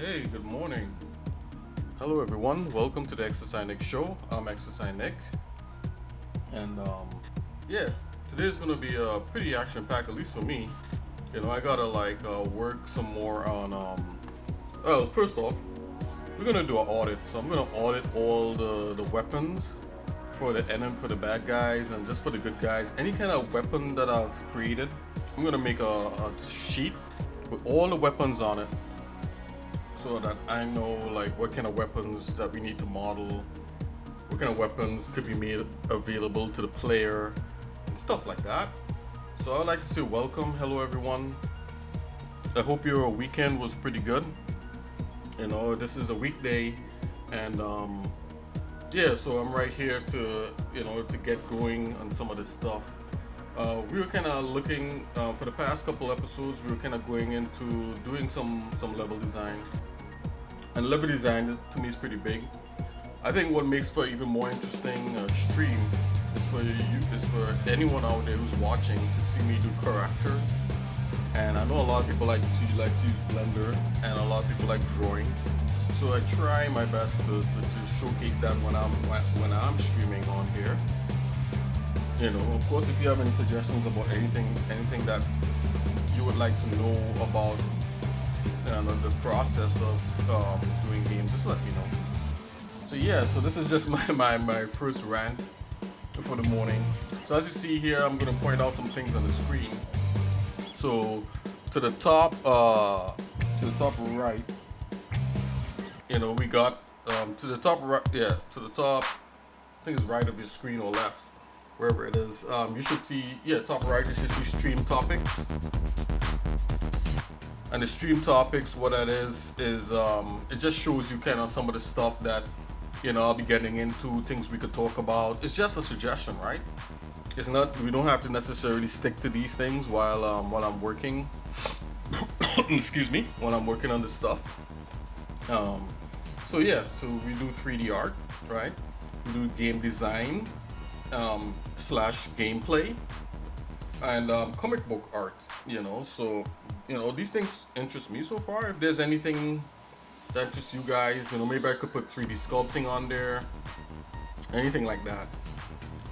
Hey, good morning. Hello, everyone. Welcome to the xsinick show. I'm xsinick, and yeah, today's gonna be pretty action-packed, at least for me. I gotta work some more on Well, first off, we're gonna do an audit. So I'm gonna audit all the weapons for the enemy, for the bad guys, and just for the good guys. Any kind of weapon that I've created, I'm gonna make a sheet with all the weapons on it so that I know like what kind of weapons that we need to model, what kind of weapons could be made available to the player, and stuff like that. So I'd like to say welcome, hello everyone. I hope your weekend was pretty good. This is a weekday, and yeah, so I'm right here to to get going on some of this stuff. We were kind of looking for the past couple episodes. We were kind of going into doing some level design, and level design to me is pretty big. I think what makes for even more interesting stream is for anyone out there who's watching to see me do characters. And I know a lot of people like to use Blender, and a lot of people like drawing. So I try my best to showcase that when I'm streaming on here. Of course, if you have any suggestions about anything that you would like to know about the process of doing games, just let me know. So yeah, so this is just my first rant for the morning. So as you see here, I'm going to point out some things on the screen. So to the top right, we got to the top right, yeah, to the top. I think it's right of your screen or left, wherever it is. You should see, top right. You should see stream topics. And the stream topics, what that is it just shows you kind of some of the stuff that I'll be getting into, things we could talk about. It's just a suggestion, right? It's not. We don't have to necessarily stick to these things while I'm working. Excuse me, while I'm working on this stuff. So yeah, so we do 3D art, right? We do game design slash gameplay, and comic book art. So these things interest me so far. If there's anything that interests you guys, maybe I could put 3D sculpting on there, anything like that.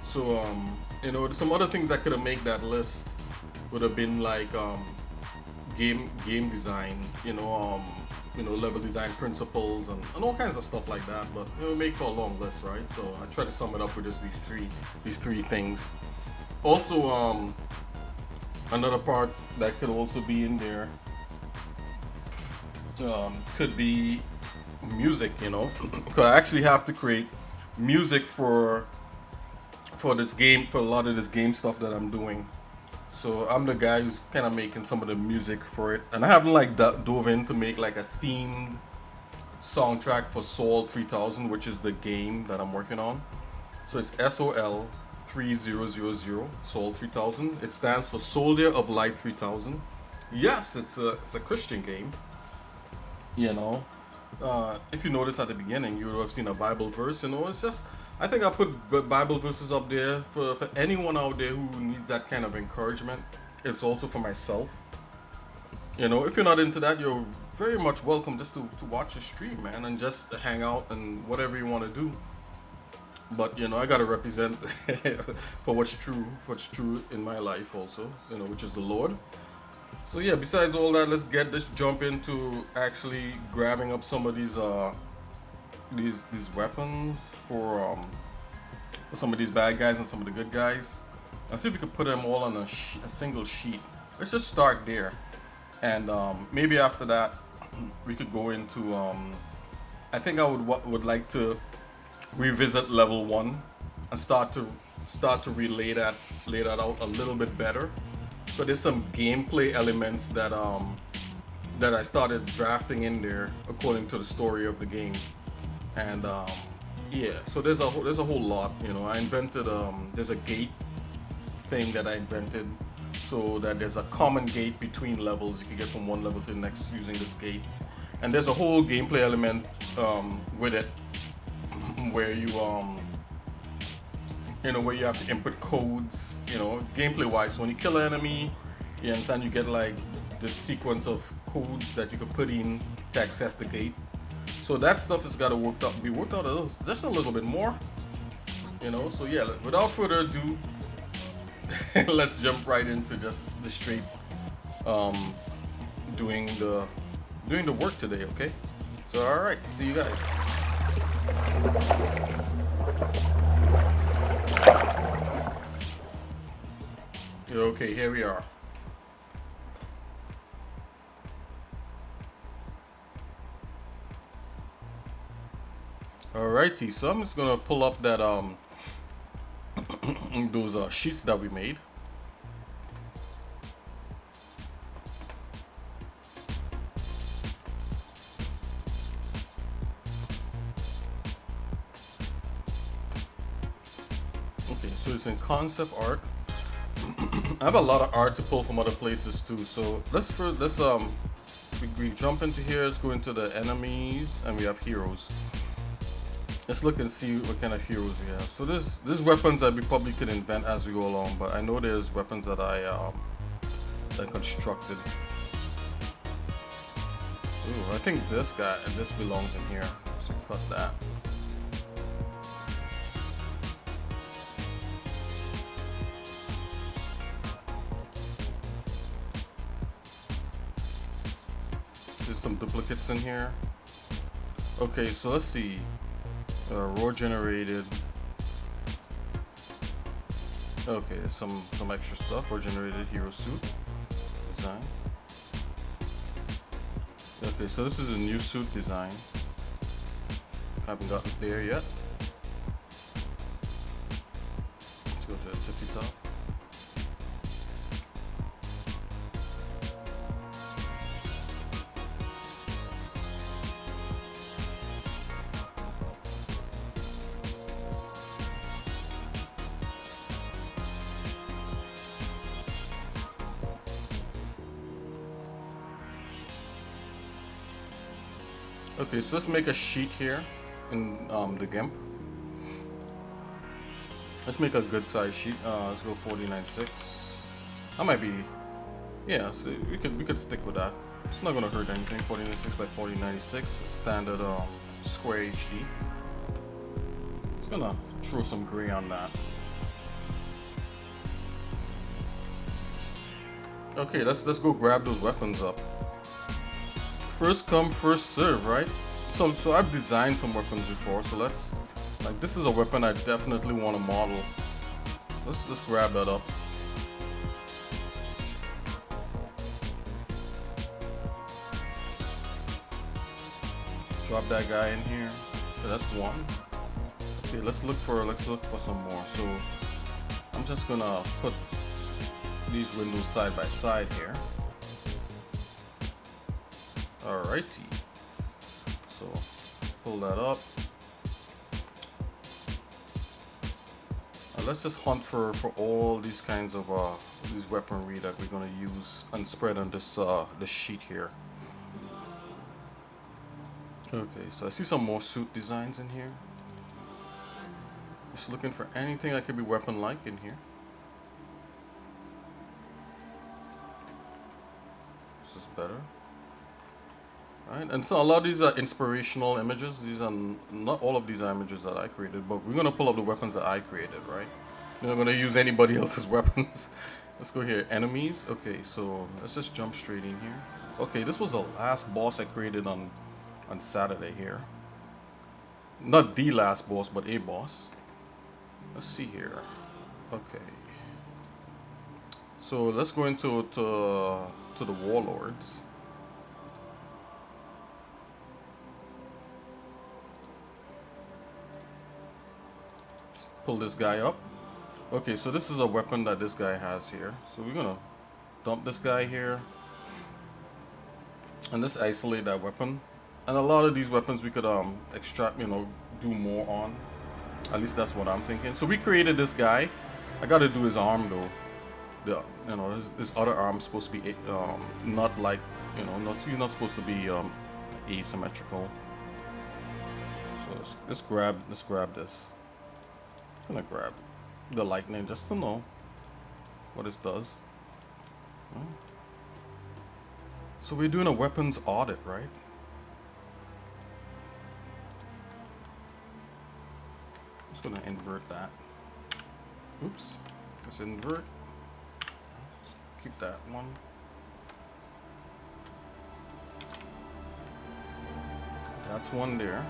So some other things that could have made that list would have been like game design, level design principles and all kinds of stuff like that. But it would make for a long list, right? So I try to sum it up with just these three things. Also, another part that could also be in there could be music, because I actually have to create music for this game, for a lot of this game stuff that I'm doing. So I'm the guy who's kind of making some of the music for it, and I haven't dove in to make like a themed soundtrack for Sol 3000, which is the game that I'm working on. So it's SOL 3000, Sol 3000. It stands for Soldier of Light 3000. Yes, it's a Christian game. If you notice at the beginning, you would have seen a Bible verse. It's just, I think I put Bible verses up there for anyone out there who needs that kind of encouragement. It's also for myself. If you're not into that, you're very much welcome just to watch the stream, man, and just hang out and whatever you want to do. But I gotta represent for what's true in my life also, which is the Lord. So yeah, besides all that, let's jump into actually grabbing up some of these weapons for some of these bad guys and some of the good guys. Let's see if we could put them all on a single sheet. Let's just start there, and maybe after that we could go into I think I would like to revisit level 1 and start to lay that out a little bit better. So there's some gameplay elements that I started drafting in there according to the story of the game, and yeah. So there's a whole lot. I invented there's a gate thing that I invented, so that there's a common gate between levels. You can get from one level to the next using this gate, and there's a whole gameplay element with it where you where you have to input codes, gameplay wise. So when you kill an enemy, you understand, you get like this sequence of codes that you could put in to access the gate. So that stuff has got to be worked out just a little bit more, you know. So yeah, without further ado, let's jump right into just the straight doing the work today. Okay. So all right, see you guys. Okay, here we are. Alrighty, so I'm just gonna pull up that those sheets that we made. Okay, so it's in concept art. I have a lot of art to pull from other places too. So let's we jump into here. Let's go into the enemies, and we have heroes. Let's look and see what kind of heroes we have. So there's weapons that we probably could invent as we go along, but I know there's weapons that I constructed. Ooh, I think this guy and this belongs in here. So cut that. There's some duplicates in here. Okay, so let's see. Raw generated. Okay, some extra stuff. Raw generated hero suit design. Okay, so this is a new suit design. Haven't gotten there yet. Let's go to the tippy top. Okay, so let's make a sheet here in the Gimp. Let's make a good size sheet. Let's go 49.6. That might be, yeah. So we could stick with that. It's not gonna hurt anything. 49.6 by 4096, standard square HD. Just gonna throw some gray on that. Okay, let's go grab those weapons up. First come, first serve, right? So I've designed some weapons before, so let's, like, this is a weapon I definitely want to model. Let's grab that up. Drop that guy in here. So that's one. Okay, let's look for some more. So I'm just gonna put these windows side by side here. Alrighty, so pull that up. Let's just hunt for all these kinds of these weaponry that we're gonna use and spread on this sheet here. Okay, so I see some more suit designs in here. Just looking for anything that could be weapon-like in here. This is better. Right, and so a lot of these are inspirational images. These are not all of these are images that I created, but we're gonna pull up the weapons that I created, right? We're not gonna use anybody else's weapons. Let's go here, enemies. Okay, so let's just jump straight in here. Okay, this was the last boss I created on Saturday here. Not the last boss, but a boss. Let's see here. Okay. So let's go into to the warlords. Pull this guy up. Okay, so this is a weapon that this guy has here. So we're gonna dump this guy here. And let's isolate that weapon. And a lot of these weapons we could extract, you know, do more on. At least that's what I'm thinking. So we created this guy. I gotta do his arm though. You know, his other arm's supposed to be not like, you know, he's not supposed to be asymmetrical. So let's grab this. I'm gonna grab the lightning just to know what it does. So we're doing a weapons audit, right? I'm just gonna invert that. Oops. Let's invert. Keep that one. That's one there.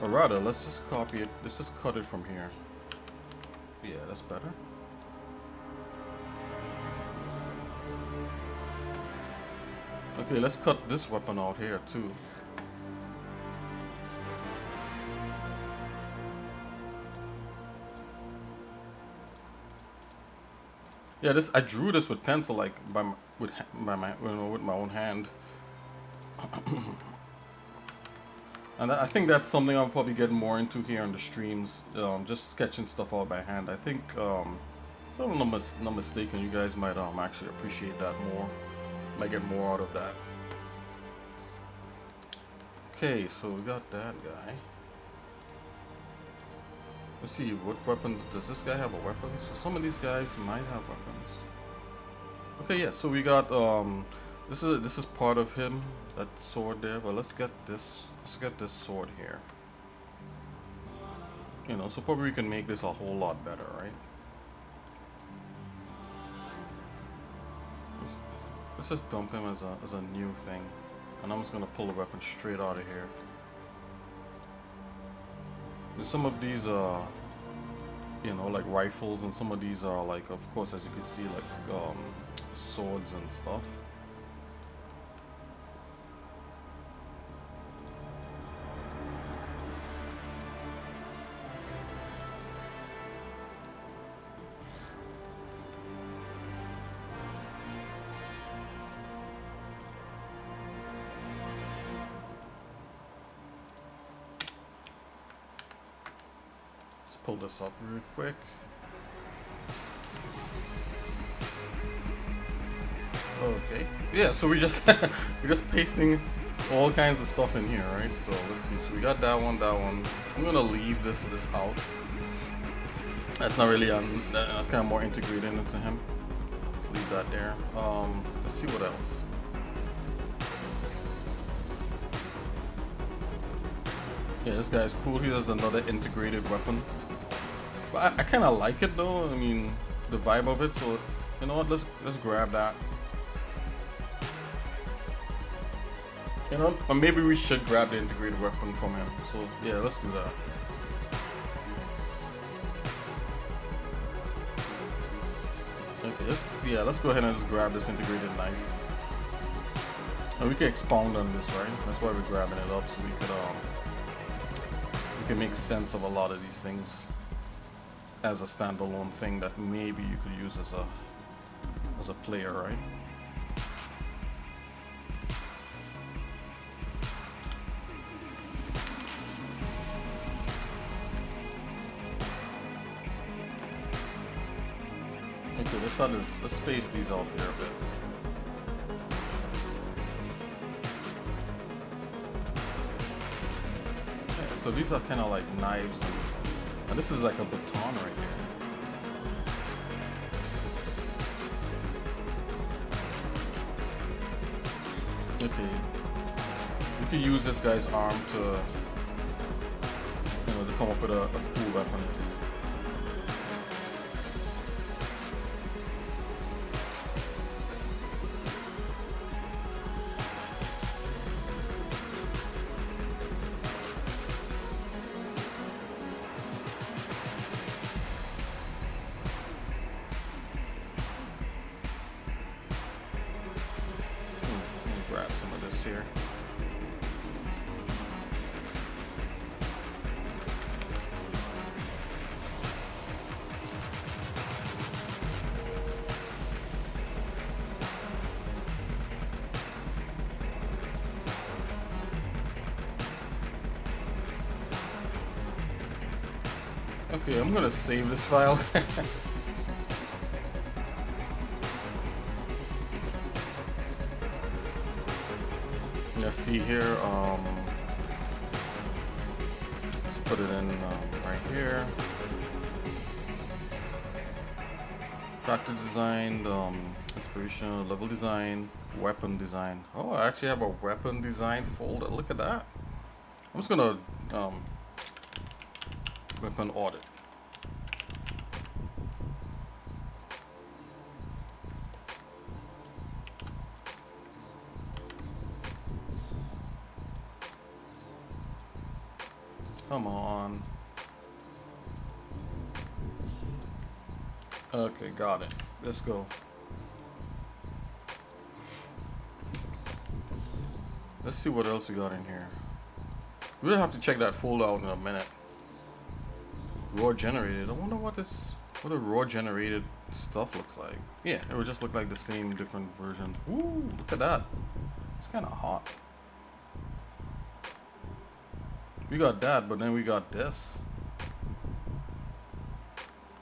Or rather, let's just copy it. Let's just cut it from here. Yeah, that's better. Okay, let's cut this weapon out here too. Yeah, this I drew this with pencil, like with my own hand. And I think that's something I'll probably get more into here on the streams, just sketching stuff out by hand. I think, if I'm not mistaken, you guys might actually appreciate that more. Might get more out of that. Okay, so we got that guy. Let's see, what weapon, does this guy have a weapon? So some of these guys might have weapons. Okay, yeah, so we got, this is part of him, that sword there, but let's get this sword here. You know, so probably we can make this a whole lot better, right? Let's just dump him as a new thing. And I'm just gonna pull the weapon straight out of here. And some of these you know, like rifles, and some of these are like, of course, as you can see, like swords and stuff. Pull this up real quick. Okay. Yeah, so we're just pasting all kinds of stuff in here, right? So let's see. So we got that one. I'm gonna leave this out. That's not really that's kind of more integrated into him. Let's leave that there. Let's see what else. Yeah, this guy's cool. He has another integrated weapon. But I kind of like it though. I mean, the vibe of it. So you know what? Let's grab that. You know, or maybe we should grab the integrated weapon from him. So yeah, let's do that. Okay, let's go ahead and just grab this integrated knife. And we can expound on this, right? That's why we're grabbing it up, so we can make sense of a lot of these things as a standalone thing that maybe you could use as a player, right? Okay, let's space these out here a bit. Okay, so these are kind of like knives, and this is like a baton right here. Okay, we could use this guy's arm to, you know, to come up with a cool weapon. Grab some of this here. Okay, I'm gonna save this file. Let's see here. Let's put it in right here. Practice designed. Let's inspiration, level design, weapon design. Oh, I actually have a weapon design folder. Look at that. I'm just gonna weapon audit. Come on. Okay, got it. Let's go. Let's see what else we got in here. We'll have to check that folder out in a minute. Raw generated. I wonder what a raw generated stuff looks like. Yeah, it would just look like the same different versions. Ooh, look at that. It's kind of hot. We got that, but then we got this.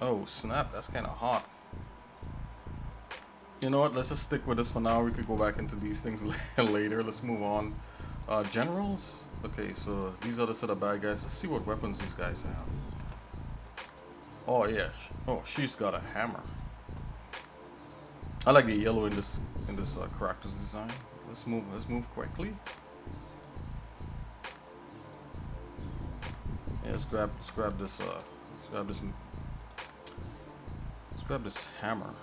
Oh snap, that's kind of hot. You know what? Let's just stick with this for now. We could go back into these things later. Let's move on. Generals. Okay, so these are the set of bad guys. Let's see what weapons these guys have. Oh yeah. Oh, she's got a hammer. I like the yellow in this character's design. Let's move quickly. Yeah, let's grab this hammer.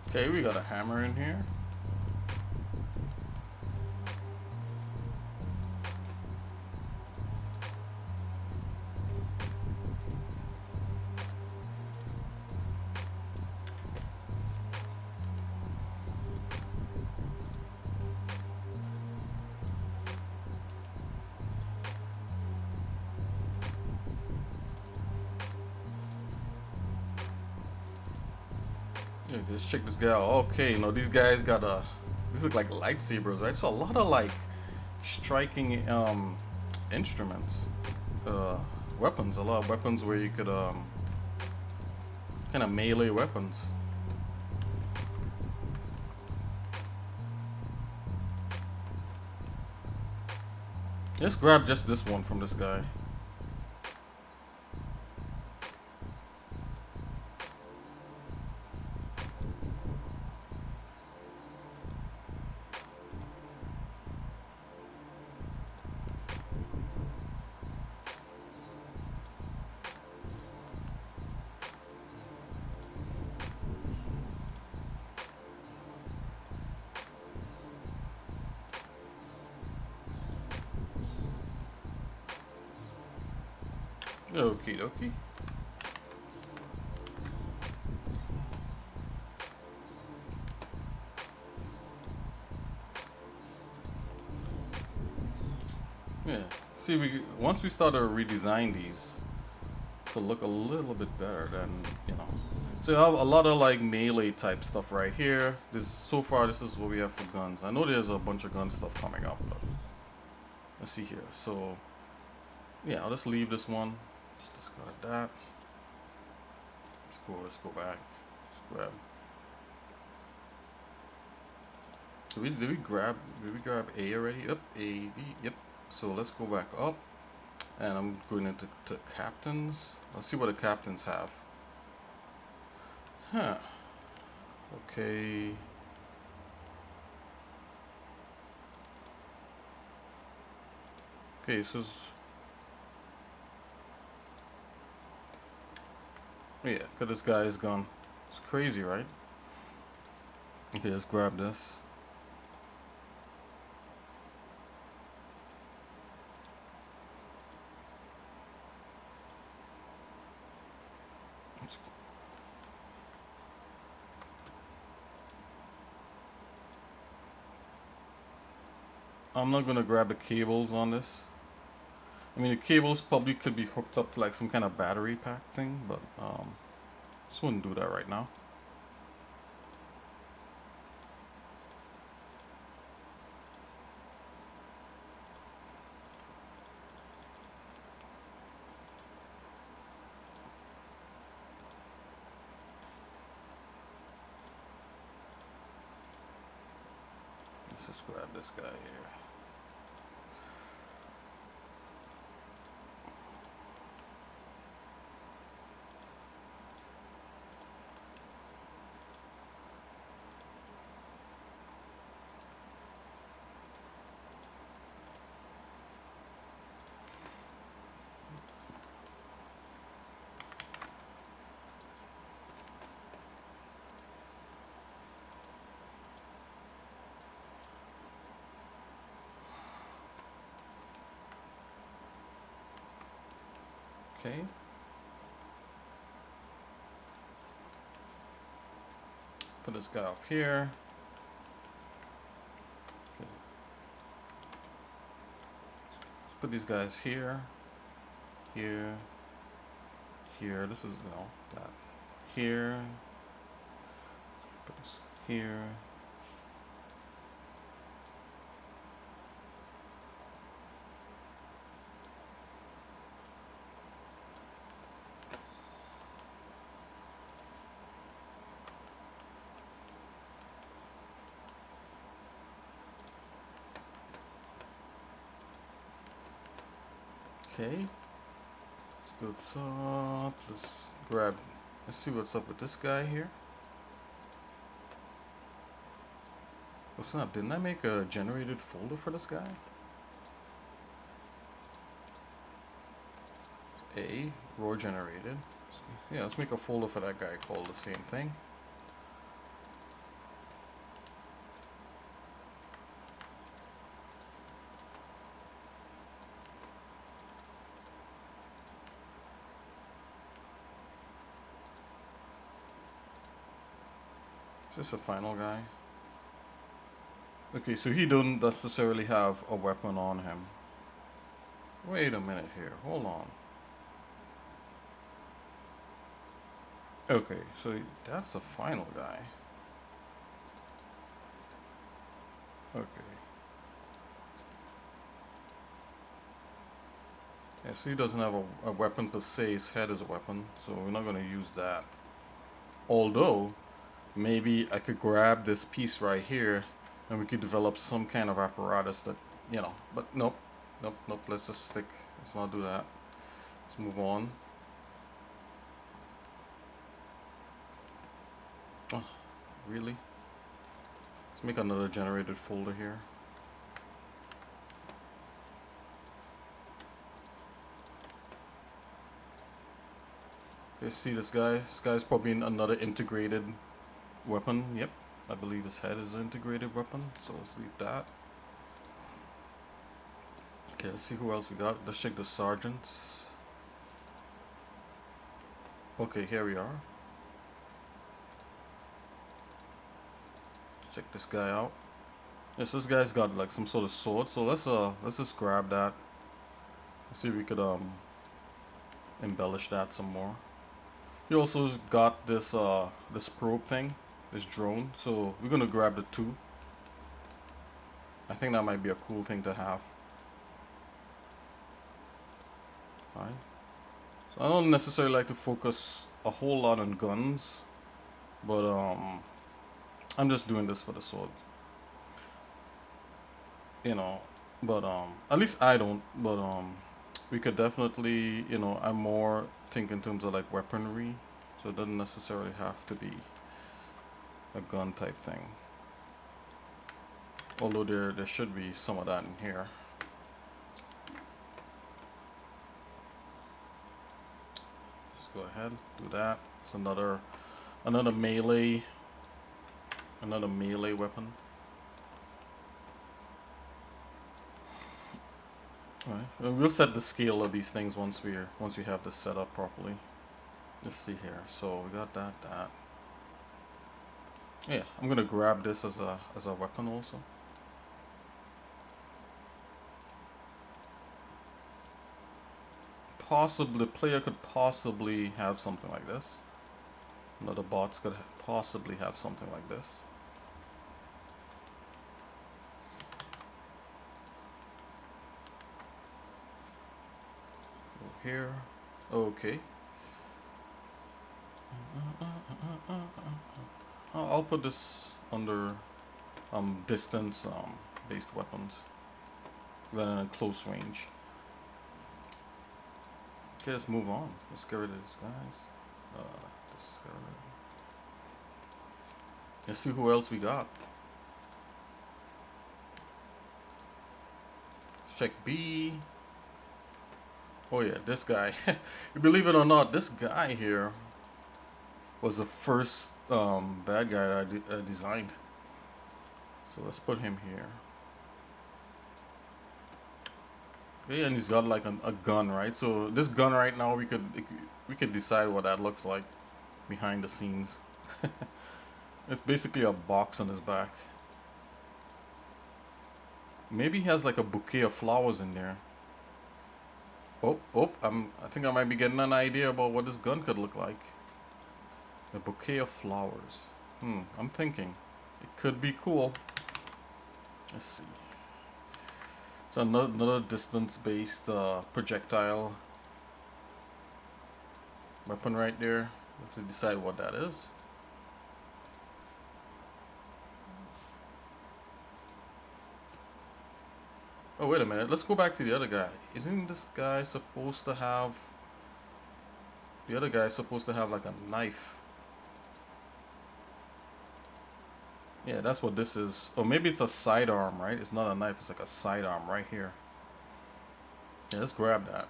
Okay, we got a hammer in here. Yeah, let's check this guy out. Okay, no, these guys got these look like lightsabers, right? So a lot of like striking instruments, weapons. A lot of weapons where you could kind of melee weapons. Let's grab just this one from this guy. Okie dokie. Yeah. See, once we start to redesign these to look a little bit better, then So you have a lot of like melee type stuff right here. So far, this is what we have for guns. I know there's a bunch of gun stuff coming up, but let's see here. So yeah, I'll just leave this one. Just discard that. Let's go back. Let's grab. Did we grab A already? Yep, A, B, yep. So let's go back up. And I'm going into captains. Let's see what the captains have. Huh. Okay. Okay, so yeah, because this guy is gone. It's crazy, right? Okay, let's grab this. I'm not gonna grab the cables on this. I mean, the cables probably could be hooked up to like some kind of battery pack thing, but just wouldn't do that right now. Let's just grab this guy here. Okay. Put this guy up here. Okay. Let's put these guys here, here, here. This is, you know, that. Here. Put this here. Okay, let's go top. Let's see what's up with this guy here. What's up? Didn't I make a generated folder for this guy? A, raw generated. Yeah, let's make a folder for that guy called the same thing. Just a final guy. Okay, so he don't necessarily have a weapon on him. Wait a minute here. Hold on. Okay, so that's a final guy. Okay. Yeah, so he doesn't have a weapon per se. His head is a weapon, so we're not going to use that. Although, maybe I could grab this piece right here and we could develop some kind of apparatus that, you know, but nope, nope, nope, let's just stick, let's not do that. Let's move on. Oh, really? Let's make another generated folder here. Okay, see this guy? This guy's probably another integrated weapon. Yep, I believe his head is an integrated weapon, so let's leave that. Okay, let's see who else we got. Let's check the sergeants. Okay, here we are. Let's check this guy out. Yes, this guy's got like some sort of sword, so let's just grab that. Let's see if we could embellish that some more. He also got this this probe thing, this drone, so we're gonna grab the two. I think that might be a cool thing to have. Alright. So I don't necessarily like to focus a whole lot on guns, but I'm just doing this for the sword. You know, but at least I don't, but we could definitely, you know, I'm more thinking in terms of like weaponry, so it doesn't necessarily have to be a gun type thing. Although there should be some of that in here. Let's go ahead, do that. It's another melee weapon. Alright, we'll set the scale of these things once we have this set up properly. Let's see here. So we got that. Yeah, I'm gonna grab this as a weapon also. the player could possibly have something like this. Another bots could possibly have something like this. Go here. Okay. I'll put this under distance based weapons rather than close range. Okay, let's move on. Let's get rid of this, guys. Let's see who else we got. Check B. Oh yeah, this guy. Believe it or not, this guy here was the first bad guy that I designed. So let's put him here. Okay, and he's got like a gun, right? So this gun right now, we could decide what that looks like behind the scenes. It's basically a box on his back. Maybe he has like a bouquet of flowers in there. I think I might be getting an idea about what this gun could look like. A bouquet of flowers. I'm thinking it could be cool. Let's see. It's another distance-based projectile weapon right there. We have to decide what that is. Oh, wait a minute. Let's go back to the other guy. Isn't this guy supposed to have... The other guy is supposed to have like a knife. Yeah, that's what this is. Or maybe it's a sidearm, right? It's not a knife. It's like a sidearm right here. Yeah, let's grab that.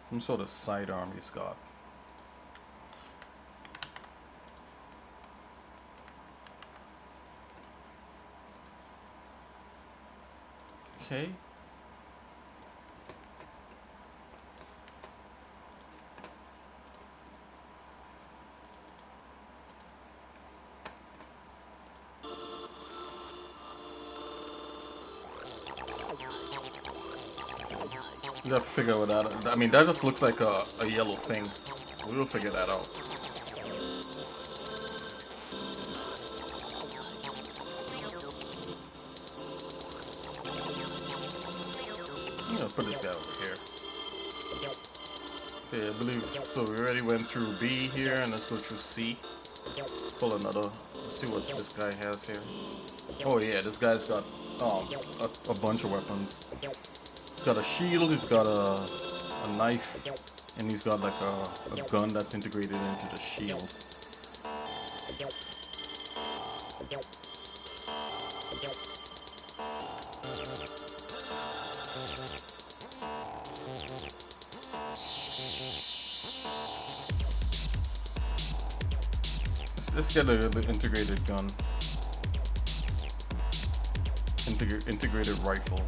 Some sort of sidearm he's got. Okay. You have to figure out what that. I mean, that just looks like a yellow thing. We'll figure that out. I'm gonna put this guy over here. Okay, I believe so. We already went through B here, and let's go through C. Pull another. Let's see what this guy has here. Oh yeah, this guy's got a bunch of weapons. He's got a shield, he's got a knife, and he's got like a gun that's integrated into the shield. Let's get the integrated gun. Integrated rifle.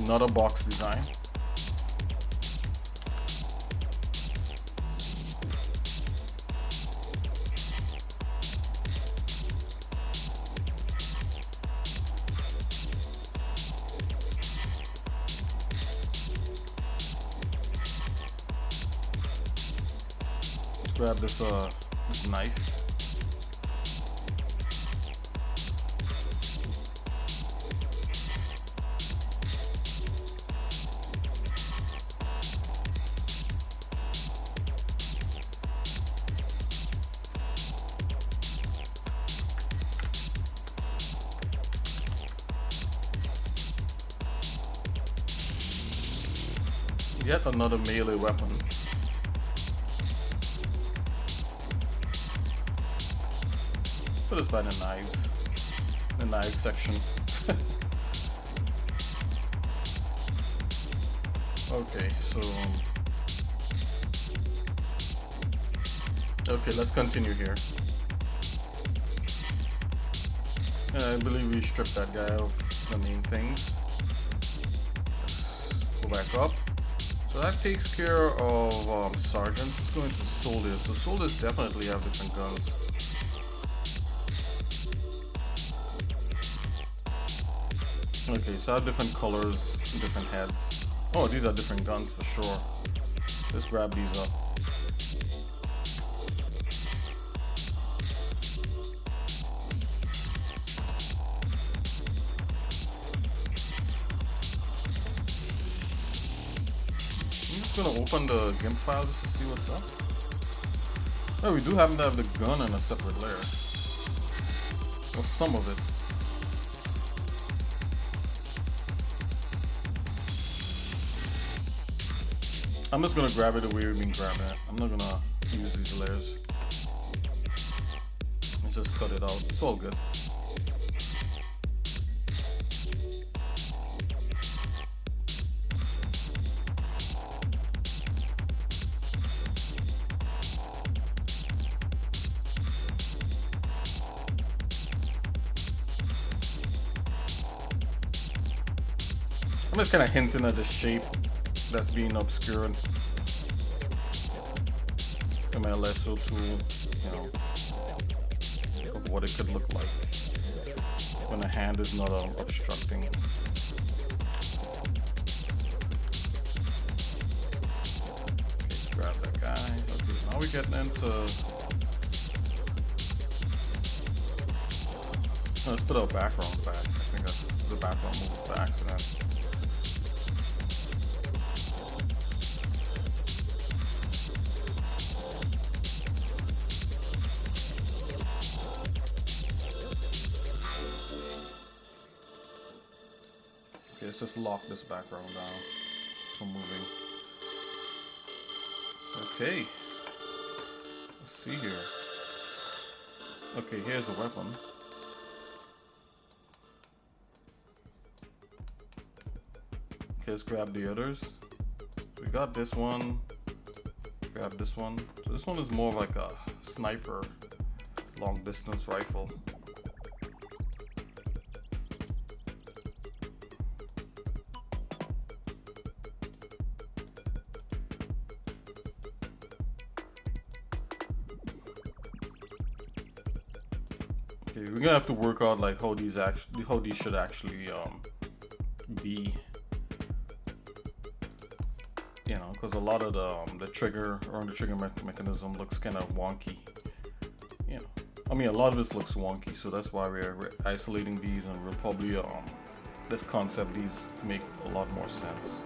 Not a box design. Let's grab this knife. Yet another melee weapon. Put us by the knives. The knives section. Okay, so Okay, let's continue here. I believe we stripped that guy of the main things. Let's go back up. So that takes care of sergeants. Let's go into soldiers. So soldiers definitely have different guns. Okay, so I have different colors, different heads. Oh, these are different guns for sure. Let's grab these up. I'm just gonna open the Gimp file just to see what's up. Oh, we do happen to have the gun in a separate layer. Or some of it. I'm just gonna grab it the way we've been grabbing it. I'm not gonna use these layers. Let's just cut it out. It's all good. I'm just kind of hinting at the shape that's being obscured. From my lasso tool, you know, of what it could look like when a hand is not obstructing. Okay, let's grab that guy. Okay, now we're getting into. Let's put our background back. I think the background moved by accident. Okay, let's just lock this background down from moving. Okay. Let's see here. Okay, here's a weapon. Okay, let's grab the others. We got this one. Grab this one. So this one is more of like a sniper, long distance rifle. Okay, we're gonna have to work out like how these should actually be, you know, because a lot of the trigger or the trigger mechanism looks kind of wonky. You know, I mean a lot of this looks wonky, so that's why we're isolating these, and we'll probably let's concept these to make a lot more sense.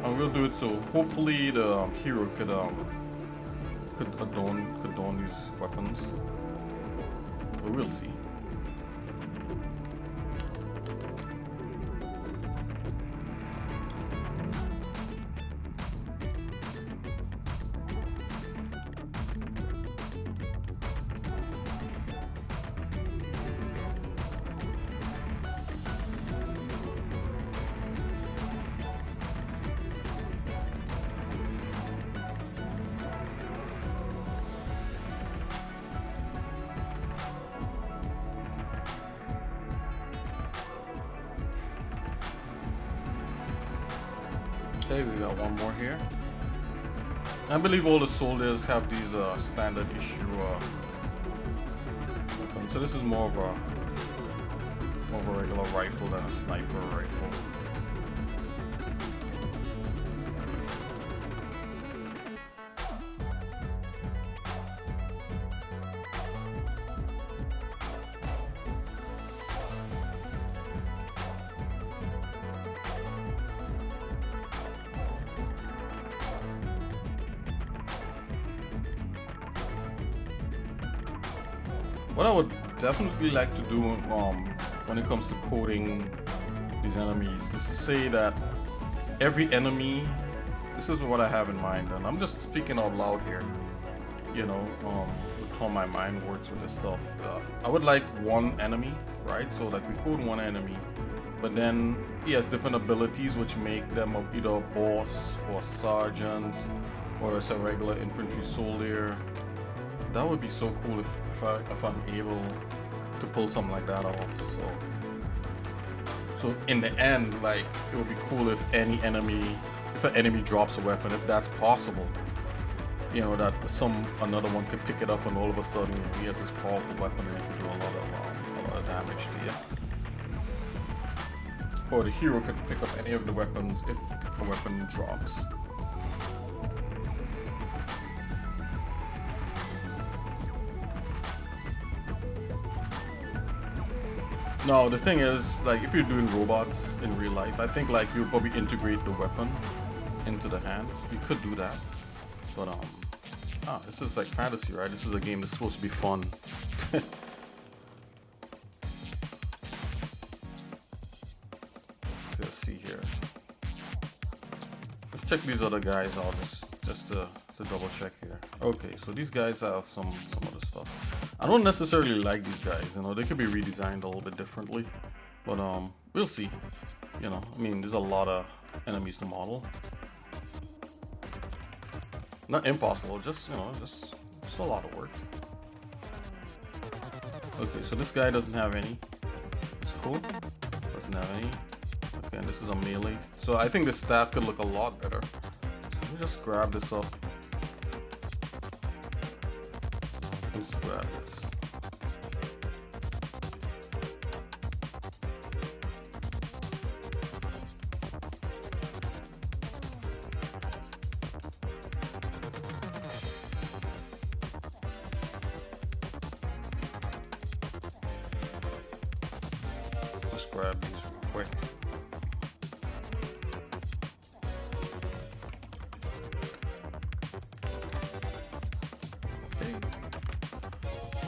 And we'll do it so hopefully the hero could adorn these weapons. But we'll see. Okay, we got one more here. I believe all the soldiers have these standard issue weapons. So this is more of a regular rifle than a sniper rifle. What I would definitely like to do when it comes to coding these enemies is to say that every enemy, this is what I have in mind, and I'm just speaking out loud here, you know, with how my mind works with this stuff. I would like one enemy, right? So like we code one enemy, but then he has different abilities which make them either a boss or a sergeant or it's a regular infantry soldier. That would be so cool if I'm able to pull something like that off. So in the end, like, it would be cool if an enemy drops a weapon, if that's possible. You know, that another one could pick it up and all of a sudden he has this powerful weapon and he can do a lot of damage to you. Or the hero could pick up any of the weapons if a weapon drops. No, the thing is, like, if you're doing robots in real life, I think like you'll probably integrate the weapon into the hand. You could do that, but this is like fantasy, right? This is a game that's supposed to be fun. Let's see here. Let's check these other guys out just to double check here. Okay, so these guys have some other stuff. I don't necessarily like these guys, you know, they could be redesigned a little bit differently, but we'll see. You know, I mean, there's a lot of enemies to model. Not impossible, just, you know, just a lot of work. Okay, so this guy doesn't have any. It's cool. Doesn't have any. Okay, and this is a melee. So I think the staff could look a lot better. So let me just grab this up. Let's grab this. Let's grab these real quick.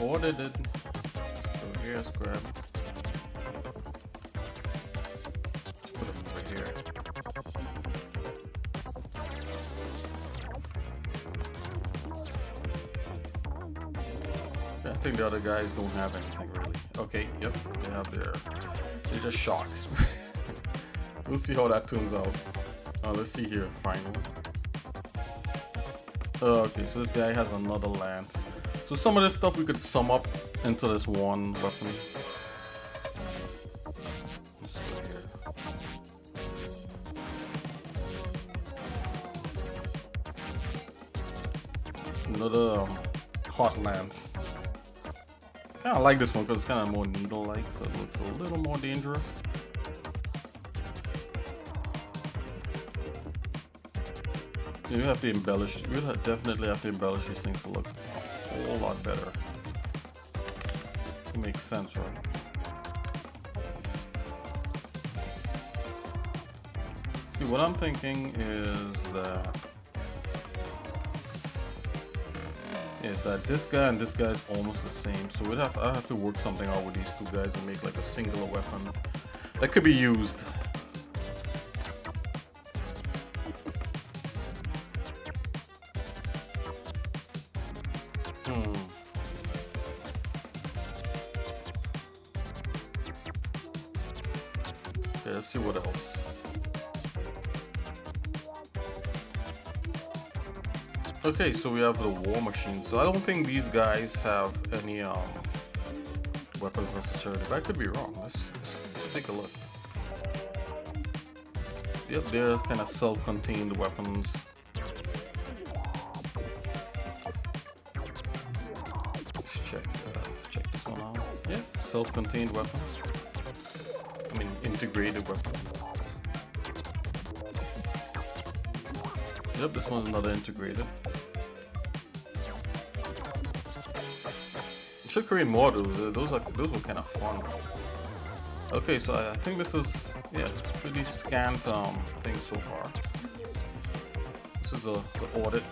Ordered it. So here's grab. Let's put them over here. I think the other guys don't have anything really. Okay, yep, they have they're just shocked. We'll see how that turns out. Let's see here, finally. Okay, so this guy has another lance. So some of this stuff we could sum up into this one weapon. Let's go here. Another hot lance. Kind of like this one because it's kind of more needle-like, so it looks a little more dangerous. So you have to embellish. You definitely have to embellish these things to look a whole lot better. It makes sense, right? See, what I'm thinking is that this guy and this guy is almost the same. So I have to work something out with these two guys and make like a singular weapon that could be used. Okay, let's see what else. Okay, so we have the war machine. So I don't think these guys have any weapons necessarily. I could be wrong. Let's take a look. Yep, they're kind of self-contained weapons. Let's check this one out. Yeah, self-contained weapon. I mean, integrated weapon. Yep, this one's another integrated. Should create more of those. Those were kind of fun. Okay, so I think this is pretty scant thing so far. This is the audit.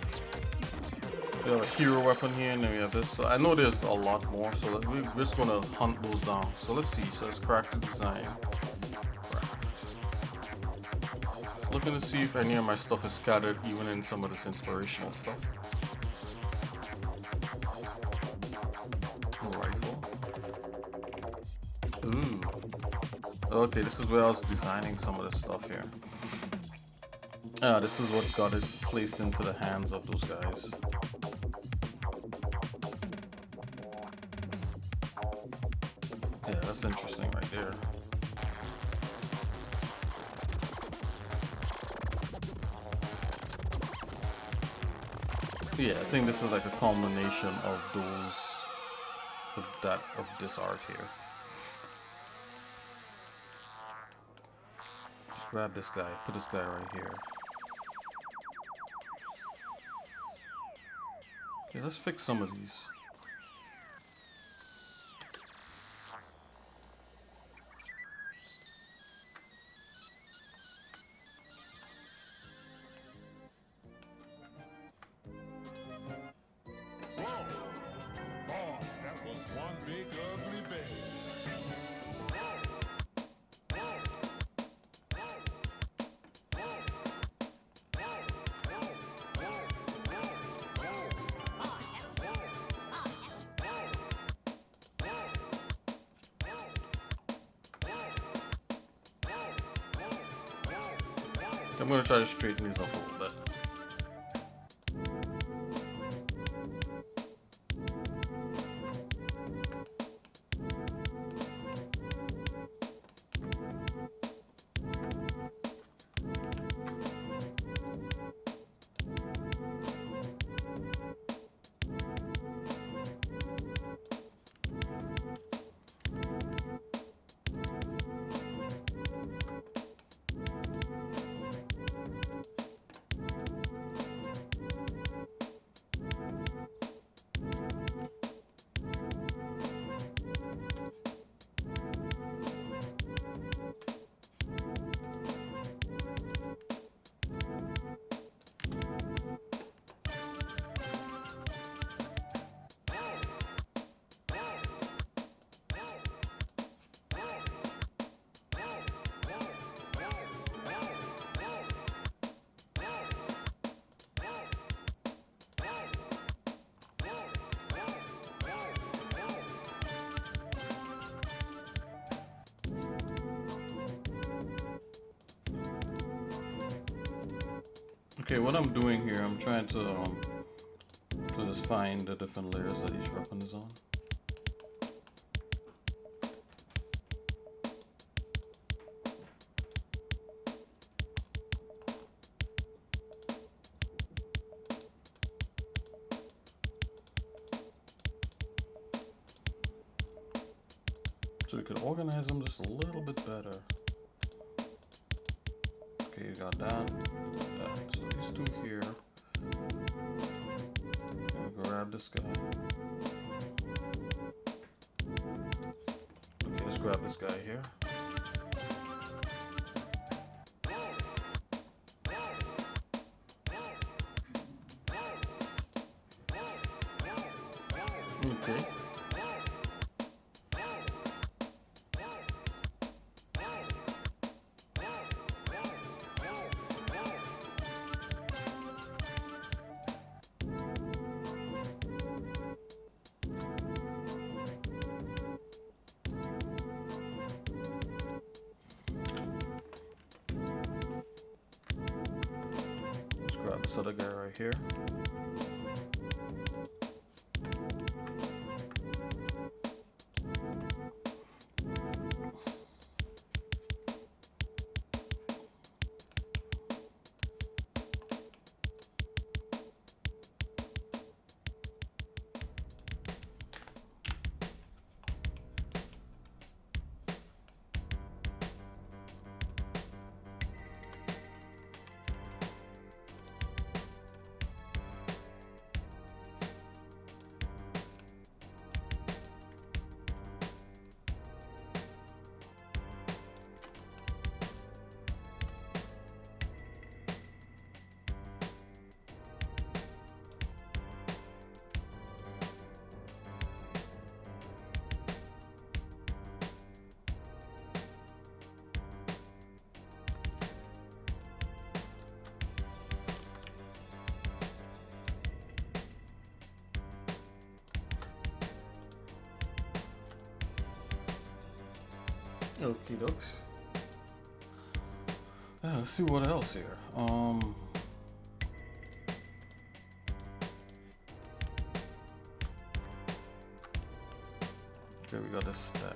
We have a hero weapon here, and then we have this. So I know there's a lot more, so we're just gonna hunt those down. So let's see. So let's crack the design. Looking to see if any of my stuff is scattered even in some of this inspirational stuff. Rifle. Ooh. Okay, this is where I was designing some of this stuff here. Ah, this is what got it placed into the hands of those guys. Yeah, that's interesting right there. Yeah, I think this is like a culmination of of this art here. Just grab this guy, put this guy right here. Okay, let's fix some of these. I'm gonna try to straighten these up a little bit. Okay, what I'm doing here, I'm trying to just find the different layers that each weapon is on. So we could organize them just a little bit better. Okay, you got that. So these two here. Grab this guy. Okay, let's grab this guy here. Okay. Grab this other guy right here. Okie dokes. Let's see what else here. Okay, we got a staff.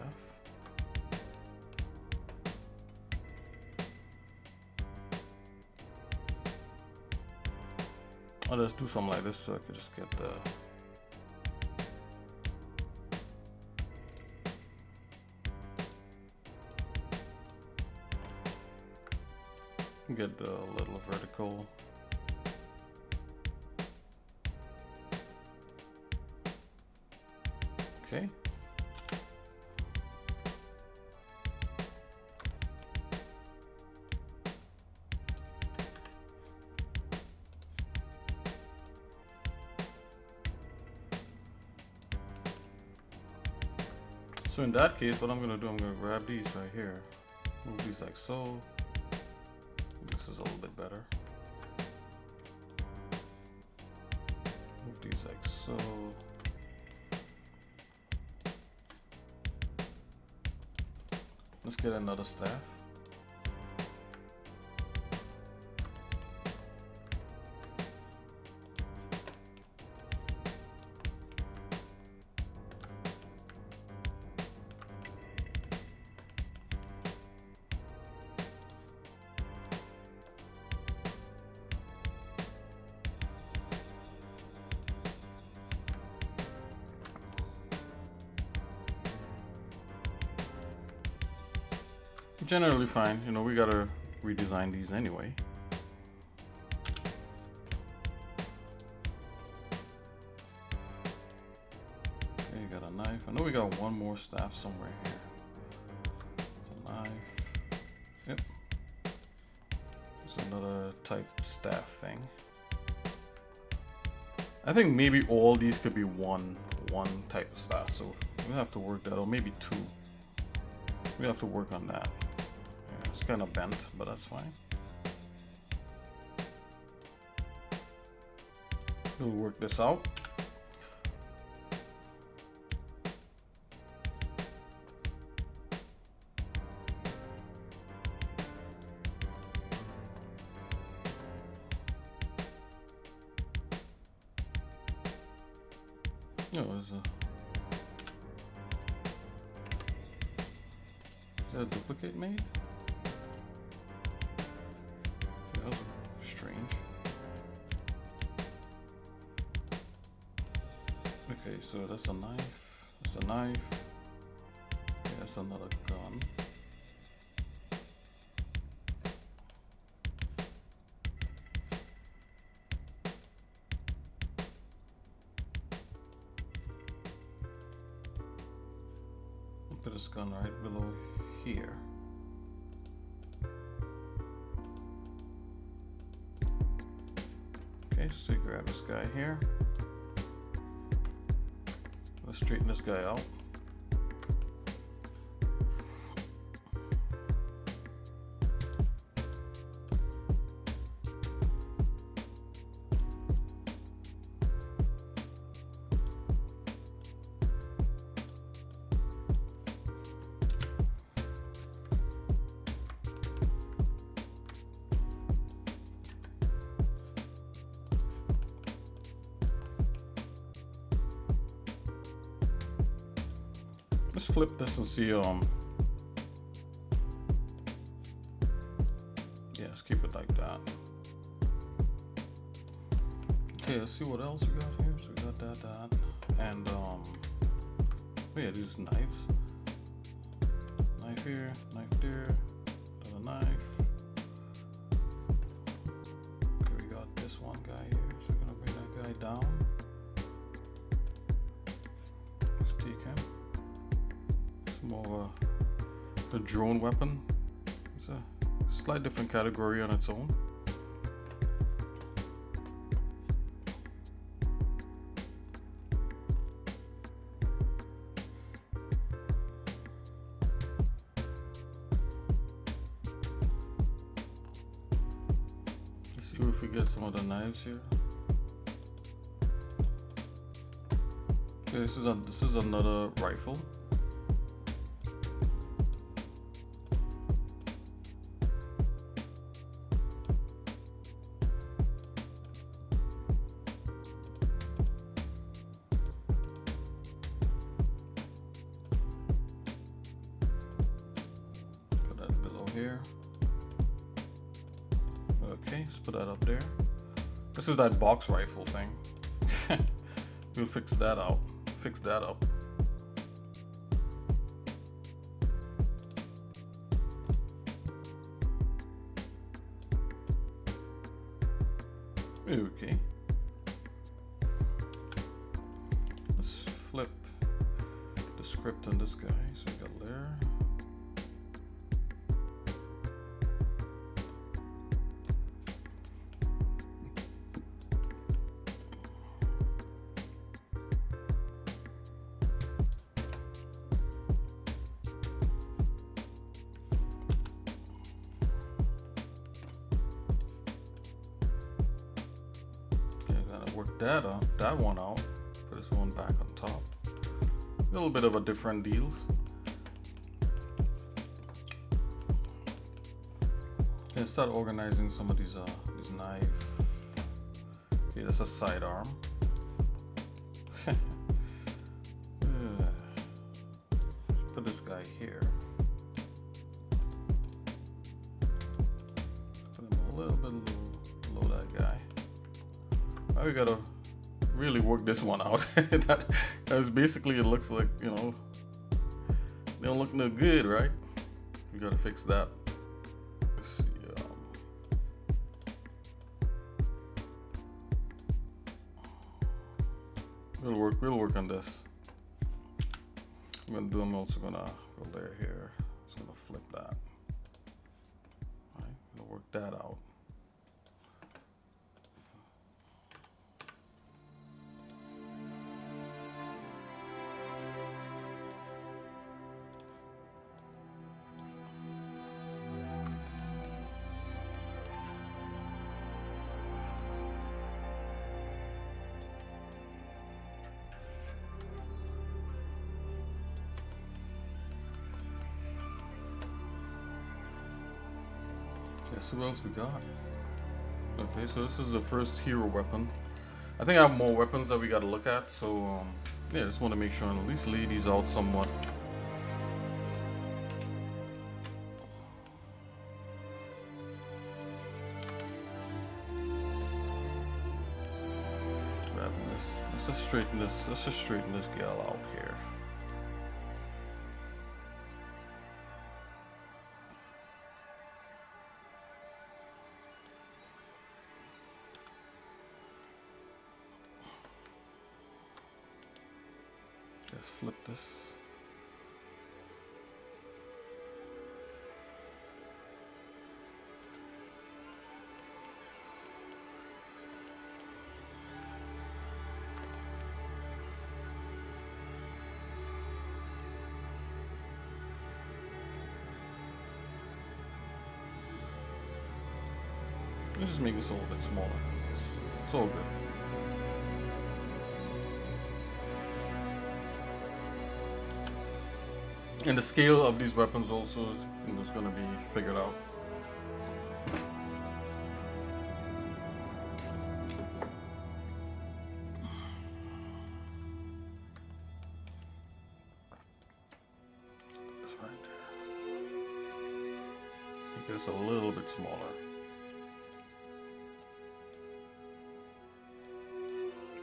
Oh, let's do something like this so I could just get the little vertical. Okay. So in that case, what I'm gonna do, I'm gonna grab these right here, move these like so. This is a little bit better. Move these like so. Let's get another staff. Generally fine, you know, we gotta redesign these anyway. Okay, you got a knife. I know we got one more staff somewhere here. There's a knife. Yep. There's another type staff thing. I think maybe all these could be one type of staff, so we'll have to work that, or maybe two. We have to work on that. Yeah, it's kind of bent, but that's fine. We'll work this out. No, there's is that a duplicate made? Yeah, that was strange. Okay, so that's a knife. That's a knife. Yeah, that's another gun. Put this gun right below here. Okay, so you grab this guy here. Let's straighten this guy out. Let's flip this and see, yeah, let's keep it like that. Okay, let's see what else we got here. So we got that, and oh yeah, these knives. Knife here, knife there, another knife. Okay, we got this one guy here, so we're gonna bring that guy down. Let's take him. More the drone weapon. It's a slight different category on its own. Let's see if we get some of the knives here. Okay, this is another rifle. here. Okay, let's put that up there. This is that box rifle thing. We'll fix that out. Fix that up. Okay. Let's flip the script on this guy. So we got there. Work that one out. Put this one back on top. A little bit of a different deals. Okay, start organizing some of these knife. Okay, that's a sidearm. Put this guy here. Put him a little bit below that guy. Now we gotta really work this one out. That's basically, it looks like, you know, they don't look no good, right? We gotta fix that. Let's see. We'll work on this. I'm also gonna go there here. Just gonna flip that. All right, gonna work that out. Yes, who else we got? Okay, so this is the first hero weapon. I think I have more weapons that we got to look at, so yeah, just want to make sure and at least lay these out somewhat. Grabbing this. Let's just straighten this gal out here. Let's flip this. Let's just make this a little bit smaller. It's all good. And the scale of these weapons also is going to be figured out. That's right there. Make this a little bit smaller.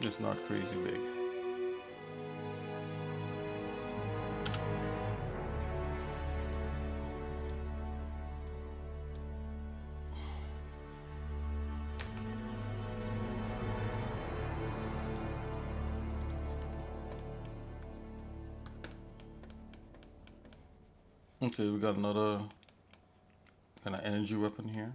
It's not crazy big. Okay, we got another kind of energy weapon here.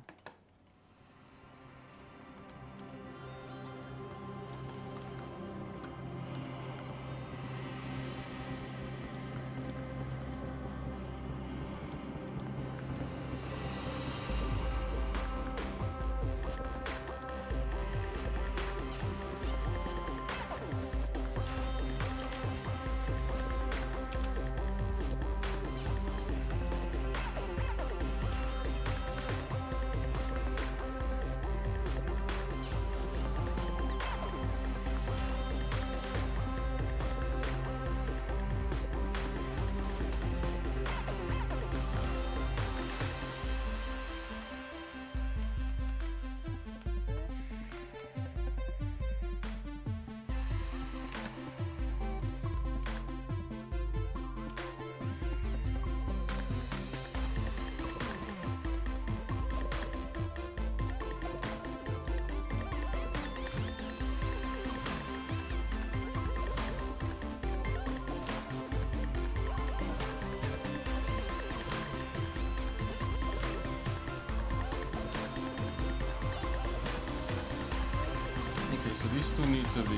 these two need to be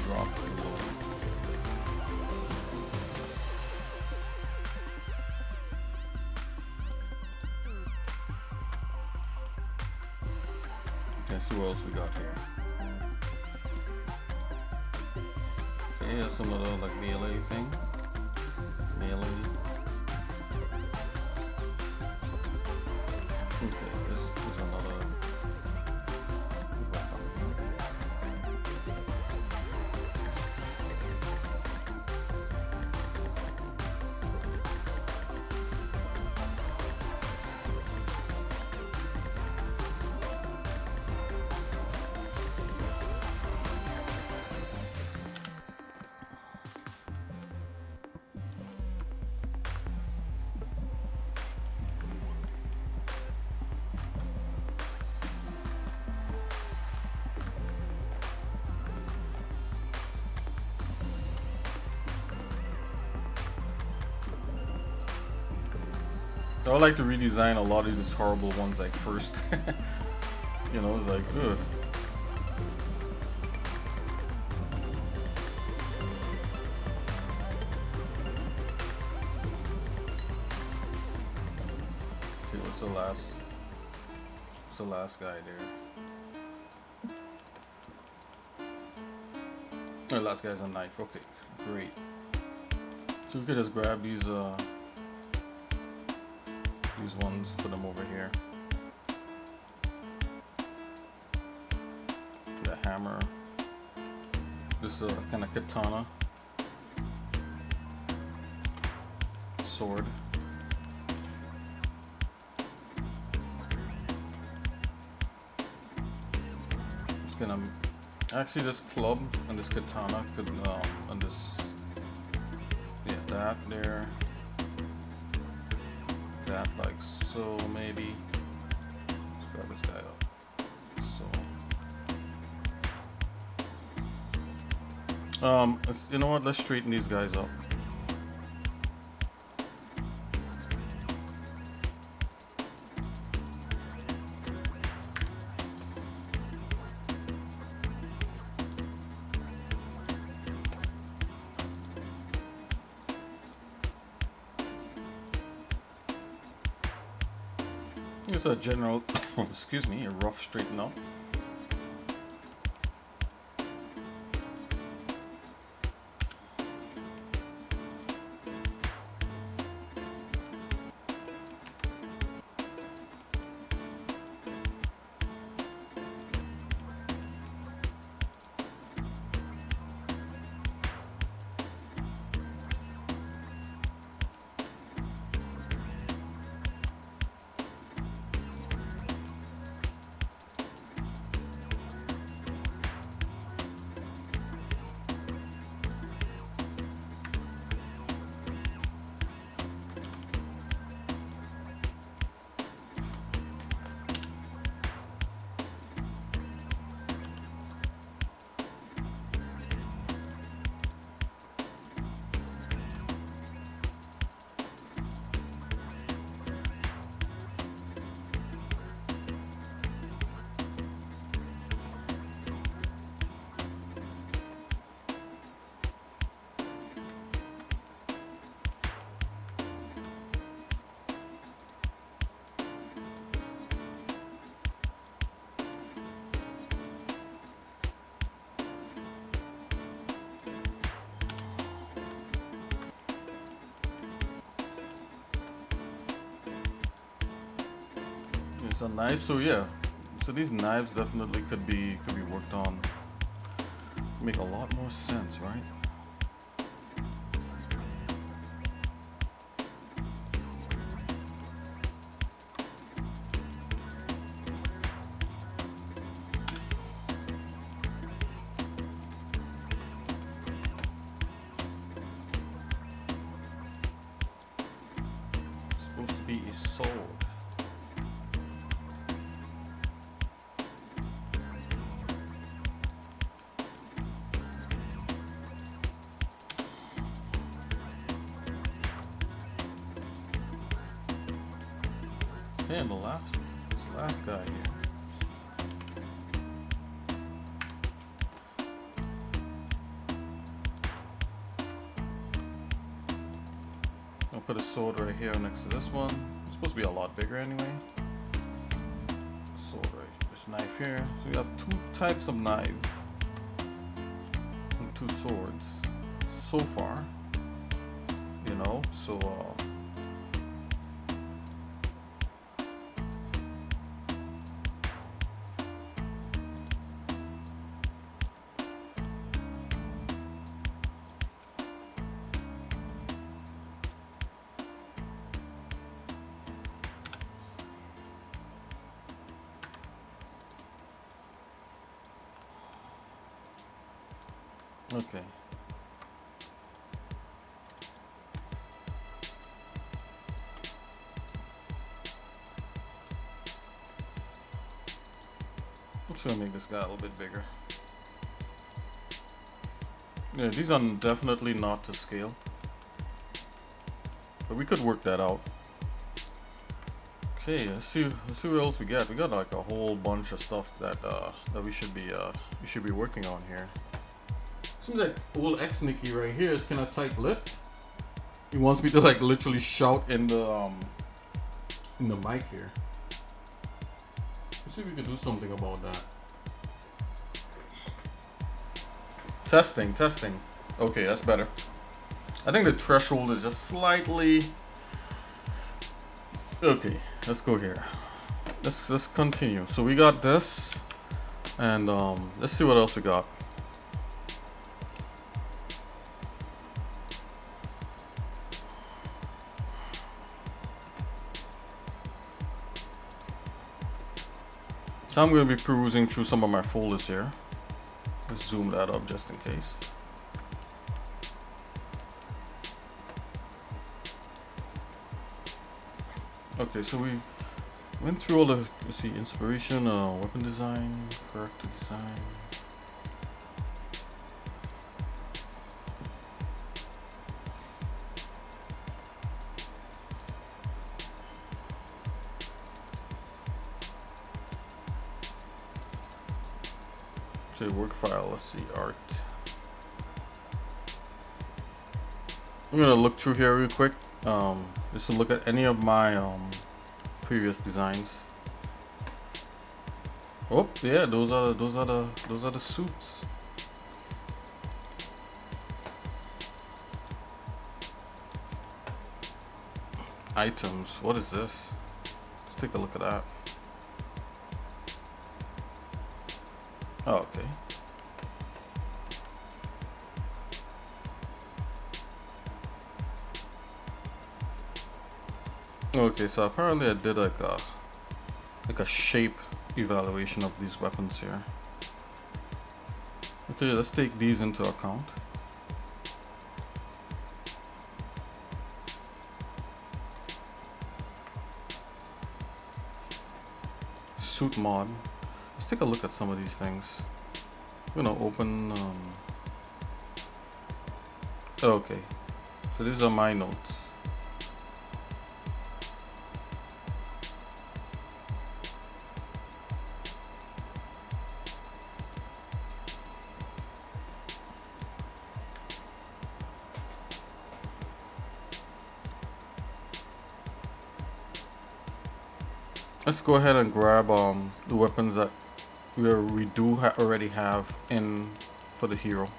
dropped below. Okay, see what else we got here. Okay, here's some other like melee thing. Melee. Okay, this is another weapon. I would like to redesign a lot of these horrible ones like first. You know, it's like, ugh. Okay, what's the last guy there? Oh, the last guy's a knife. Okay, great. So we could just grab these ones, put them over here. The hammer. This kind of katana. Sword. It's gonna actually this club and this katana could and this, yeah, that there. That like so, maybe. Let's grab this guy up. So you know what, let's straighten these guys up. It's a general, excuse me, a rough straighten up. It's a knife, so yeah. So these knives definitely could be worked on. Make a lot more sense, right? It's supposed to be a sword. And this last guy here. put a sword right here next to this one. It's supposed to be a lot bigger anyway. Sword right, this knife here. So we have two types of knives and two swords so far. You know, so okay. I'm just gonna make this guy a little bit bigger. Yeah, these are definitely not to scale, but we could work that out. Okay, let's see what else we got. We got like a whole bunch of stuff that that we should be working on here. Seems like old xsinick right here is kind of tight-lipped. He wants me to like literally shout in the mic here. Let's see if we can do something about that. Testing. Okay, that's better. I think the threshold is just slightly. Okay, let's go here. Let's continue. So we got this, and let's see what else we got. So I'm going to be perusing through some of my folders here. Let's zoom that up just in case. Okay, so we went through all the, let's see, inspiration, weapon design, character design. So work file, let's see, art. I'm gonna look through here real quick, just to look at any of my previous designs. Oh yeah, those are the suits. Items, what is this? Let's take a look at that. Oh, okay. Okay, so apparently I did like a shape evaluation of these weapons here. Okay, let's take these into account. Suit mod. Let's take a look at some of these things. I'm gonna open. Okay, so these are my notes. Let's go ahead and grab the weapons that we do already have in for the hero.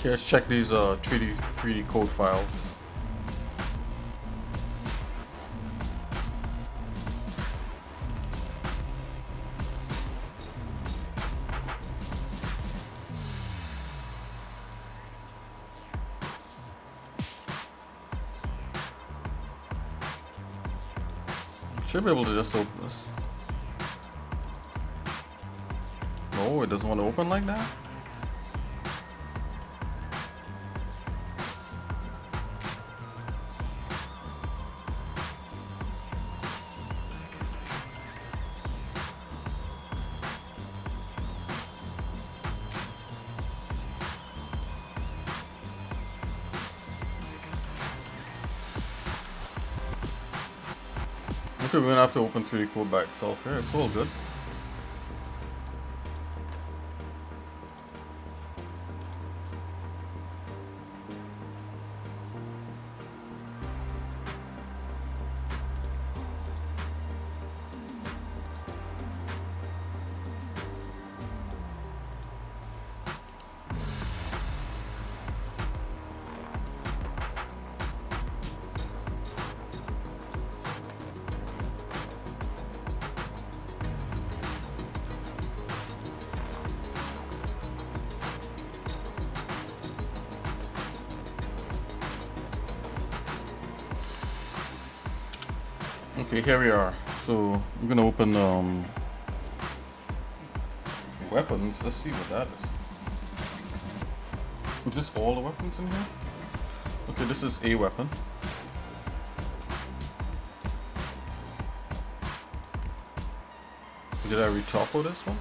Okay, let's check these 3D code files. Should be able to just open this. No, it doesn't want to open like that? Okay, we're gonna have to open 3D code by itself here. It's all good. Okay, here we are. So I'm gonna open weapons. Let's see what that is. Is this all the weapons in here? Okay, this is a weapon. Did I retopple this one?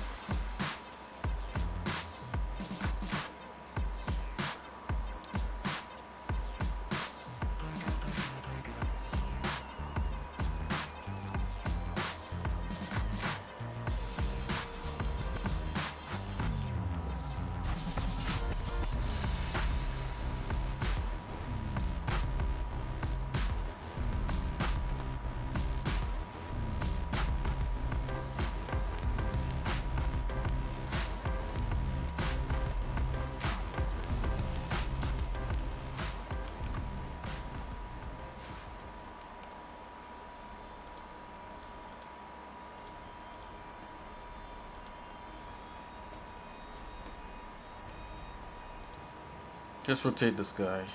Let's rotate this guy.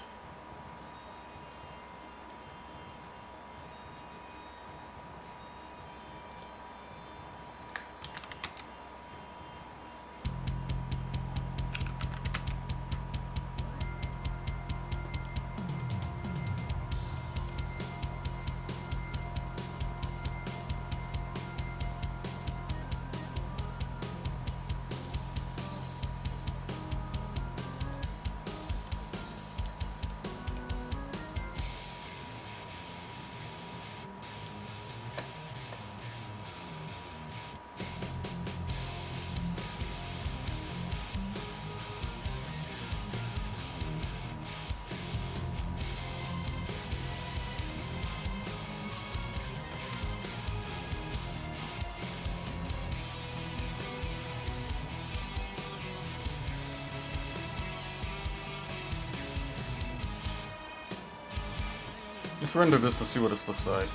Let's render this to see what this looks like.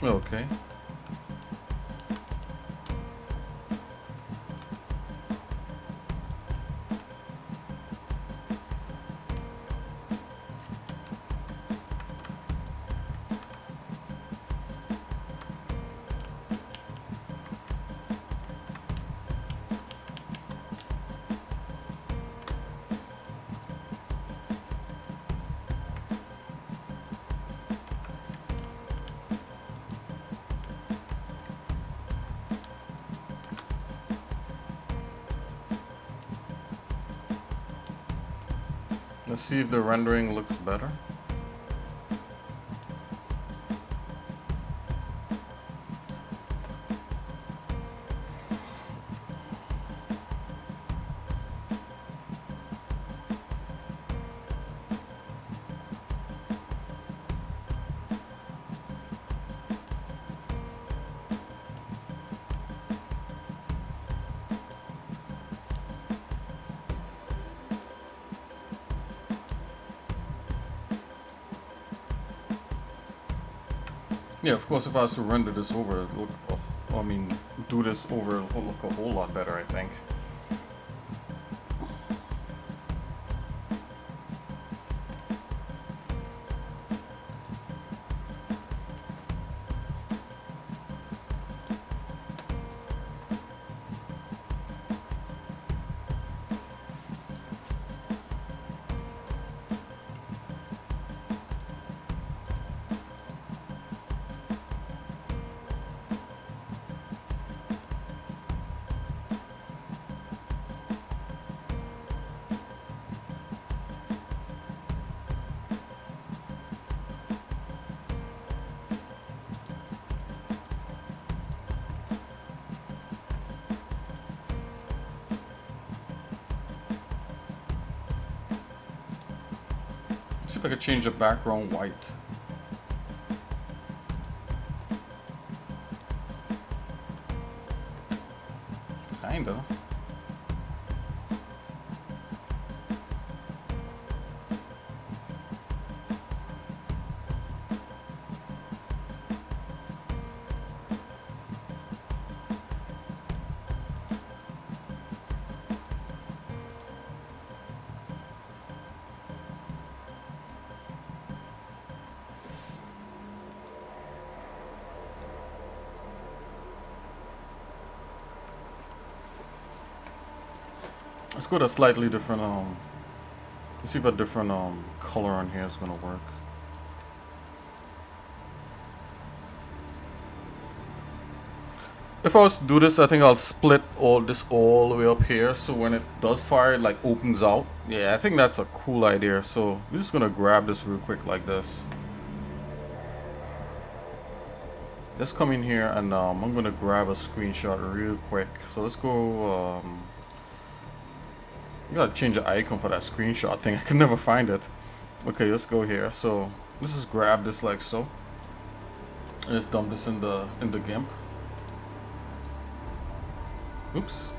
Okay. Let's see if the rendering looks better. Yeah, of course, if I was to render this over, it look, I mean, do this over, it will look a whole lot better, I think. See if I could change the background white. Kinda. Let's go to a slightly different, let's see if a different, color on here is gonna work. If I was to do this, I think I'll split all the way up here, so when it does fire, it like opens out. Yeah, I think that's a cool idea. So we're just gonna grab this real quick like this. Just come in here and I'm gonna grab a screenshot real quick. So let's go. You gotta change the icon for that screenshot thing. I can never find it. Okay, let's go here. So let's just grab this like so, and just dump this in the Gimp. Oops.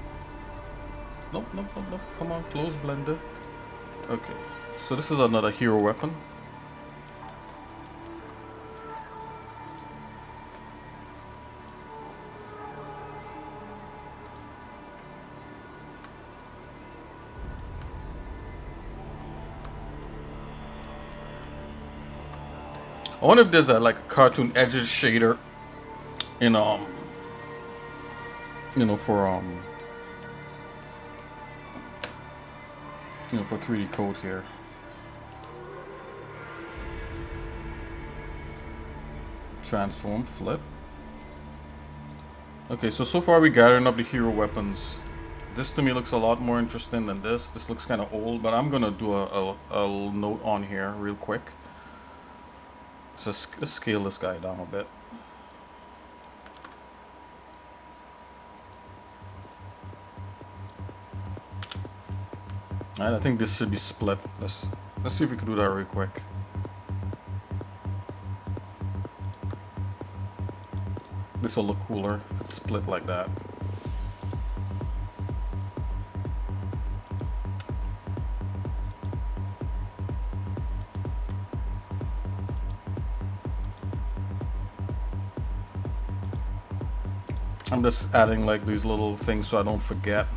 Nope, nope, nope, nope. Come on, close Blender. Okay, so this is another hero weapon. I wonder if there's a like a cartoon edges shader in you know, for you know, for 3D code here. Transform, flip. Okay, so far we're gathering up the hero weapons. This to me looks a lot more interesting than this. This looks kind of old, but I'm gonna do a note on here real quick. So let's scale this guy down a bit. Alright, I think this should be split. Let's see if we can do that real quick. This will look cooler if it's split like that. I'm just adding like these little things so I don't forget.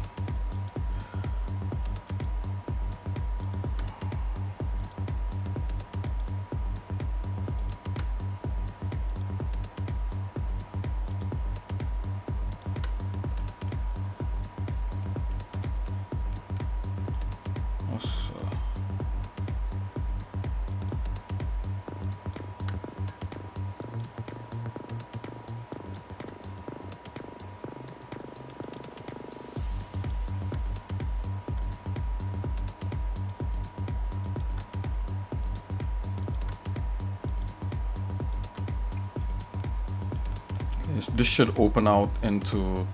This should open out into,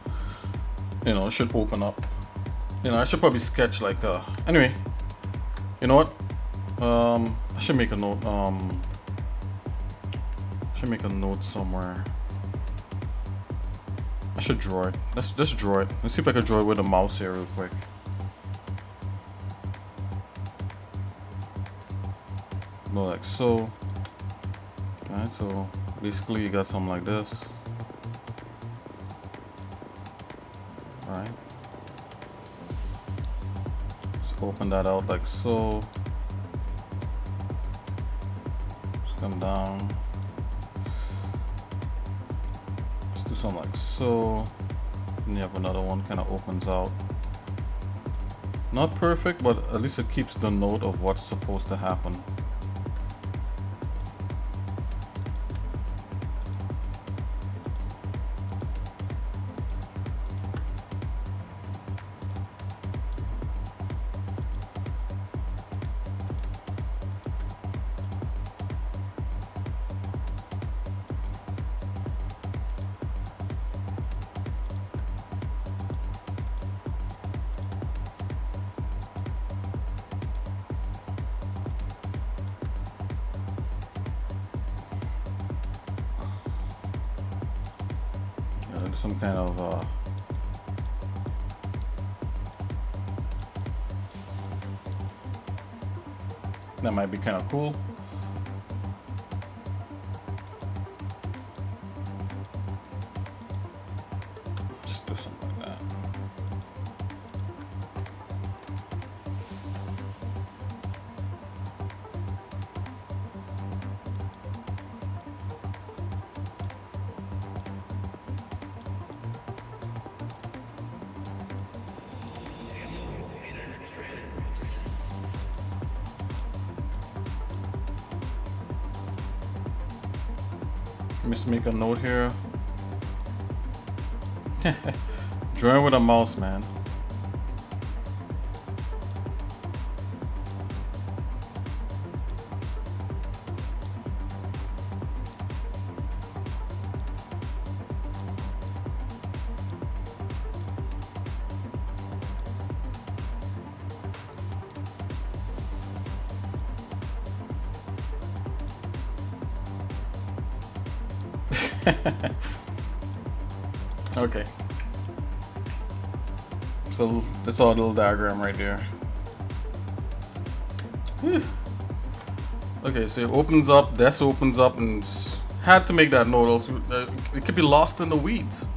you know, it should open up. You know, I should probably sketch like anyway, you know what? I should make a note. I should make a note somewhere. I should draw it. Let's draw it. Let's see if I can draw it with a mouse here real quick. Go like so. Alright, so basically you got something like this. Alright. Let's open that out like so. Let's come down. Let's do something like so. And you have another one kind of opens out. Not perfect, but at least it keeps the note of what's supposed to happen. Some kind of that might be kind of cool. Just do something like that. Let me just make a note here. Drawing with a mouse, man. Okay. So that's our little diagram right there. Whew. Okay, so it opens up, this opens up, and had to make that note also. It could be lost in the weeds.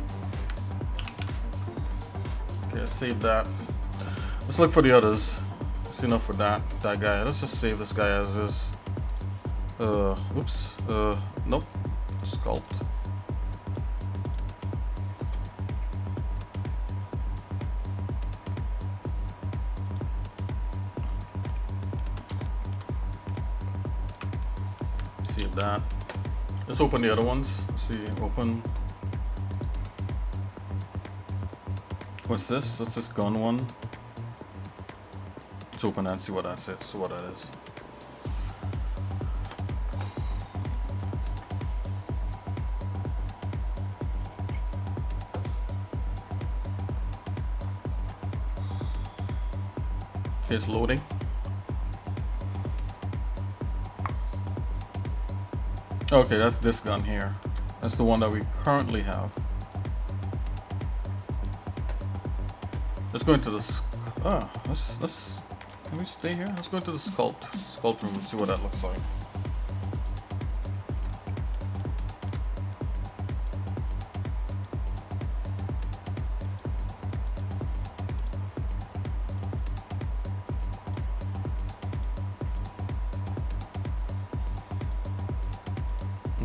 Okay, let's save that. Let's look for the others. That's enough for that guy. Let's just save this guy as is. Oops. Nope. Sculpt. Save that. Let's open the other ones. Let's see, open. What's this? What's this gun one? Let's open that and see what that's it. So what that is. Okay, it's loading. Okay, that's this gun here. That's the one that we currently have. Let's go into the let's can we stay here? Let's go into the sculpt room and see what that looks like.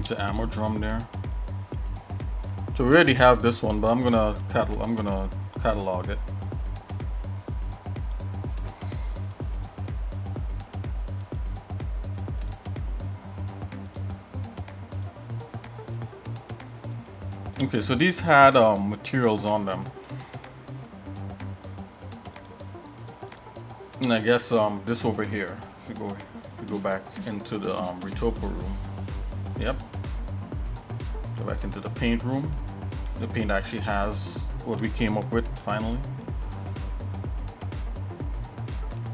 the ammo drum there. So we already have this one, but I'm gonna catalog it. Okay, so these had materials on them, and I guess this over here. If we go back into the retopo room. Yep. Go back into the paint room. The paint actually has what we came up with finally.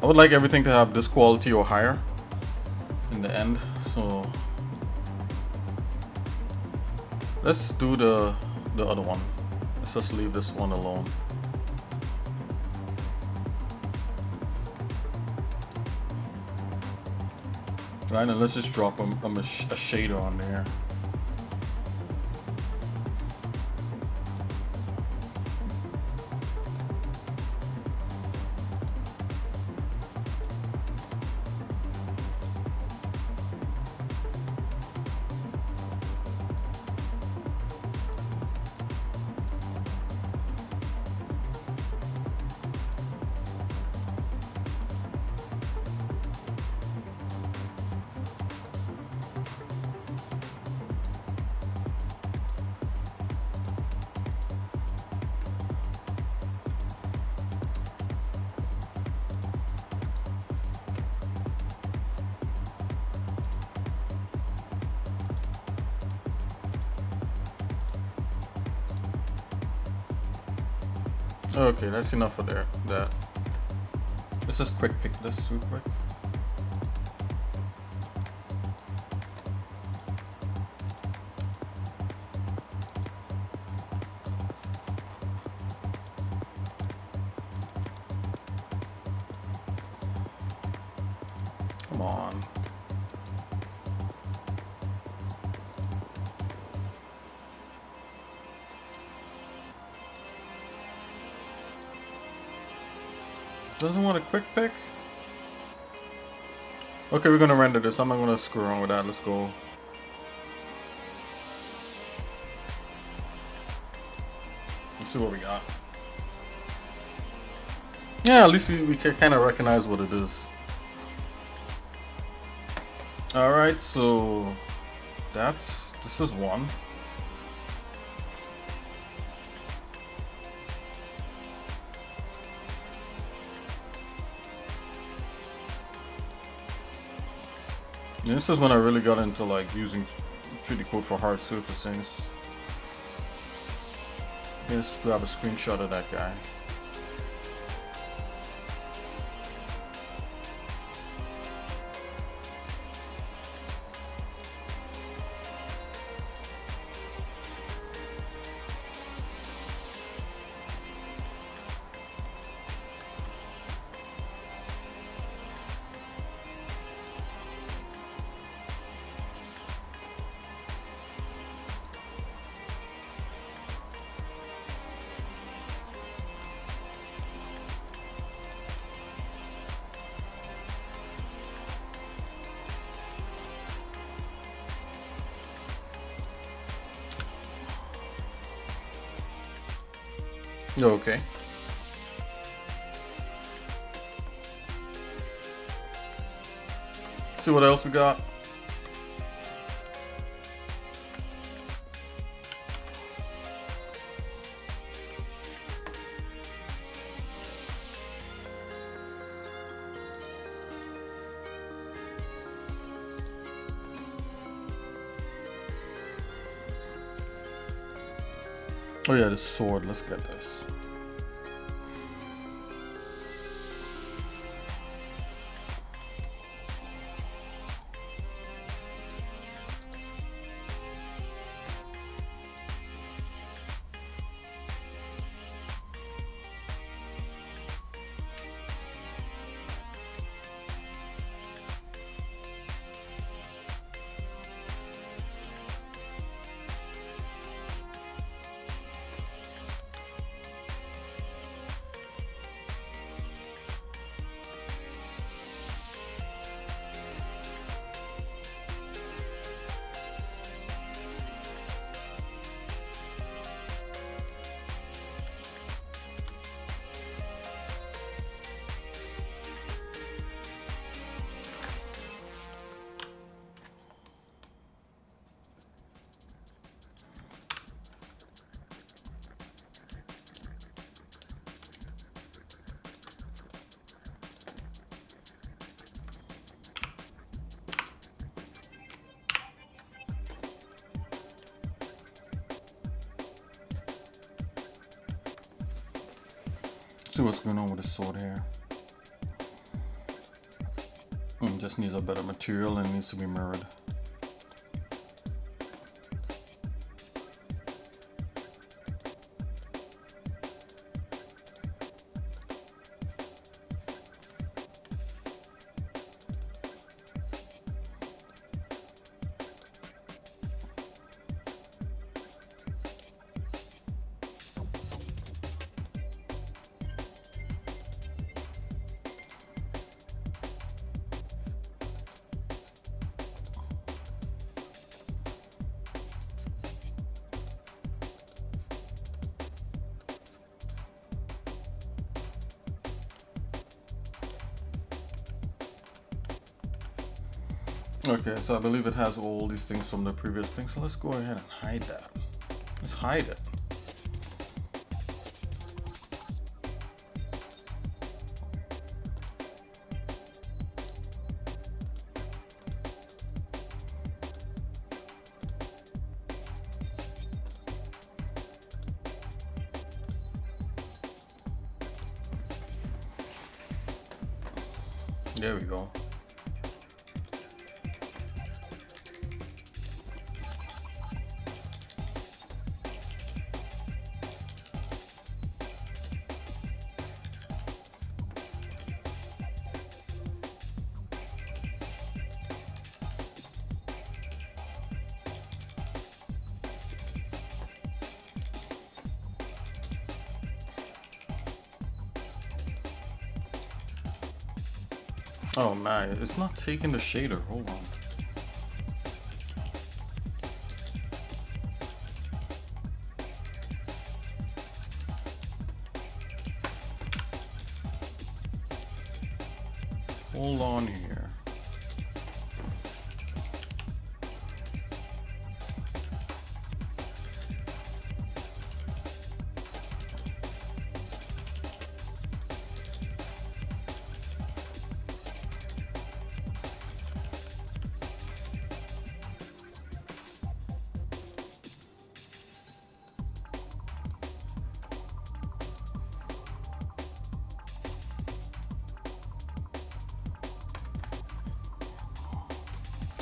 I would like everything to have this quality or higher in the end. So let's do the other one. Let's just leave this one alone. Right, and let's just drop a shader on there. Okay, that's enough for that. Let's just quick pick this real quick. Come on. Doesn't want a quick pick? Okay, we're gonna render this. I'm not gonna screw around with that. Let's go. Let's see what we got. Yeah, at least we can kind of recognize what it is. Alright, so this is one. This is when I really got into like using 3D code for hard surfacings. Let's grab a screenshot of that guy. Okay. See what else we got. Oh yeah, this sword. Let's get this. what's going on with the sword here. It just needs a better material and needs to be mirrored. Okay, so I believe it has all these things from the previous thing, so let's go ahead and hide that. Let's hide it. There we go. Oh man, it's not taking the shader. Hold on. Hold on here.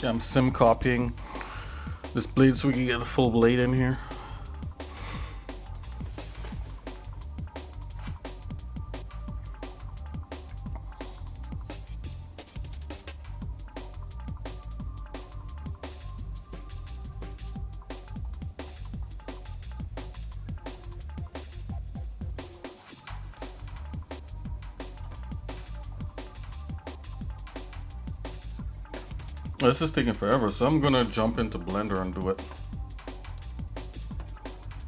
I'm sim copying this blade so we can get a full blade in here. This is taking forever, so I'm gonna jump into Blender and do it.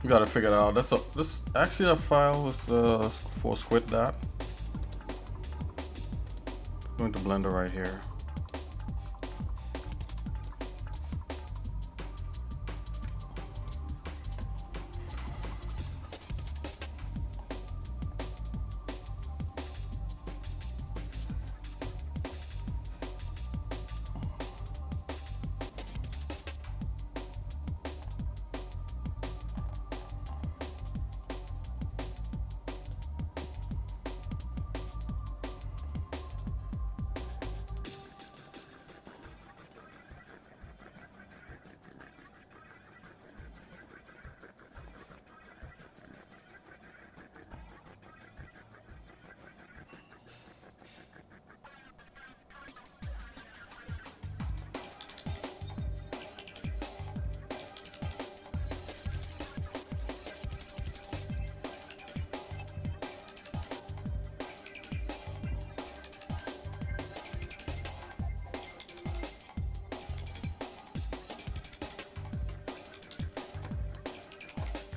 You gotta figure it out. This actually a file is for squid that. Go into Blender right here.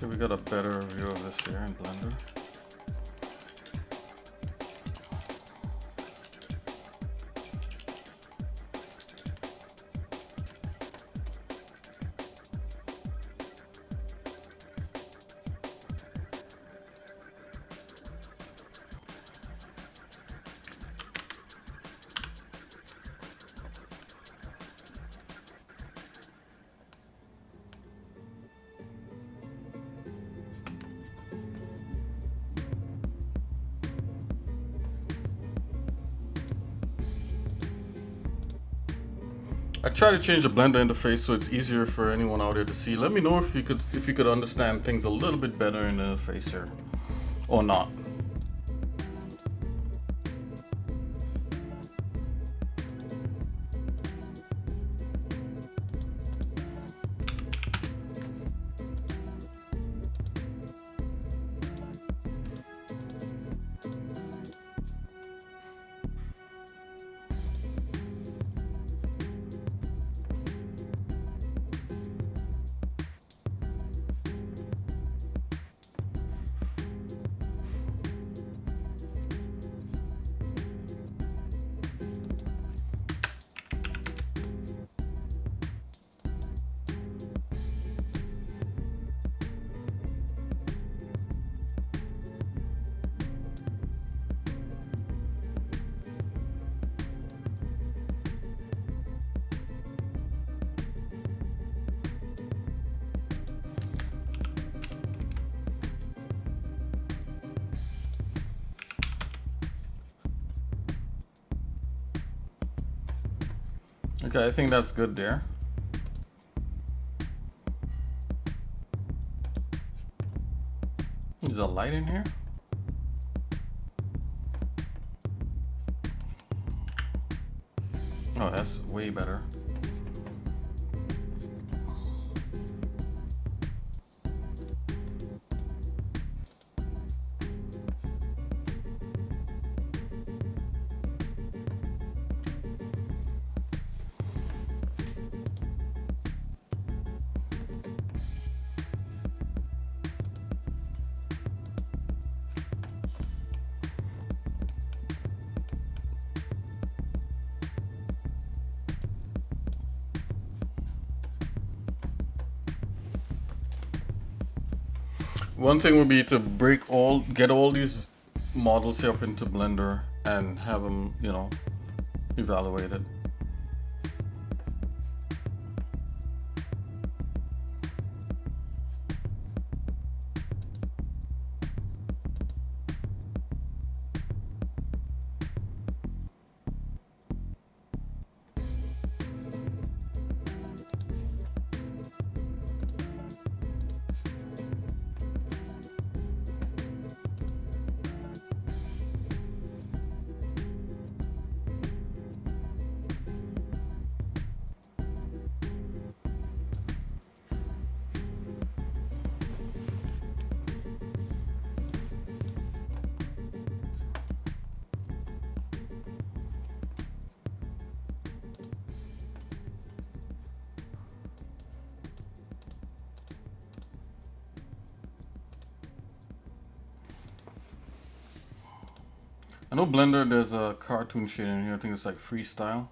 Okay, we got a better view of this here in Blender. I try to change the blender interface so it's easier for anyone out there to see. Let me know if you could understand things a little bit better in the interface here, or not. Okay, I think that's good there. Is there a light in here? Oh, that's way better. One thing would be to get all these models here up into Blender and have them, you know, evaluated. I know Blender, there's a cartoon shade in here. I think it's like freestyle.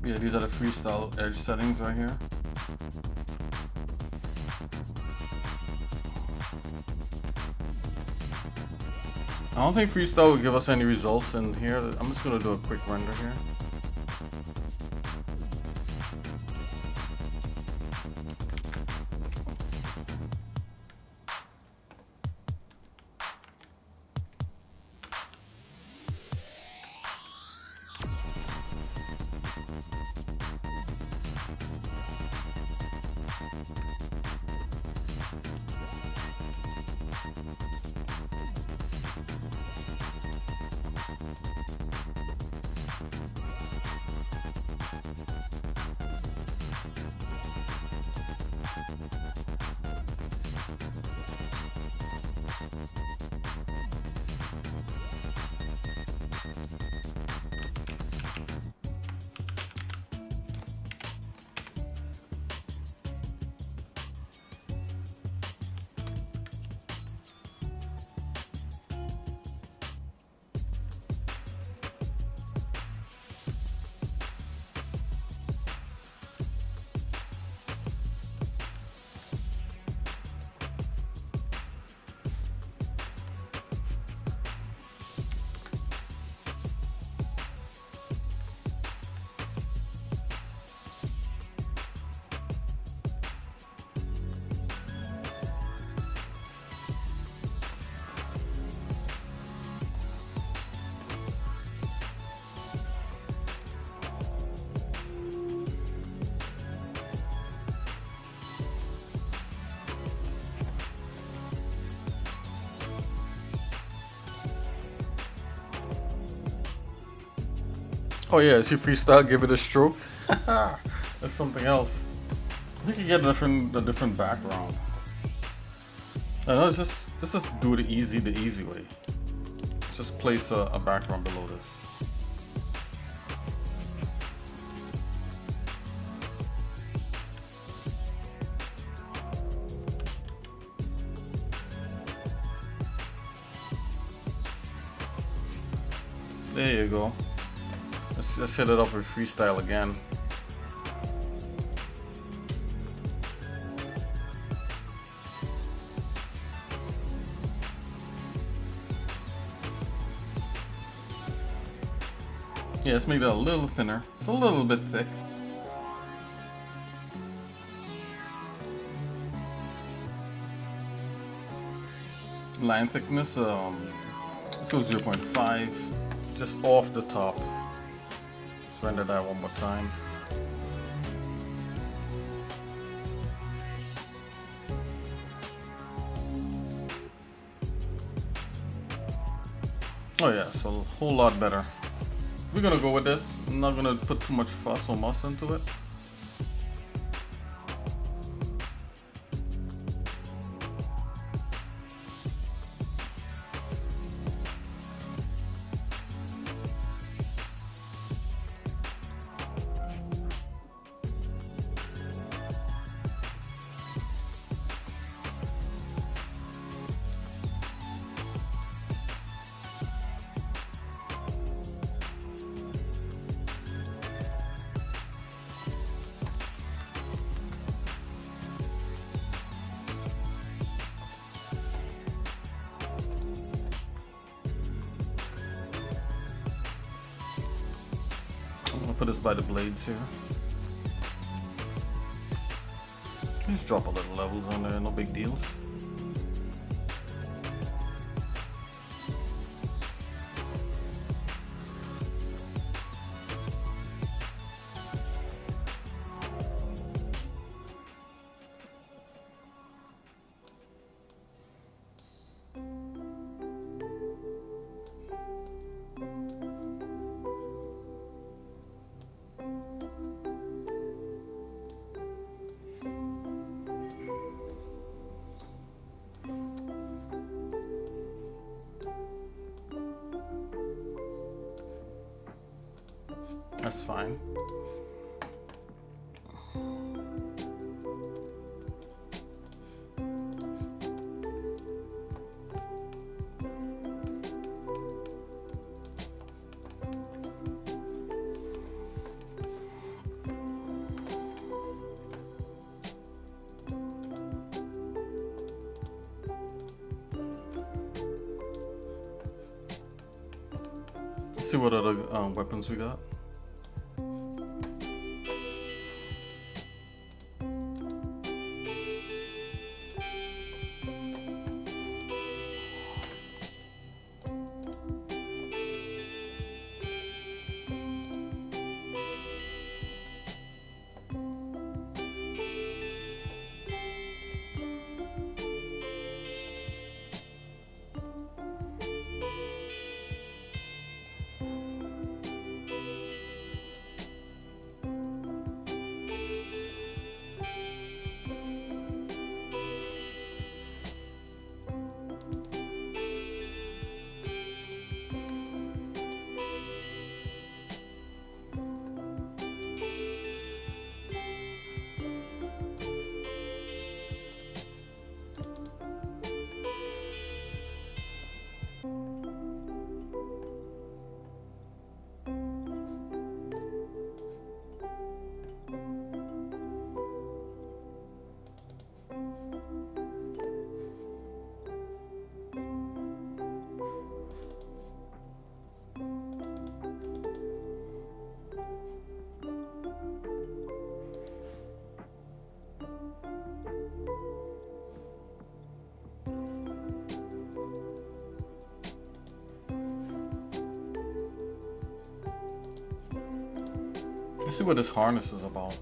Yeah, these are the freestyle edge settings right here. I don't think freestyle will give us any results in here. I'm just gonna do a quick render here. Oh yeah, is he freestyle? Give it a stroke. That's something else. You can get a different background. I know. Just do it the easy way. Just place a background below this. There you go. Let's hit it up with freestyle again. Yeah, let's make that a little thinner. It's a little bit thick. Line thickness, let's go 0.5, just off the top. Let's render that one more time. Oh yeah, so a whole lot better. We're gonna go with this. I'm not gonna put too much fuss or muss into it. I'm gonna put this by the blades here. Just drop a little levels on there, no big deal. That's fine. Let's see what other weapons we got. Let's see what this harness is about.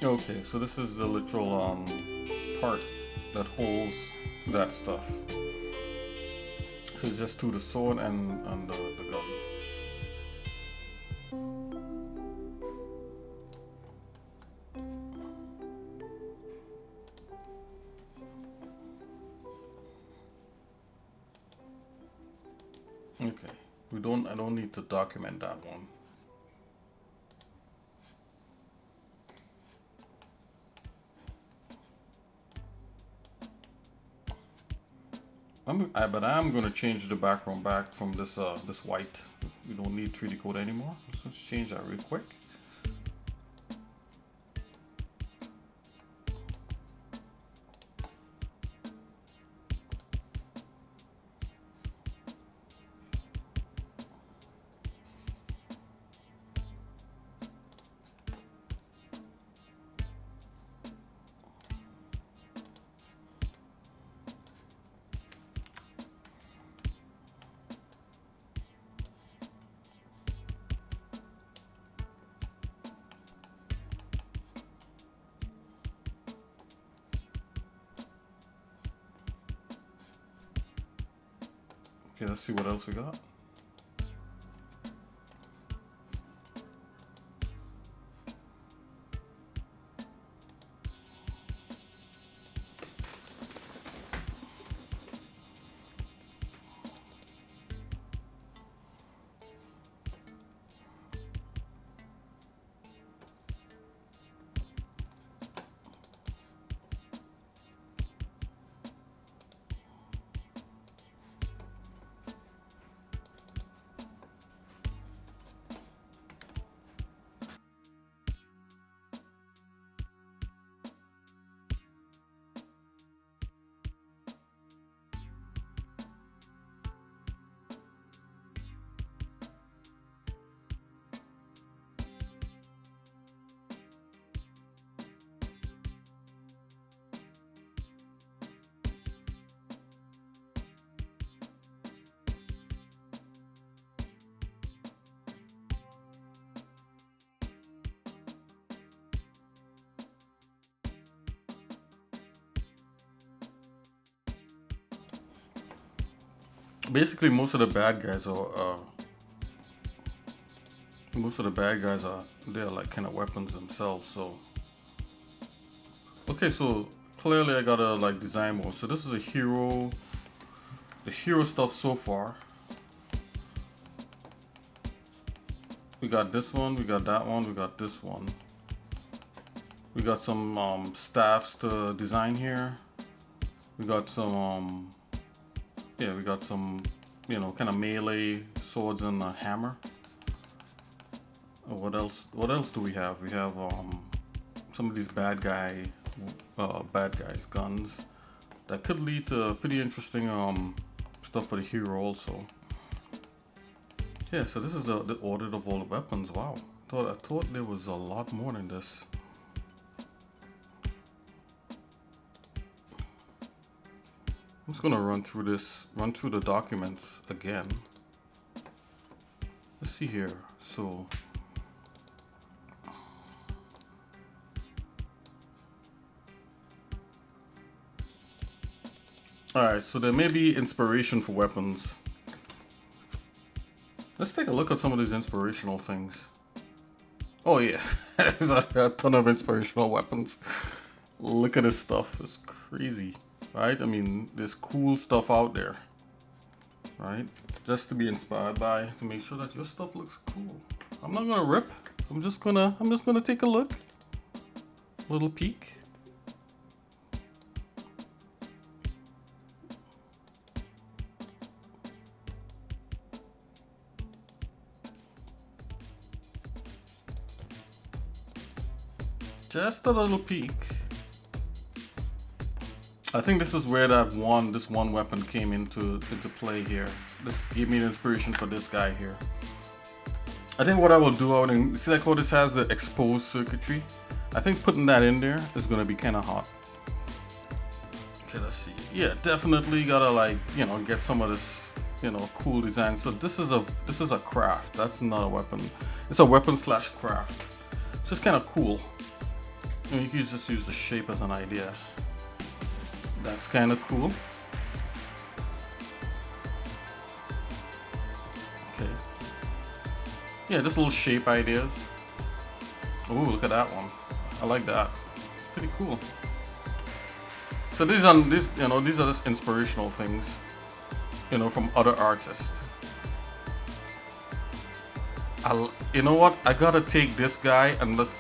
Okay, so this is the literal part that holds that stuff. So it's just to the sword and the gun. Okay, I don't need to document that one. But I'm gonna change the background back from this this white. We don't need 3D code anymore. Let's change that real quick. Okay, let's see what else we got. Basically, most of the bad guys are they're like kind of weapons themselves. So okay, so clearly I gotta like design more. So this is the hero stuff so far. We got this one, we got that one, we got this one. We got some staffs to design here. We got some yeah, we got some, you know, kind of melee swords and a hammer. What else? What else do we have? We have some of these bad guys' guns that could lead to pretty interesting stuff for the hero also. Yeah, so this is the audit of all the weapons. Wow, I thought there was a lot more than this. I'm just gonna run through the documents again. Let's see here. So alright, so there may be inspiration for weapons. Let's take a look at some of these inspirational things. Oh yeah, there's a ton of inspirational weapons. Look at this stuff, it's crazy. Right? I mean, there's cool stuff out there, right? Just to be inspired by, to make sure that your stuff looks cool. I'm not gonna rip. I'm just gonna take a look. Little peek. Just a little peek. I think this is where this one weapon came into play here. This gave me an inspiration for this guy here. I think what I will do out and see like how this has the exposed circuitry. I think putting that in there is gonna be kind of hot. Okay, let's see. Yeah, definitely gotta like, you know, get some of this, you know, cool design. So this is a craft. That's not a weapon. It's a weapon / craft. It's just kind of cool. And you can just use the shape as an idea. That's kind of cool. Okay. Yeah, just little shape ideas. Oh, look at that one. I like that. It's pretty cool. So these are just inspirational things, from other artists. You know what? I gotta take this guy and let's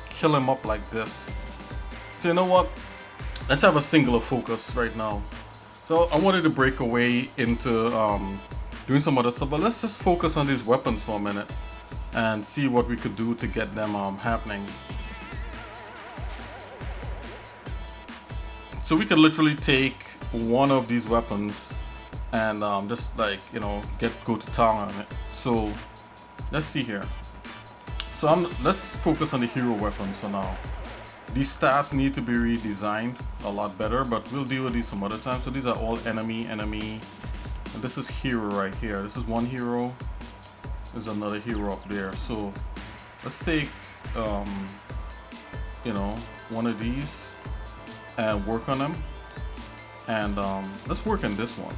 kill him up like this. So you know what? Let's have a singular focus right now. So I wanted to break away into doing some other stuff, but let's just focus on these weapons for a minute and see what we could do to get them happening. So we could literally take one of these weapons and just like go to town on it. So let's see here. So let's focus on the hero weapons for now. These staffs need to be redesigned a lot better, but we'll deal with these some other time. So these are all enemy, and this is hero right here. This is one hero. There's another hero up there. So let's take one of these and work on them. And let's work on this one.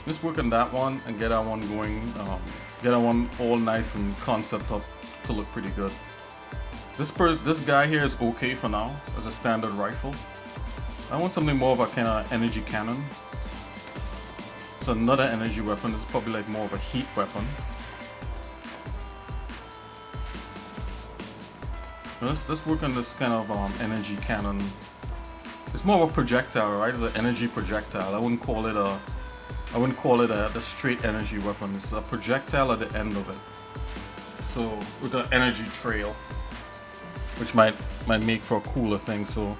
Let's work on that one and get that one going. Get that one all nice and concept up to look pretty good. This guy here is okay for now as a standard rifle. I want something more of a kind of energy cannon. So another energy weapon is probably like more of a heat weapon. Let's work on this kind of energy cannon. It's more of a projectile, right? It's an energy projectile. I wouldn't call it a straight energy weapon. It's a projectile at the end of it. So with an energy trail, which might make for a cooler thing. So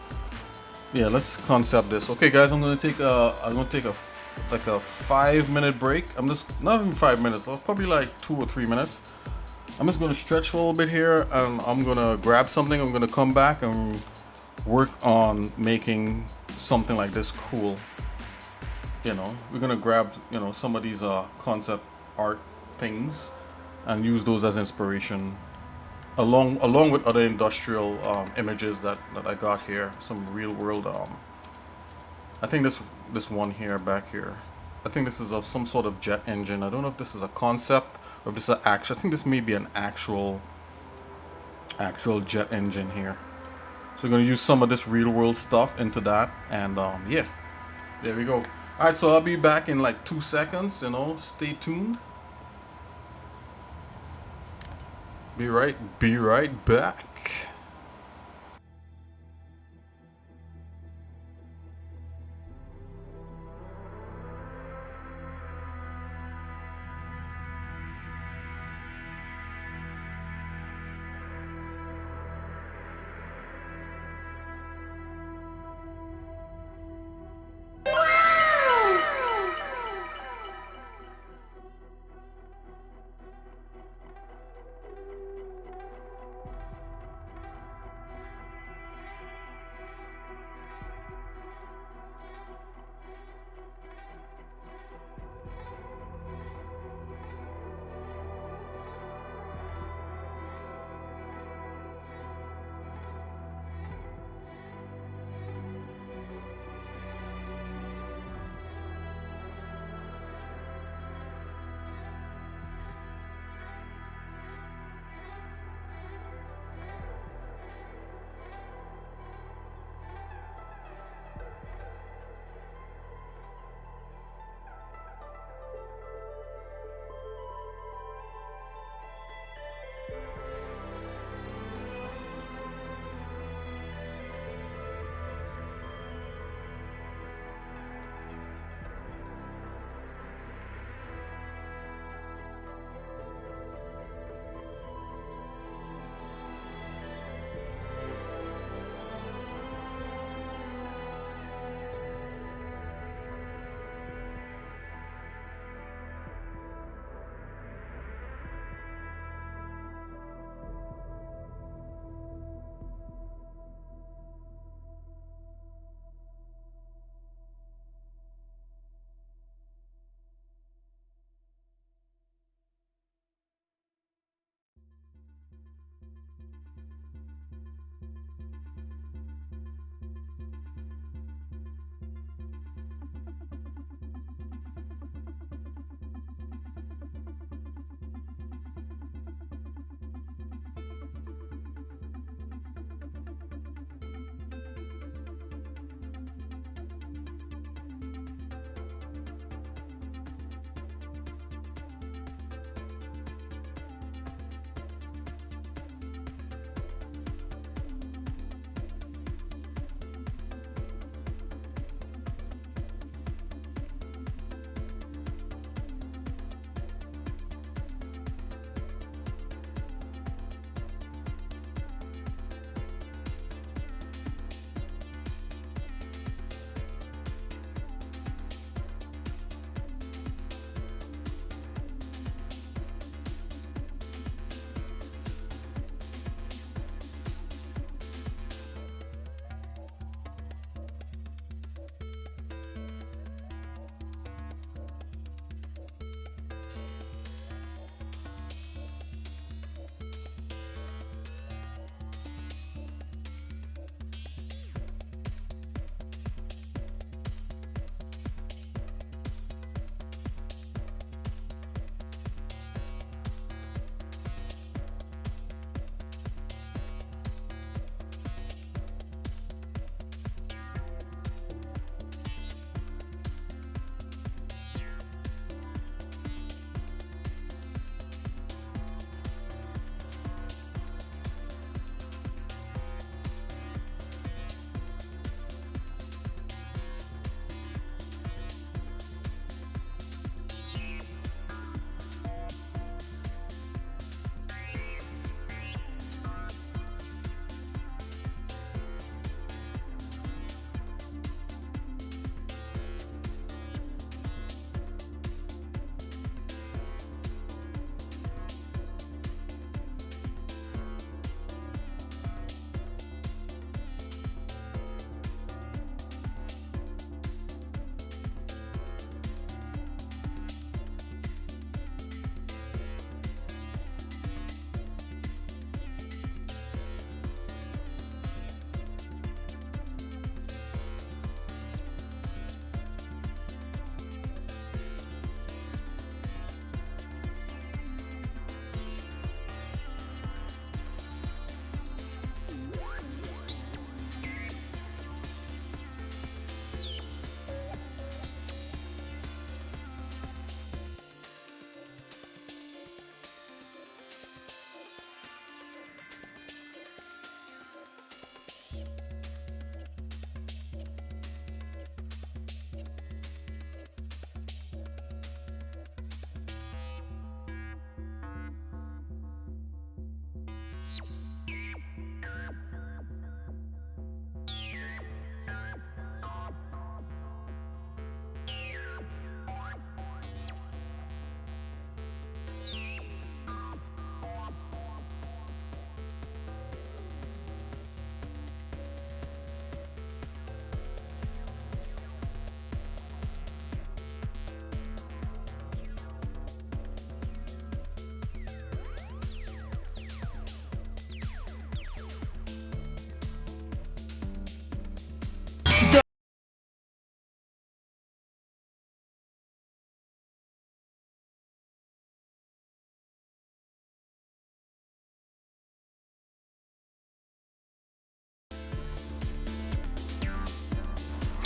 yeah, let's concept this. Okay, guys, I'm gonna take a 5-minute break. I'm just not even 5 minutes. Probably like 2 or 3 minutes. I'm just gonna stretch for a little bit here, and I'm gonna grab something. I'm gonna come back and work on making something like this cool. We're gonna grab some of these concept art things and use those as inspiration, along with other industrial images that I got here. Some real world. I think this one here back here. I think this is of some sort of jet engine. I don't know if this is a concept or if this is an actual. I think this may be an actual jet engine here. So we're gonna use some of this real world stuff into that, and yeah, there we go. All right, so I'll be back in like 2 seconds. Stay tuned. Be right back.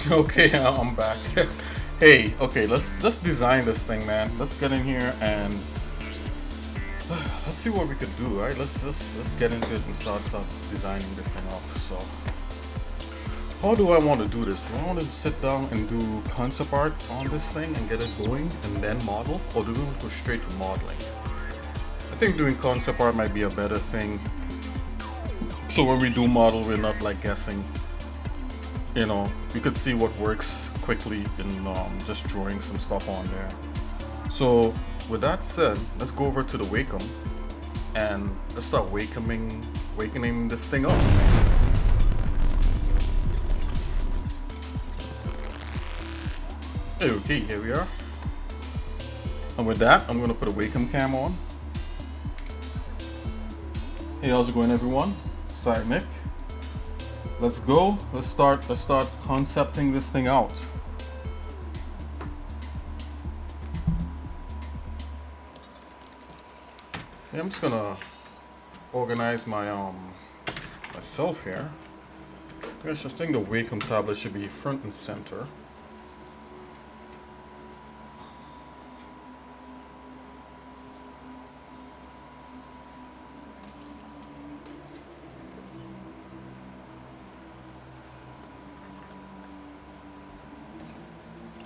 Okay, I'm back. Hey, okay, let's design this thing, man. Let's get in here and let's see what we could do, right? Let's get into it and start designing this thing up. So, how do I want to do this? Do I want to sit down and do concept art on this thing and get it going and then model, or do we want to go straight to modeling? I think doing concept art might be a better thing. So when we do model, we're not like guessing. You know, we could see what works quickly in just drawing some stuff on there. So with that said, let's go over to the Wacom and let's start wakening this thing up. Okay, here we are. And with that, I'm gonna put a Wacom cam on. Hey, how's it going, everyone? Nick. Let's go. Let's start concepting this thing out. Okay, I'm just gonna organize my myself here. I think the Wacom tablet should be front and center.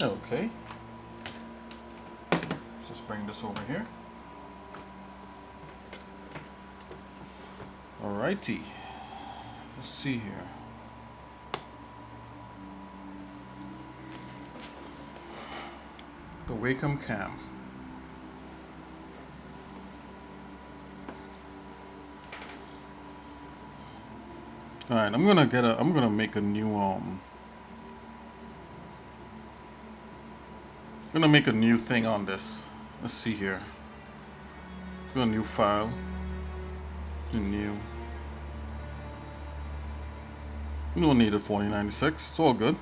Okay. Just bring this over here. Alrighty. Let's see here. The Wacom cam. Alright, I'm gonna make a new I'm gonna make a new thing on this. Let's see here. Let's go to a new file. New. We don't need a 4096. It's all good.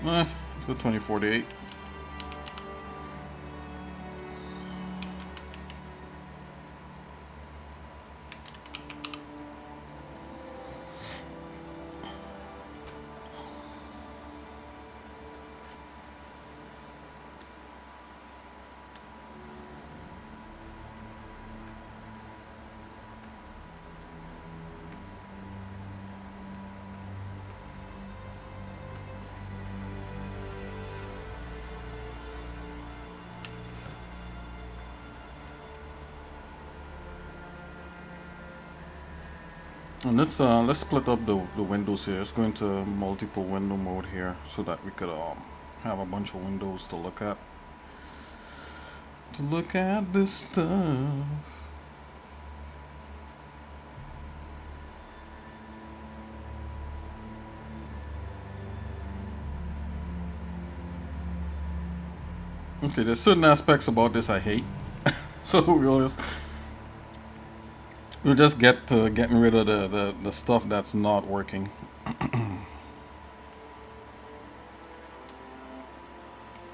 Let's go 2048. And let's split up the windows here. Let's go into multiple window mode here so that we could have a bunch of windows to look at. To look at this stuff. Okay, there's certain aspects about this I hate. So we'll just get to getting rid of the stuff that's not working.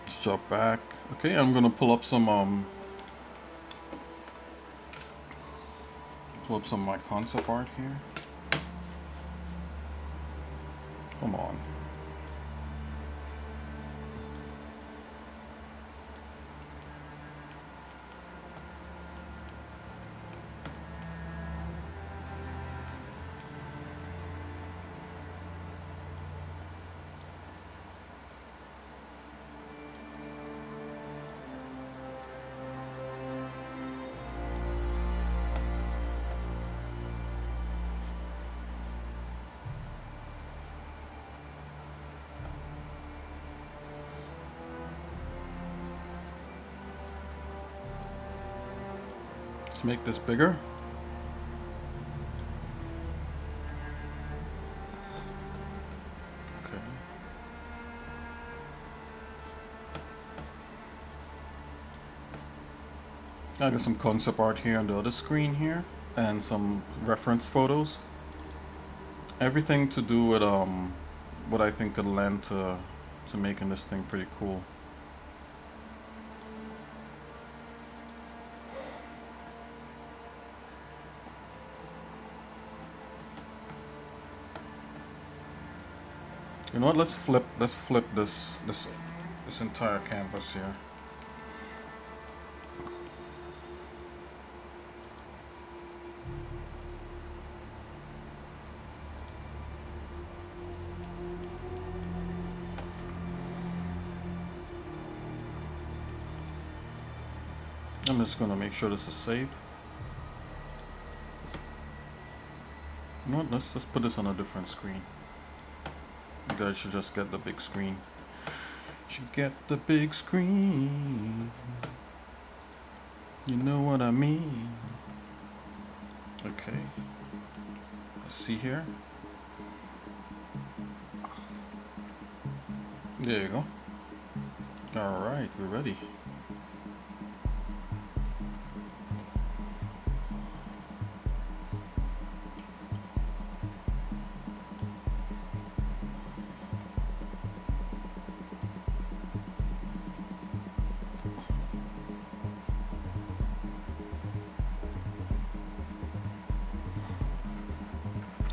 Let's drop back. Okay, I'm gonna pull up some of my concept art here. Come on. Let's make this bigger. Okay. I got some concept art here on the other screen here and some reference photos. Everything to do with what I think could lend to making this thing pretty cool. You know what? Let's flip this entire canvas here. I'm just gonna make sure this is saved. You know what? Let's just put this on a different screen. You guys should just get the big screen. Should get the big screen. You know what I mean? Okay. Let's see here. There you go. Alright, we're ready.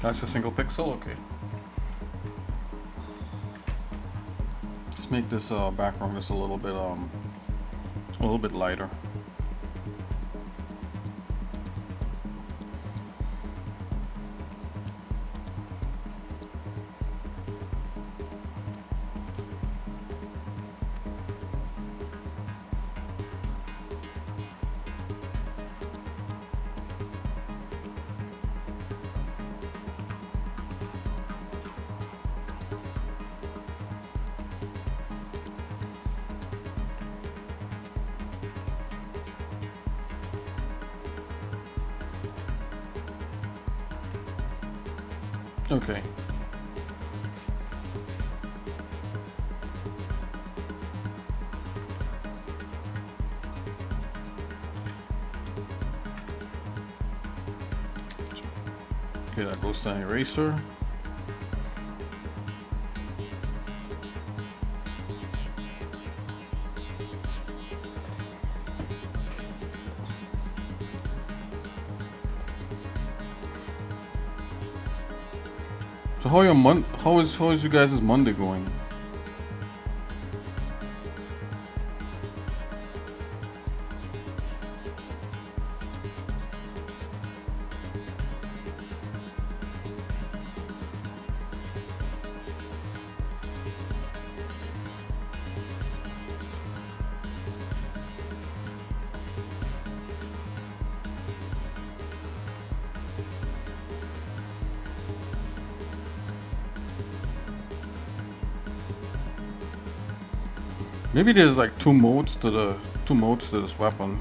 That's a single pixel, okay. Let's make this background just a little bit lighter. Okay. Okay, that goes to an eraser. So how is you guys' Monday going? Maybe there's like two modes to this weapon.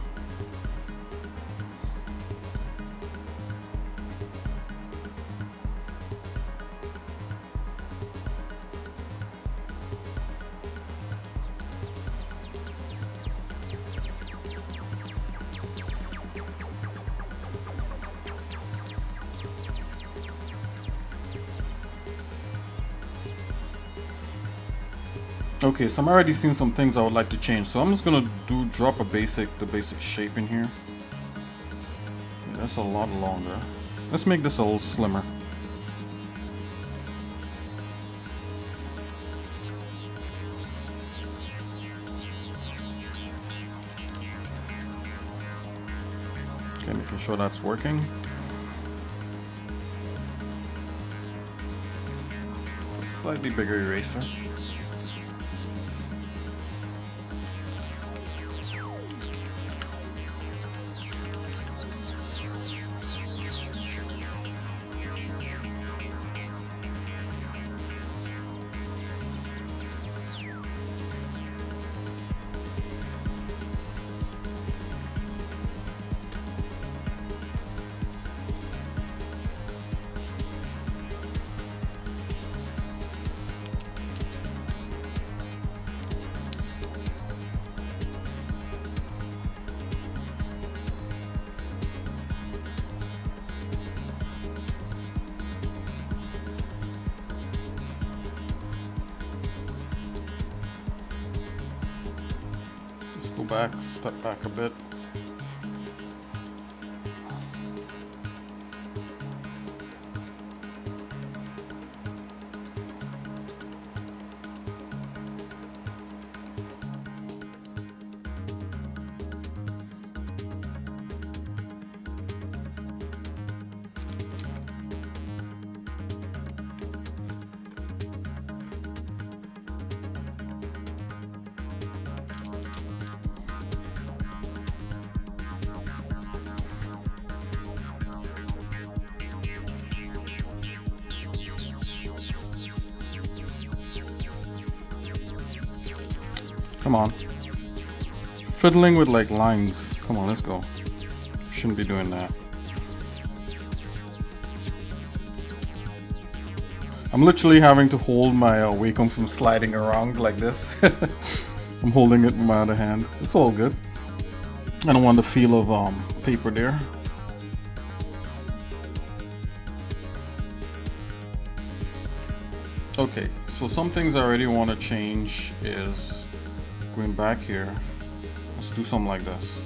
Okay, so I'm already seeing some things I would like to change. So I'm just gonna drop the basic shape in here. Yeah, that's a lot longer. Let's make this a little slimmer. Okay, making sure that's working. Slightly bigger eraser. Go back, step back a bit. Come on. Fiddling with like lines. Come on, let's go. Shouldn't be doing that. I'm literally having to hold my Wacom from sliding around like this. I'm holding it with my other hand. It's all good. I don't want the feel of paper there. Okay, so some things I already want to change is going back here. Let's do something like this.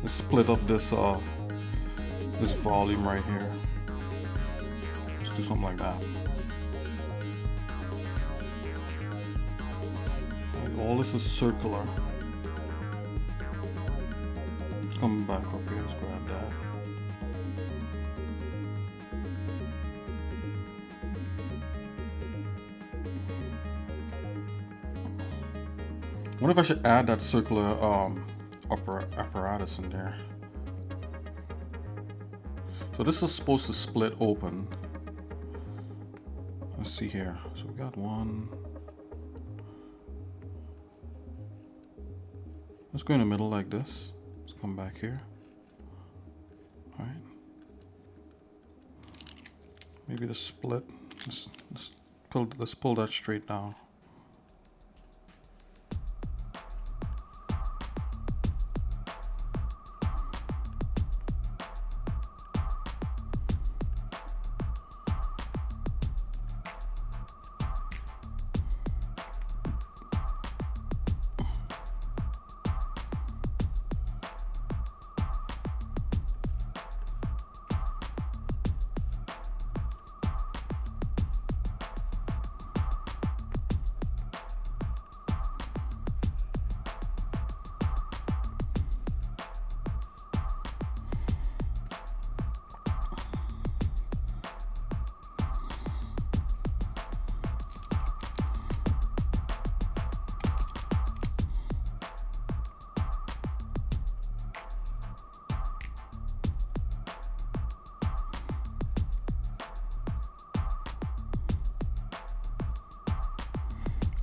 Let's split up this this volume right here. Let's do something like that. And all this is circular. Come back up here, let's grab that. What if I should add that circular apparatus in there? So this is supposed to split open. Let's see here. So we got one. Let's go in the middle like this. Let's come back here. All right. Maybe the split. Let's pull that straight down.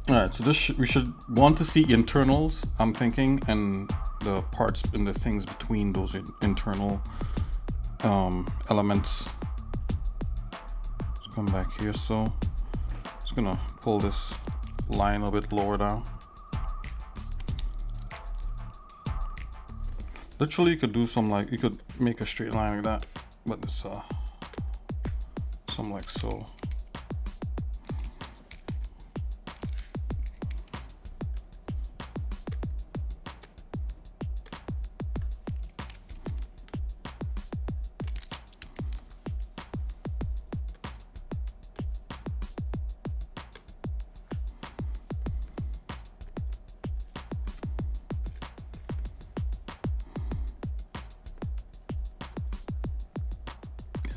Alright, so this we should want to see internals, I'm thinking, and the parts and the things between those internal elements. Let's come back here. So just gonna pull this line a bit lower down. Literally, you could do some like, you could make a straight line like that, but it's something like so.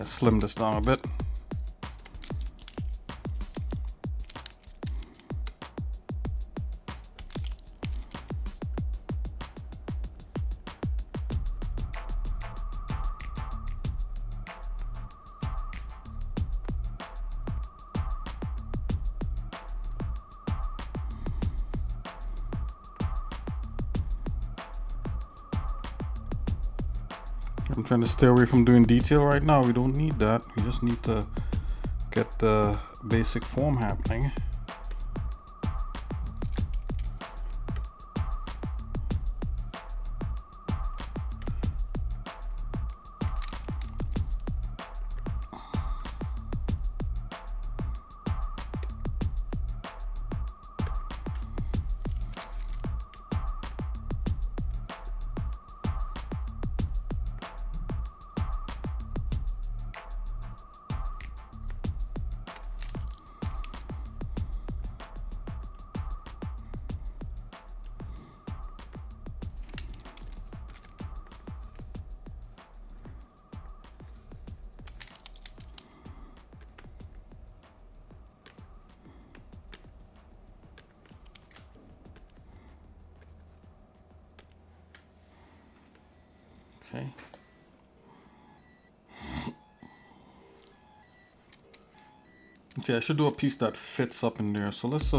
Slim this down a bit. I'm trying to stay away from doing detail right now. We don't need that. We just need to get the basic form happening. Okay. Okay, I should do a piece that fits up in there. So let's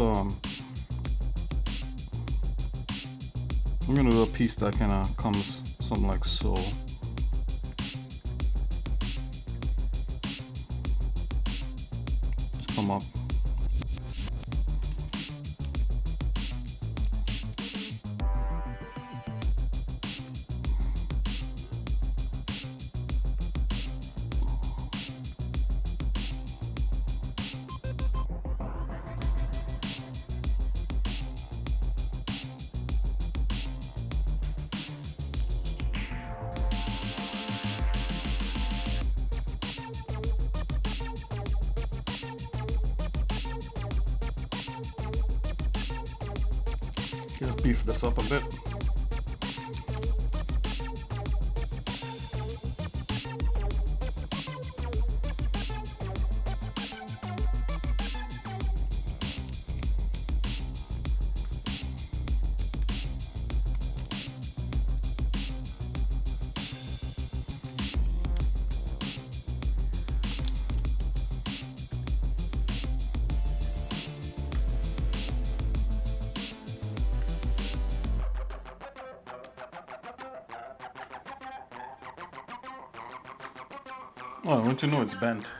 I'm gonna do a piece that kind of comes something like so. Just come up. Just beef this up a bit. Oh, I want to know it's bent.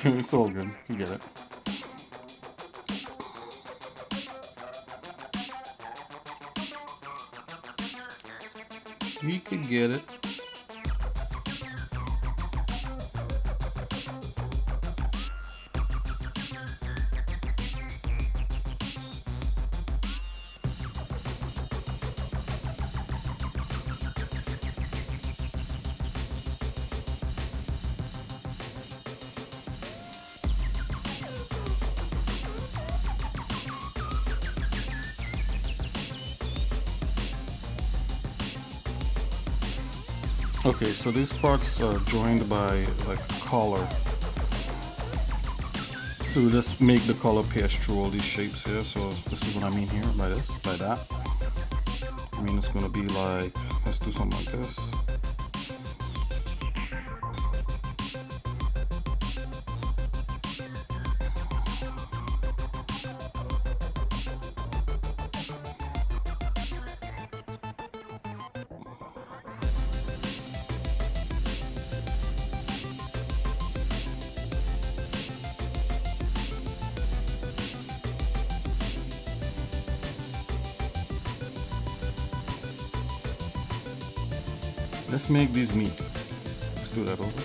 It's all good. You get it. We could get it. Okay, so these parts are joined by like a collar to just make the color pass through all these shapes here. So this is what I mean here by this, by that. I mean it's gonna be like, let's do something like this. Let's make these meet. Let's do that over.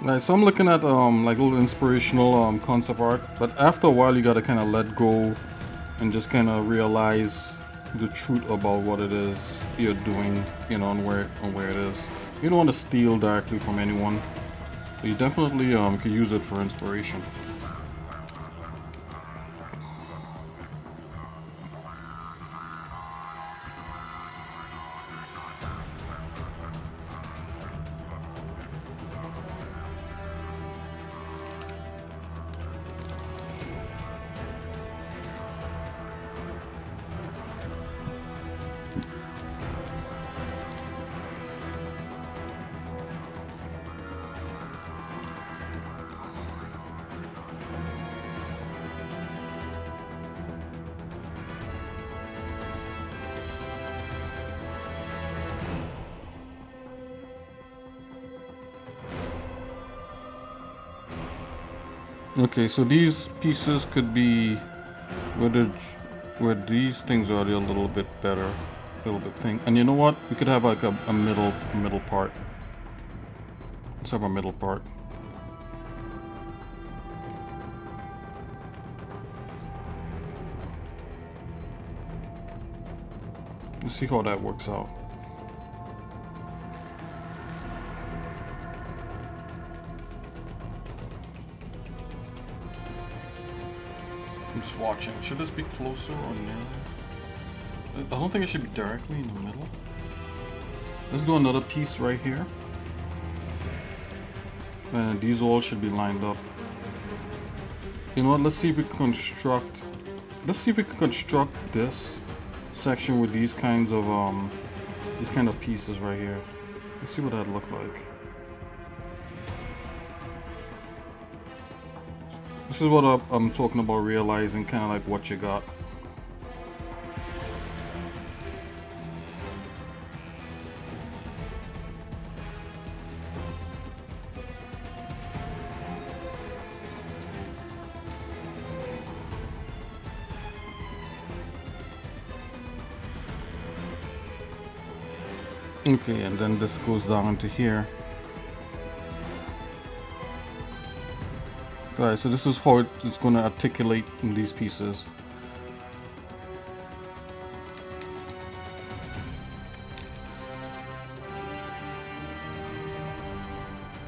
Right, so I'm looking at like a little inspirational concept art, but after a while you gotta kind of let go and just kind of realize the truth about what it is you're doing, you know, and where it is. You don't want to steal directly from anyone. But you definitely can use it for inspiration. Okay, so these pieces could be where these things are a little bit better, a little bit thing. And you know what? We could have like a middle part. Let's have a middle part. Let's see how that works out. I'm just watching. Should this be closer or nearer? I don't think it should be directly in the middle. Let's do another piece right here. And these all should be lined up. You know what? Let's see if we can construct. Let's see if we can construct this section with these kind of pieces right here. Let's see what that look like. This is what I'm talking about, realizing kind of like what you got. Okay, and then this goes down to here. Alright, so this is how it's going to articulate in these pieces.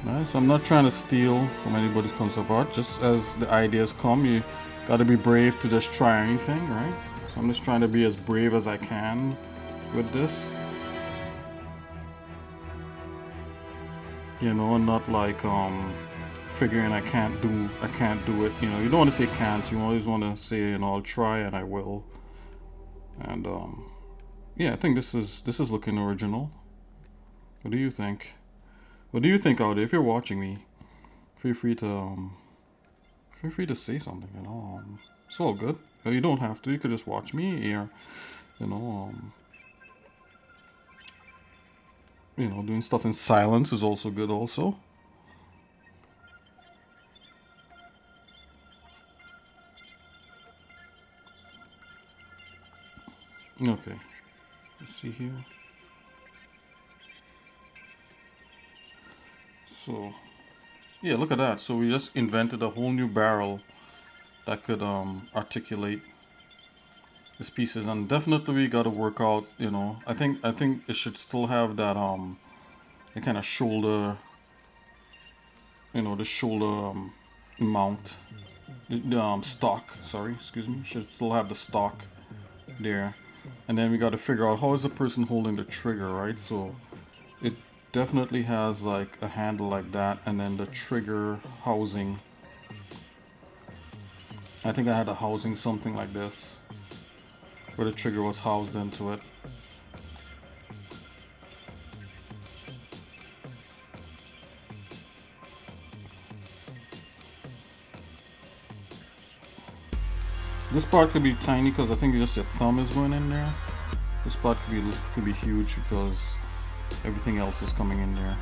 Alright, so I'm not trying to steal from anybody's concept art. Just as the ideas come, you got to be brave to just try anything, right? So I'm just trying to be as brave as I can with this. You know, and not like figuring I can't do it. You know, you don't want to say can't. You always want to say, you know, I'll try and I will. And yeah, I think this is looking original. What do you think? What do you think out there? If you're watching me, feel free to say something. You know, it's all good. You don't have to. You could just watch me or, you know, doing stuff in silence is also good. Also. Okay, let's see here. So, yeah, look at that. So we just invented a whole new barrel that could articulate these pieces, and definitely we got to work out. You know, I think it should still have that the kind of shoulder. You know, the shoulder mount, the stock. Sorry, excuse me. Should still have the stock there. And then we got to figure out how is the person holding the trigger, right? So it definitely has like a handle like that, and then the trigger housing. I think I had a housing something like this, where the trigger was housed into it. This part could be tiny because I think just your thumb is going in there. This part could be huge because everything else is coming in there.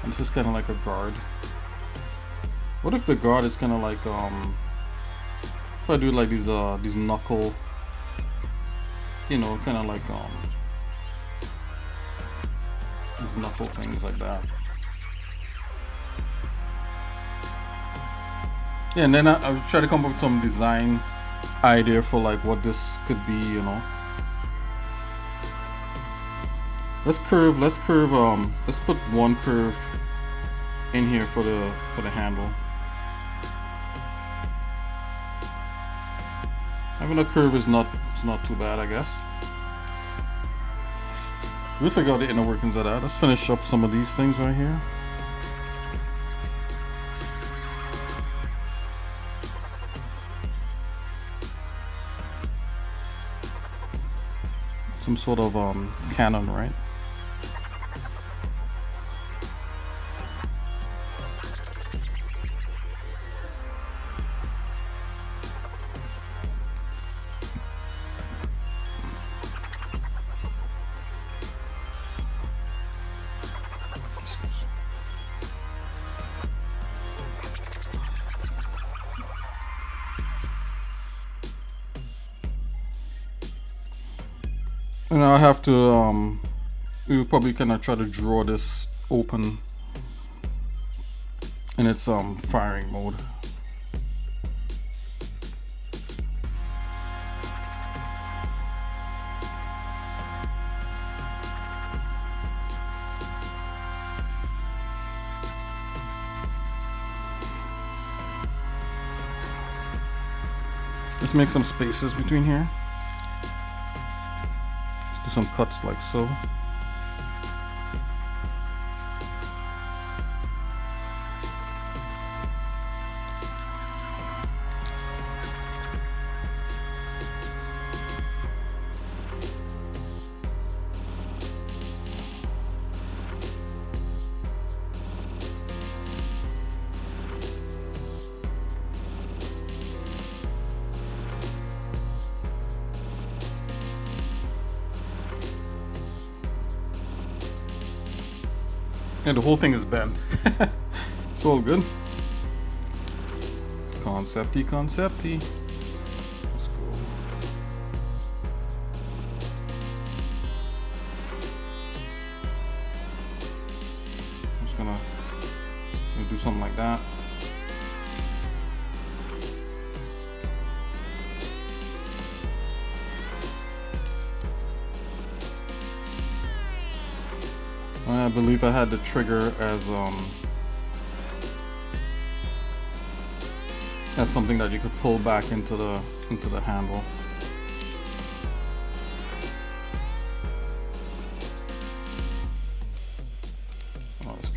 And this is kind of like a guard. What if the guard is kind of like if I do like these knuckle, you know, kind of like these knuckle things like that. Yeah, and then I'll try to come up with some design idea for like what this could be, you know. Let's put one curve in here for the handle. Having a curve is not too bad, I guess. We'll figure out the inner workings of that. Let's finish up some of these things right here. Some sort of cannon, right? And I'll have to we'll probably kind of try to draw this open in its firing mode. Let's make some spaces between here. Some cuts like so. And the whole thing is bent. It's all good. Concepty. Let's go. I'm just gonna do something like that. I believe I had the trigger as something that you could pull back into the handle. Oh, let's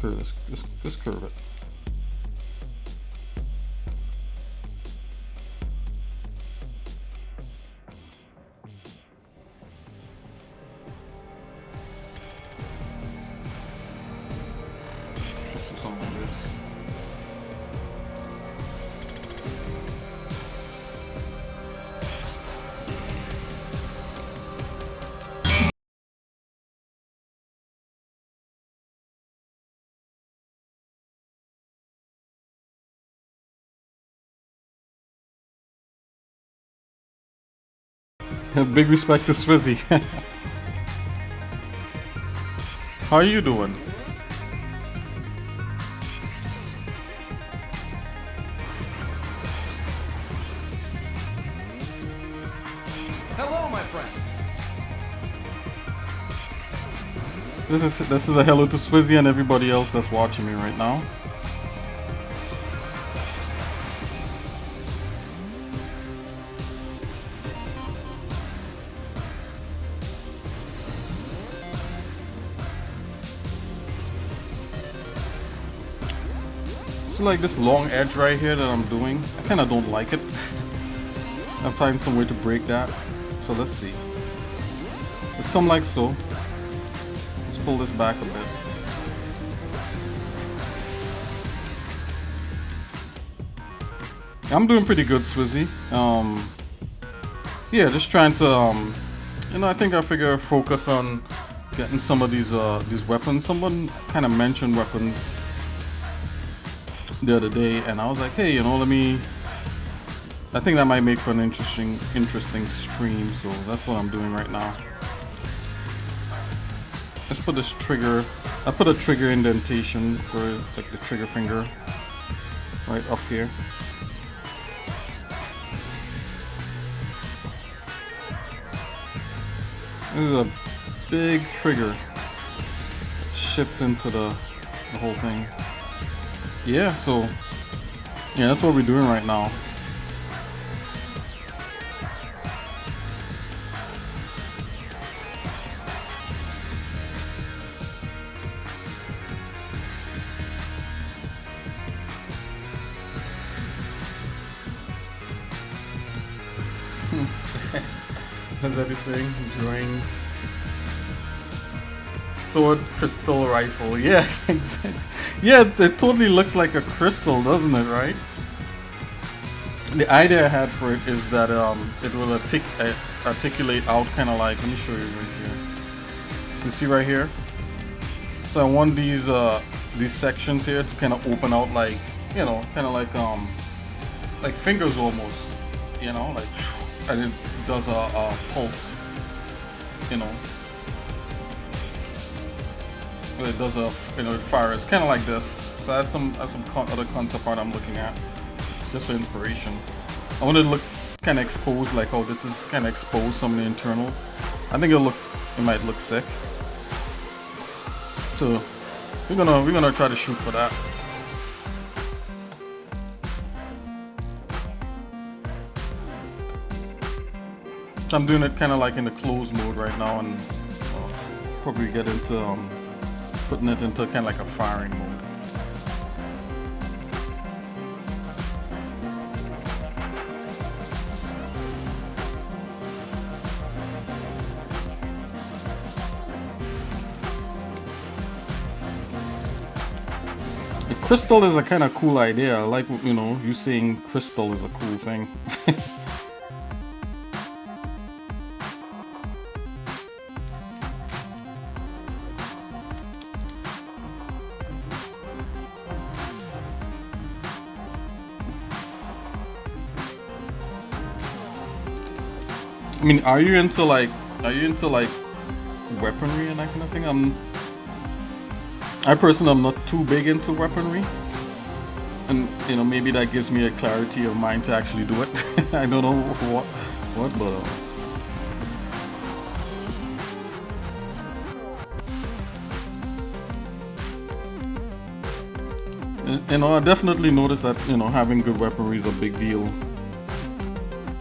curve it. Big respect to Swizzy. How are you doing? Hello, my friend. This is a hello to Swizzy and everybody else that's watching me right now. Like this long edge right here that I'm doing, I kind of don't like it. I'll find some way to break that. So let's see. Let's come like so. Let's pull this back a bit. I'm doing pretty good, Swizzy. Yeah, just trying to you know, I think I figure focus on getting some of these weapons. Someone kind of mentioned weapons the other day, and I was like, hey, you know, I think that might make for an interesting stream, so that's what I'm doing right now. Let's put this trigger, I put a trigger indentation for like the trigger finger right up here. This is a big trigger. Shifts into the whole thing. Yeah, so yeah, that's what we're doing right now. What's that he's saying? Drawing sword crystal rifle. Yeah, exactly. Yeah, it totally looks like a crystal, doesn't it? Right? The idea I had for it is that it will articulate out kind of like. Let me show you right here. You see right here? So I want these sections here to kind of open out like, you know, kind of like fingers almost. You know, like, and it does a pulse. You know. It does a, you know, it fires kind of like this. So that's some other concept art I'm looking at, just for inspiration. I want to look kind of exposed, like how this is kind of exposed some of the internals. I think it might look sick. So we're gonna try to shoot for that. So I'm doing it kind of like in the closed mode right now, and probably get into putting it into kind of like a firing mode. The crystal is a kind of cool idea. I like, you know, you saying crystal is a cool thing. I mean, are you into like weaponry and that kind of thing? I personally am not too big into weaponry, and you know, maybe that gives me a clarity of mind to actually do it. I don't know what, but you know, I definitely noticed that, you know, having good weaponry is a big deal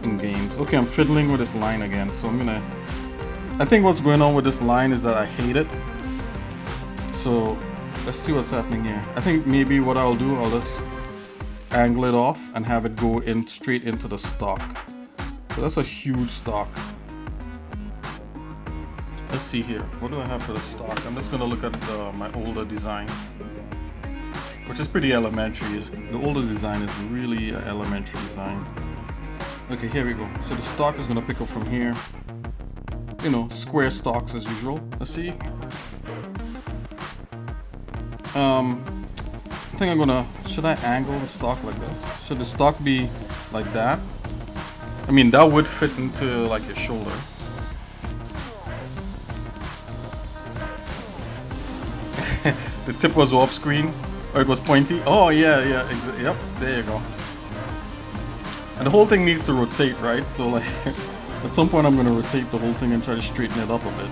in games. Okay, I'm fiddling with this line again, so I think what's going on with this line is that I hate it. So let's see what's happening here. I think maybe what I'll do, I'll just angle it off and have it go in straight into the stock. So that's a huge stock. Let's see here. What do I have for the stock? I'm just gonna look at my older design, which is pretty elementary. The older design is really an elementary design. Okay, here we go. So the stock is gonna pick up from here. You know, square stocks as usual. Let's see. I think I'm gonna, should I angle the stock like this? Should the stock be like that? I mean, that would fit into like your shoulder. The tip was off screen, or it was pointy. Oh yeah, yep, there you go. And the whole thing needs to rotate, right? So like, at some point I'm gonna rotate the whole thing and try to straighten it up a bit.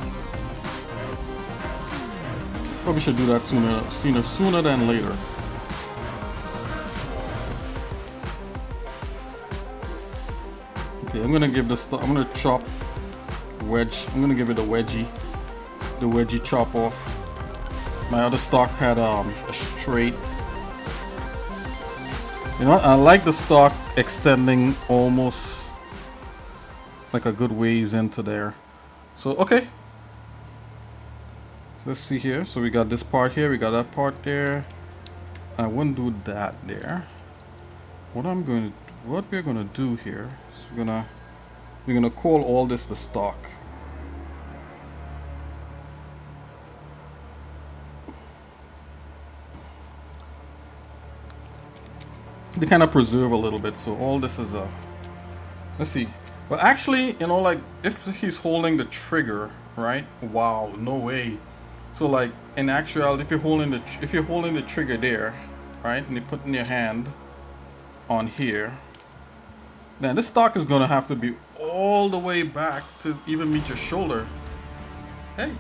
Probably should do that sooner than later. Okay, I'm gonna give this. I'm gonna chop wedge. I'm gonna give it a wedgie. The wedgie chop off. My other stock had a straight. You know what? I like the stock extending almost like a good ways into there. So okay. Let's see here. So we got this part here. We got that part there. I wouldn't do that there. What we're gonna do here is we're gonna call all this the stock. They kind of preserve a little bit. So all this is a. Let's see. Well, actually, you know, like if he's holding the trigger, right? Wow, no way. So like in actuality, if you're holding the trigger there, right, and you're putting your hand on here, then this stock is gonna have to be all the way back to even meet your shoulder. Hey.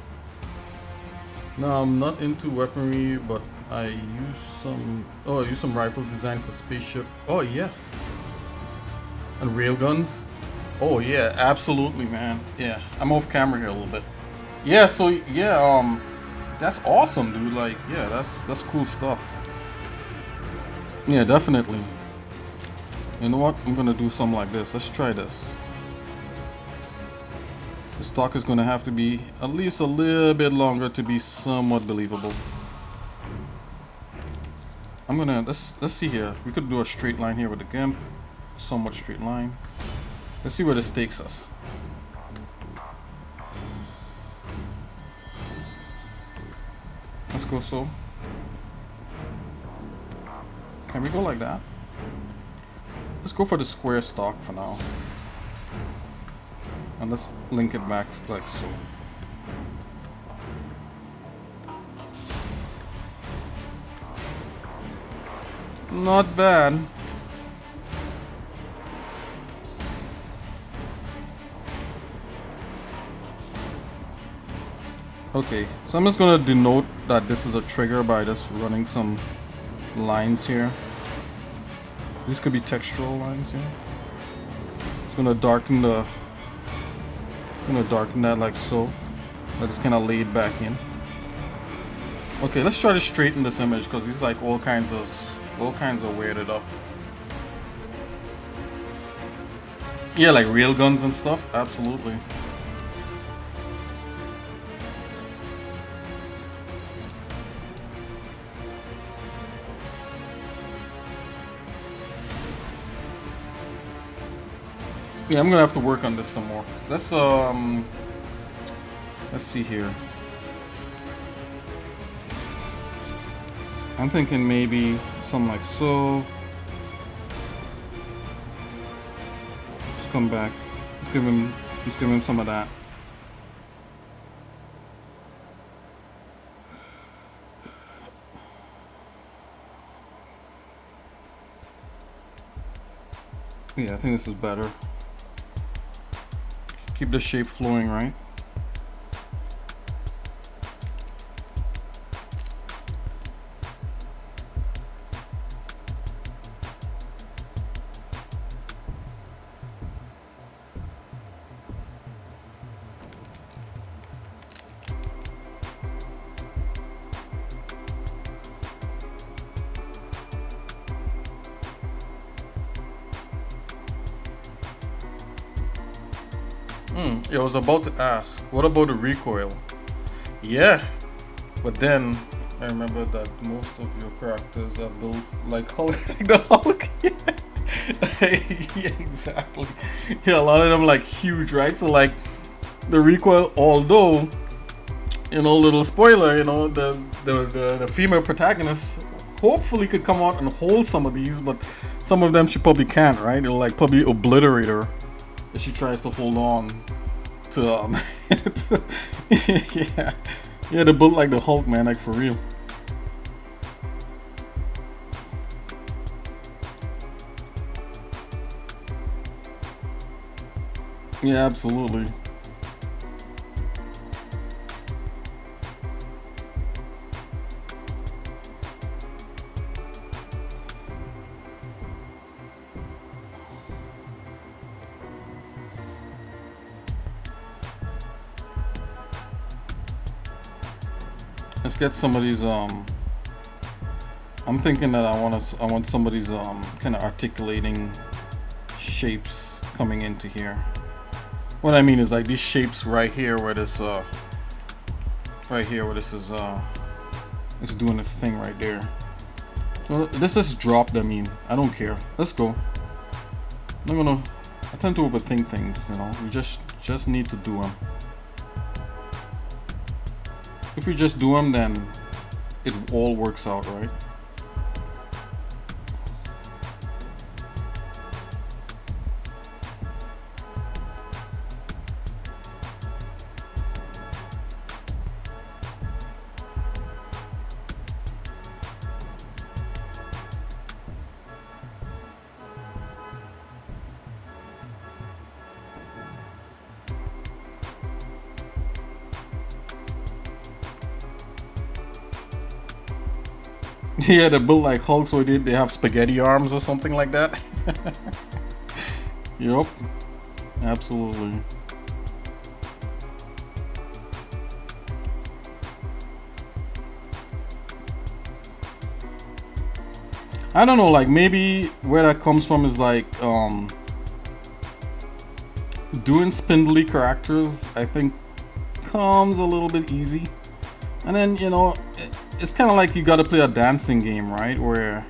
No, I'm not into weaponry, but I use some. Oh, I use some rifle design for spaceship. Oh yeah. And railguns. Oh yeah, absolutely, man. Yeah, I'm off camera here a little bit. Yeah, so yeah, that's awesome, dude. Like, yeah, that's cool stuff. Yeah, definitely. You know what? I'm gonna do something like this. Let's try this. The stock is gonna have to be at least a little bit longer to be somewhat believable. I'm gonna let's see here. We could do a straight line here with the Gimp, somewhat straight line. Let's see where this takes us. Let's go so. Can we go like that? Let's go for the square stock for now. And let's link it back like so. Not bad. Okay, so I'm just gonna denote that this is a trigger by just running some lines here. These could be textural lines here. It's gonna darken the. Gonna darken that like so. Let it's kind of laid back in. Okay, let's try to straighten this image because these like all kinds of weirded up. Yeah, like railguns and stuff. Absolutely. Yeah, I'm gonna have to work on this some more. Let's see here. I'm thinking maybe something like so. Let's come back. Let's give him some of that. Yeah, I think this is better. Keep the shape flowing, right? Yeah, I was about to ask, what about the recoil? Yeah, but then I remember that most of your characters are built like Hulk, like the Hulk. Yeah, exactly. Yeah, a lot of them like huge, right? So like the recoil, although little spoiler, the female protagonist hopefully could come out and hold some of these, but some of them she probably can't, right? It'll like probably obliterate her if she tries to hold on to yeah, they built like the Hulk, man, like for real. Yeah, absolutely. Let's get some of these. I'm thinking that I want some of these kind of articulating shapes coming into here. What I mean is like these shapes right here where this is it's doing this thing right there. So let's just drop them in. I don't care. Let's go. I tend to overthink things, We just need to do them. If we just do them, then it all works out, right? Yeah, they built like Hulk, so they have spaghetti arms or something like that. Yup, absolutely. I don't know, like maybe where that comes from is like doing spindly characters, I think comes a little bit easy. And then, you know, it's kind of like you got to play a dancing game, right? Where,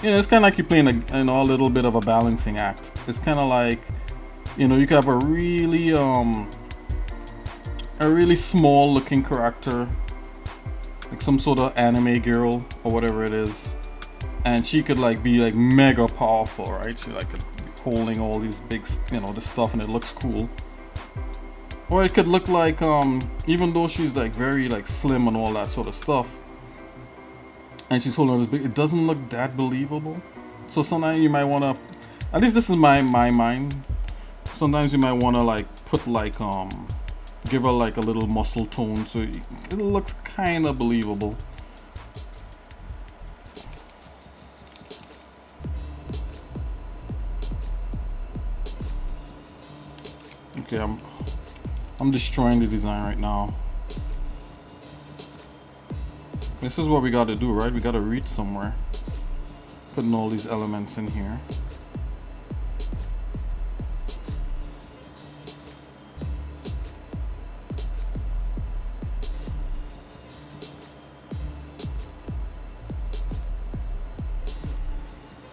you know, it's kind of like you're playing a little bit of a balancing act. It's kind of like, you know, you could have a really small looking character, like some sort of anime girl or whatever it is, and she could like be like mega powerful, right? She like holding all these big, you know, this stuff, and it looks cool. Or it could look like, even though she's like very like slim and all that sort of stuff, and she's holding this big, it doesn't look that believable. So sometimes you might want to, at least this is my mind. Sometimes you might want to like put like give her like a little muscle tone so it looks kind of believable. Okay, I'm destroying the design right now. This is what we got to do, right? We got to reach somewhere. Putting all these elements in here.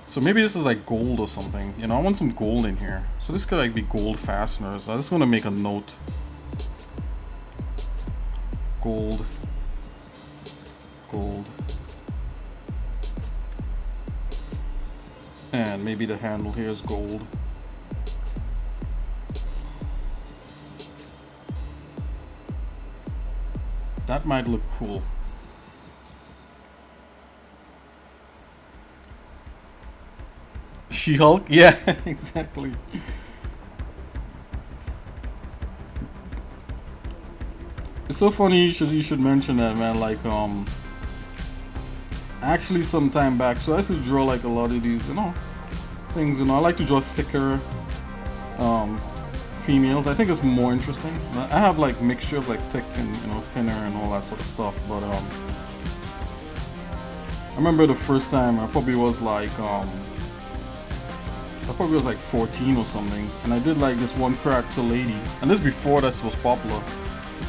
So maybe this is like gold or something. You know, I want some gold in here. So this could like be gold fasteners. I just want to make a note. Gold. Gold. And maybe the handle here is gold. That might look cool. She-Hulk? Yeah, exactly. It's so funny you should mention that, man. Like, actually some time back, so I used to draw like a lot of these, you know, things, you know, I like to draw thicker females. I think it's more interesting. I have like mixture of like thick and, you know, thinner and all that sort of stuff, but I remember the first time I probably was like 14 or something, and I did like this one character lady, and this before this was popular,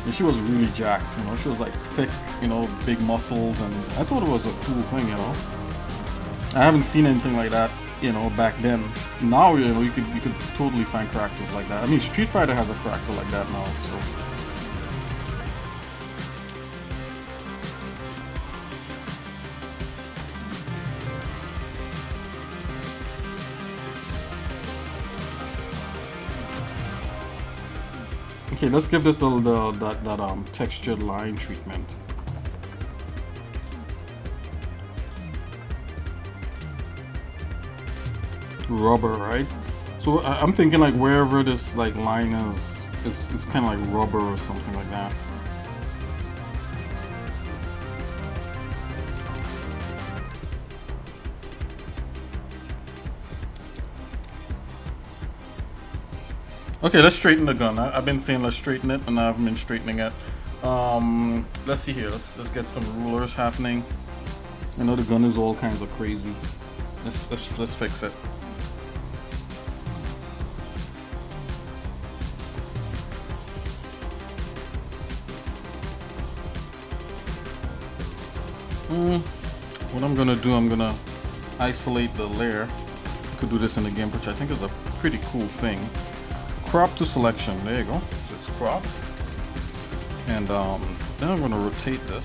and she was really jacked, you know, she was like thick, you know, big muscles, and I thought it was a cool thing, you know. I haven't seen anything like that, you know, back then. Now, you know, you could totally find characters like that. I mean, Street Fighter has a character like that now, so. Okay, let's give this that textured line treatment. Rubber, right? So I'm thinking like wherever this like line is, it's kind of like rubber or something like that. Okay, let's straighten the gun. I've been saying let's straighten it, and I haven't been straightening it. Let's see here. Let's get some rulers happening. I know the gun is all kinds of crazy. Let's fix it. What I'm gonna do, I'm gonna isolate the layer. You could do this in the Gimp, which I think is a pretty cool thing. Crop to selection. There you go. So it's crop. And then I'm gonna rotate this.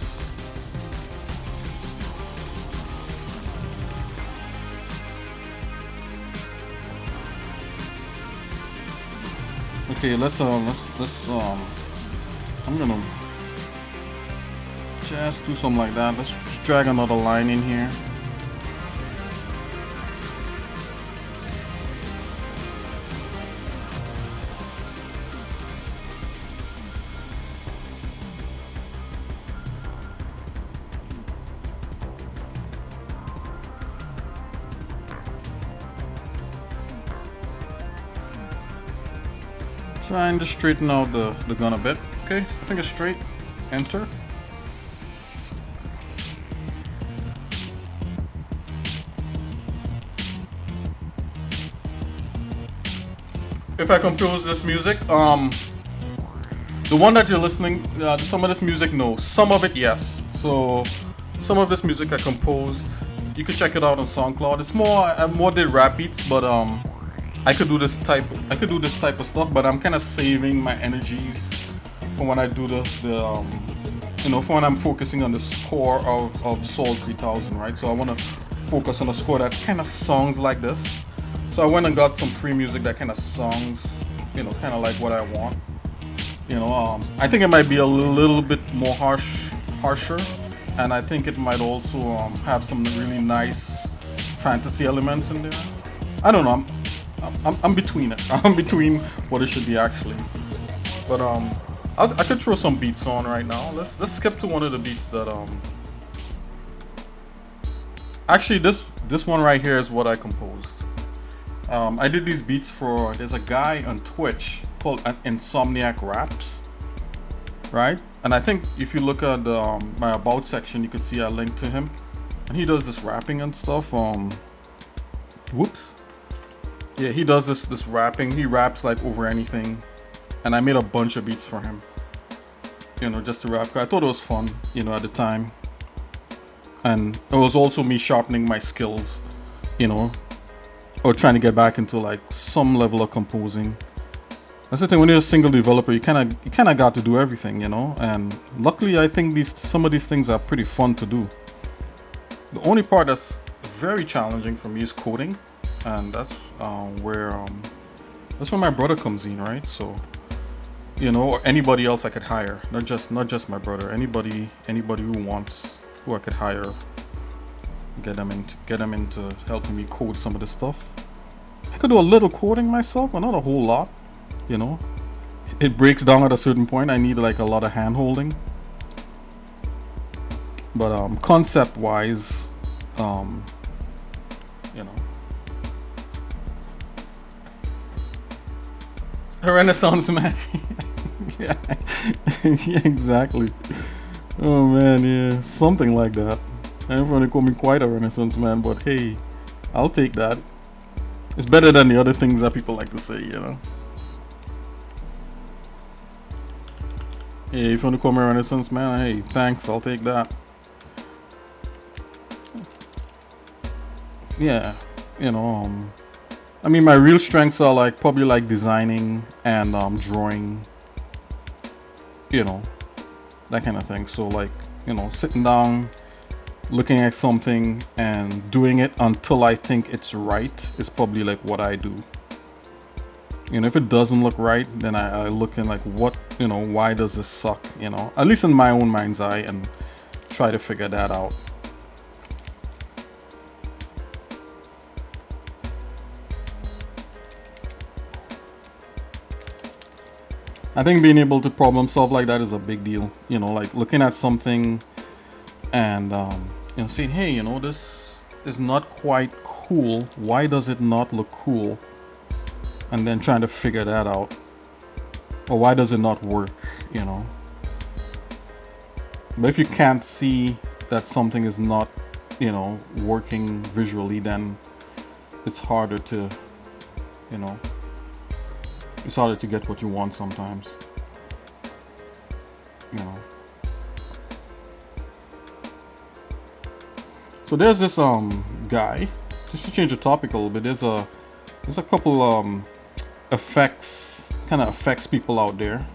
Okay, let's I'm gonna just do something like that. Let's drag another line in here. Trying to straighten out the gun a bit. Okay, I think it's straight. Enter. If I compose this music, the one that you're listening, some of this music, no. Some of it, yes. So, some of this music I composed. You could check it out on SoundCloud. It's more, I more did rap beats, but I could do this type of stuff. But I'm kind of saving my energies for when I do for when I'm focusing on the score of Soul 3000, right? So I want to focus on a score that kind of sounds like this. So I went and got some free music that kind of sounds, kind of like what I want. I think it might be a little bit more harsher, and I think it might also have some really nice fantasy elements in there. I don't know. I'm between it. I'm between what it should be actually. But I could throw some beats on right now. Let's skip to one of the beats that Actually, this one right here is what I composed. I did these beats for, there's a guy on Twitch called Insomniac Raps, right? And I think if you look at my about section, you can see I linked to him, and he does this rapping and stuff. Whoops. Yeah, he does this rapping. He raps like over anything, and I made a bunch of beats for him. Just to rap. I thought it was fun, at the time, and it was also me sharpening my skills, or trying to get back into like some level of composing. That's the thing, when you're a single developer, you kind of got to do everything, and luckily I think some of these things are pretty fun to do. The only part that's very challenging for me is coding, and that's where my brother comes in, right? So or anybody else I could hire, not just my brother, anybody who I could hire, get them into helping me code some of the stuff. I could do a little coding myself, but not a whole lot. It breaks down at a certain point. I need like a lot of hand holding. But concept wise, a Renaissance man. Yeah. Yeah, exactly. Oh man, yeah, something like that. Everyone call me quite a Renaissance man, but hey, I'll take that. It's better than the other things that people like to say, Hey, if you want to call me a Renaissance man, hey, thanks, I'll take that. Yeah, I mean, my real strengths are like probably like designing and drawing, that kind of thing. So like, sitting down, looking at something and doing it until I think it's right is probably like what I do. If it doesn't look right, then I look in like what, why does this suck, at least in my own mind's eye, and try to figure that out. I think being able to problem solve like that is a big deal, like looking at something and saying, hey, this is not quite cool, why does it not look cool, and then trying to figure that out, or why does it not work, but if you can't see that something is not working visually, then it's harder to it's harder to get what you want sometimes, So there's this guy, just to change the topic a little bit, there's a couple effects people out there.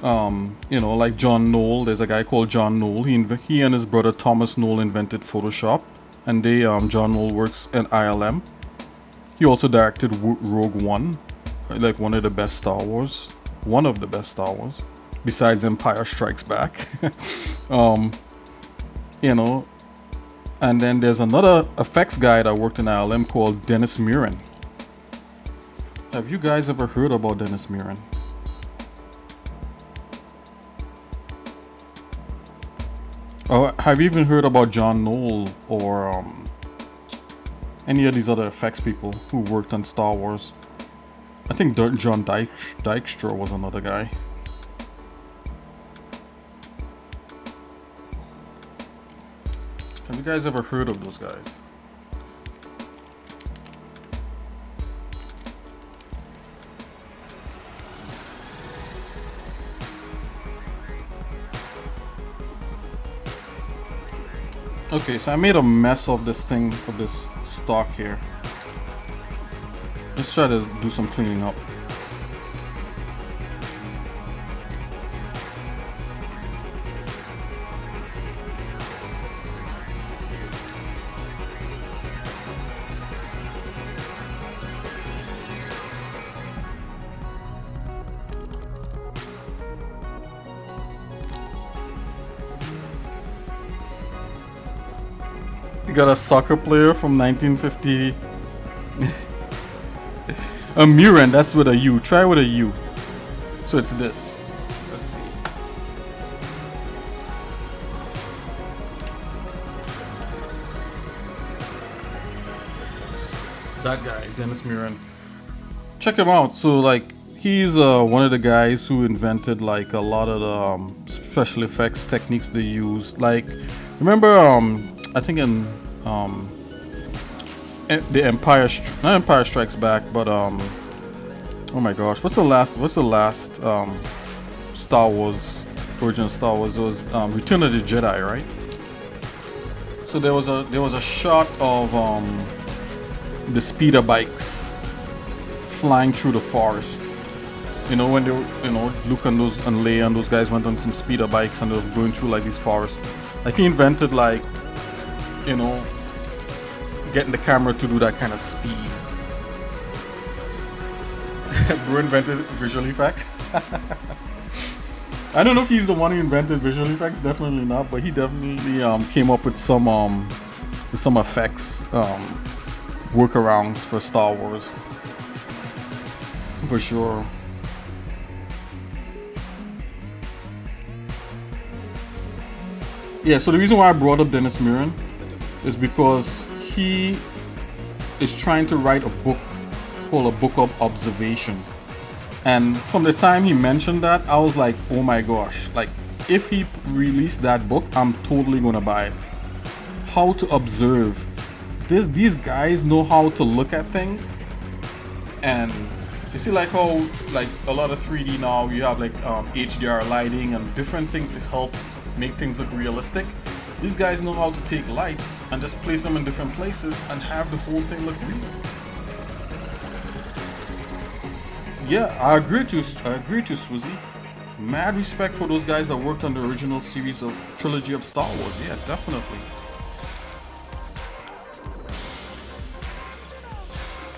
Like John Knoll. There's a guy called John Knoll. He and his brother Thomas Knoll invented Photoshop, and John Knoll works at ILM. He also directed Rogue One, like one of the best Star Wars, besides Empire Strikes Back. And then there's another effects guy that worked in ILM called Dennis Muren. Have you guys ever heard about Dennis Muren? Or have you even heard about John Knoll or any of these other effects people who worked on Star Wars? I think John Dykstra was another guy. Have you guys ever heard of those guys? Okay, so I made a mess of this thing, of this stock here. Let's try to do some cleaning up. You got a soccer player from 1950. A Murin, that's with a U. Try with a U. So it's this. Let's see. That guy, Dennis Murin. Check him out. So like, he's one of the guys who invented like a lot of the special effects techniques they use. Like, remember I think in the not Empire Strikes Back, but oh my gosh, what's the last Star Wars, original Star Wars? It was Return of the Jedi, right? So there was a shot of the speeder bikes flying through the forest. You know, when they were, Luke and Leia and those guys went on some speeder bikes and they were going through like these forests. Like he invented like, getting the camera to do that kind of speed. Bro invented visual effects. I don't know if he's the one who invented visual effects, definitely not, but he definitely came up with some effects workarounds for Star Wars. For sure. Yeah, so the reason why I brought up Dennis Murin is because he is trying to write a book called A Book of Observation. And from the time he mentioned that, I was like, oh my gosh, like if he released that book, I'm totally gonna buy it. How to observe. These guys know how to look at things. And you see like how like a lot of 3D now, you have like HDR lighting and different things to help make things look realistic. These guys know how to take lights and just place them in different places and have the whole thing look real. Yeah, I agree to Swizzy. Mad respect for those guys that worked on the original series of trilogy of Star Wars. Yeah, definitely.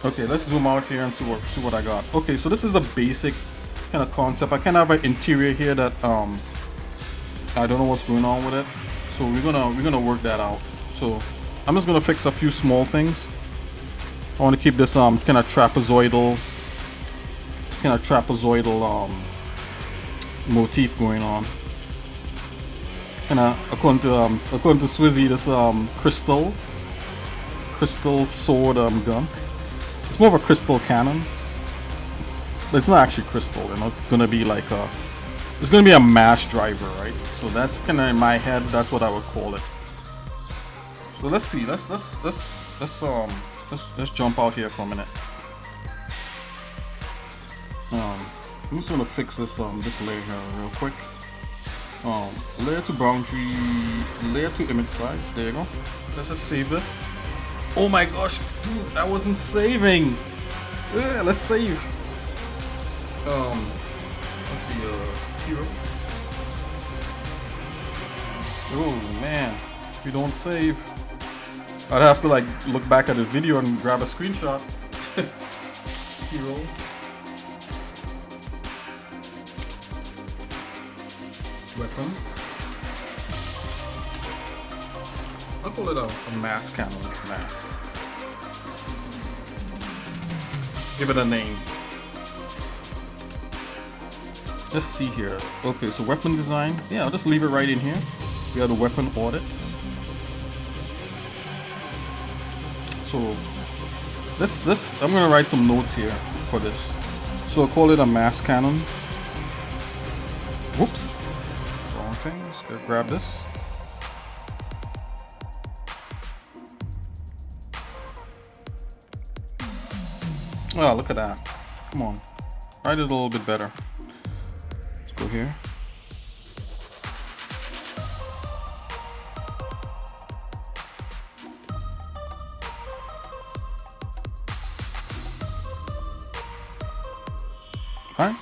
Okay, let's zoom out here and see what I got. Okay, so this is the basic kind of concept. I kind of have an interior here that I don't know what's going on with it. So we're gonna work that out. So I'm just gonna fix a few small things. I want to keep this kind of trapezoidal motif going on. And according to Swizzy, this crystal sword gun. It's more of a crystal cannon, but it's not actually crystal. It's gonna be like it's gonna be a mass driver, right? So that's kind of in my head. That's what I would call it. So let's see. Let's jump out here for a minute. I'm just gonna fix this this layer here real quick. Layer to boundary, layer to image size. There you go. Let's just save this. Oh my gosh, dude, I wasn't saving. Let's save. Let's see. Hero. Oh man, if you don't save, I'd have to like look back at the video and grab a screenshot. Hero. Weapon. I'll call it a mass cannon. Mass. Give it a name. Let's see here. Okay, so weapon design. Yeah, I'll just leave it right in here. We have the weapon audit. So I'm gonna write some notes here for this. So I call it a mass cannon. Whoops. Wrong thing. Let's go grab this. Oh, look at that. Come on. Write it a little bit better. Let's go here. Alright.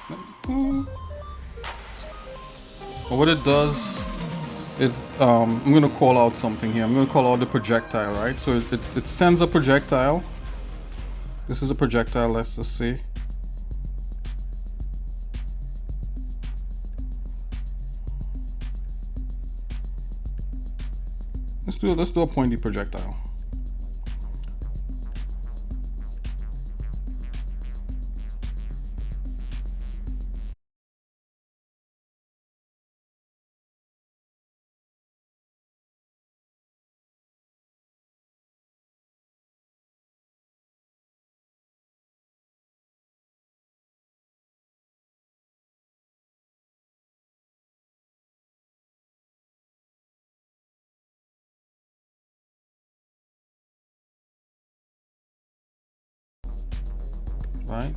What it does, I'm gonna call out something here. I'm gonna call out the projectile, right? So it sends a projectile. This is a projectile, let's just see. Let's do a pointy projectile. Right?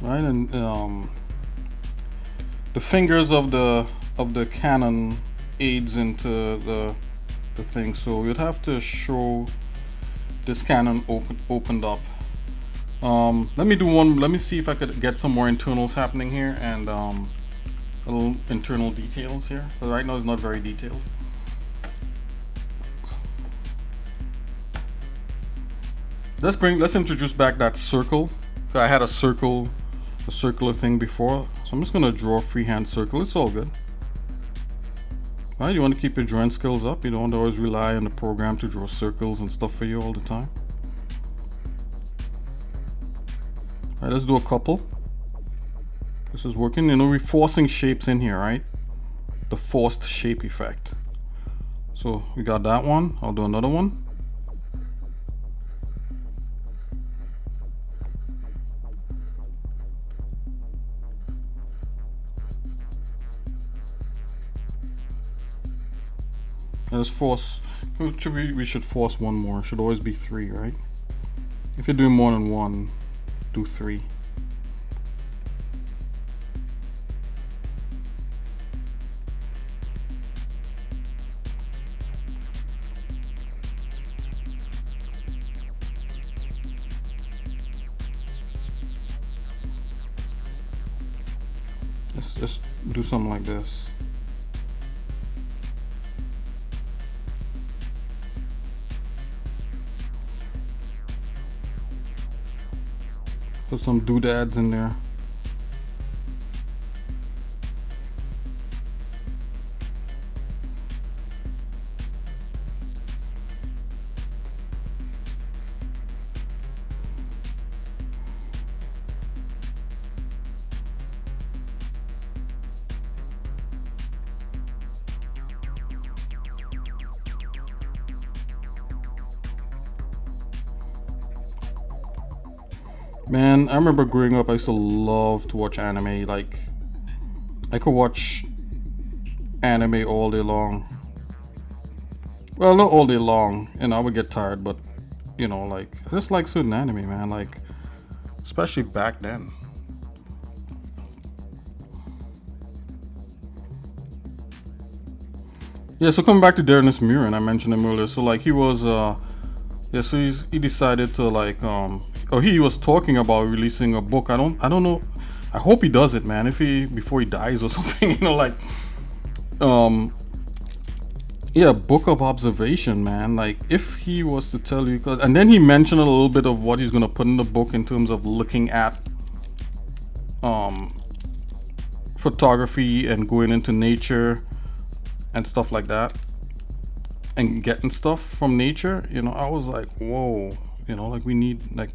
Right, and the fingers of the cannon aids into the thing, so we'd have to show this cannon opened up. Let me see if I could get some more internals happening here, and little internal details here. But right now it's not very detailed. Let's introduce back that circle. I had a circular thing before, so I'm just gonna draw a freehand circle. It's all good. Right, you want to keep your drawing skills up. You don't want to always rely on the program to draw circles and stuff for you all the time. All right, let's do a couple. This is working. You know, we're forcing shapes in here, right? The forced shape effect. So we got that one. I'll do another one. Let's force. We should force one more. It should always be 3, right? If you're doing more than one, do 3. Let's do something like this. Put some doodads in there. Man, I remember growing up, I used to love to watch anime. Like, I could watch anime all day long. Well, not all day long, and I would get tired, but, you know, like, I just like certain anime, man. Like, especially back then. Yeah, so coming back to Darren Murin, I mentioned him earlier. So, like, he was, yeah, so he decided to, like, or he was talking about releasing a book. I don't know. I hope he does it, man. If before he dies or something, you know, like, yeah, book of observation, man. Like, if he was to tell you, and then he mentioned a little bit of what he's gonna put in the book in terms of looking at, photography and going into nature and stuff like that, and getting stuff from nature. You know, I was like, whoa. You know, like, we need, like,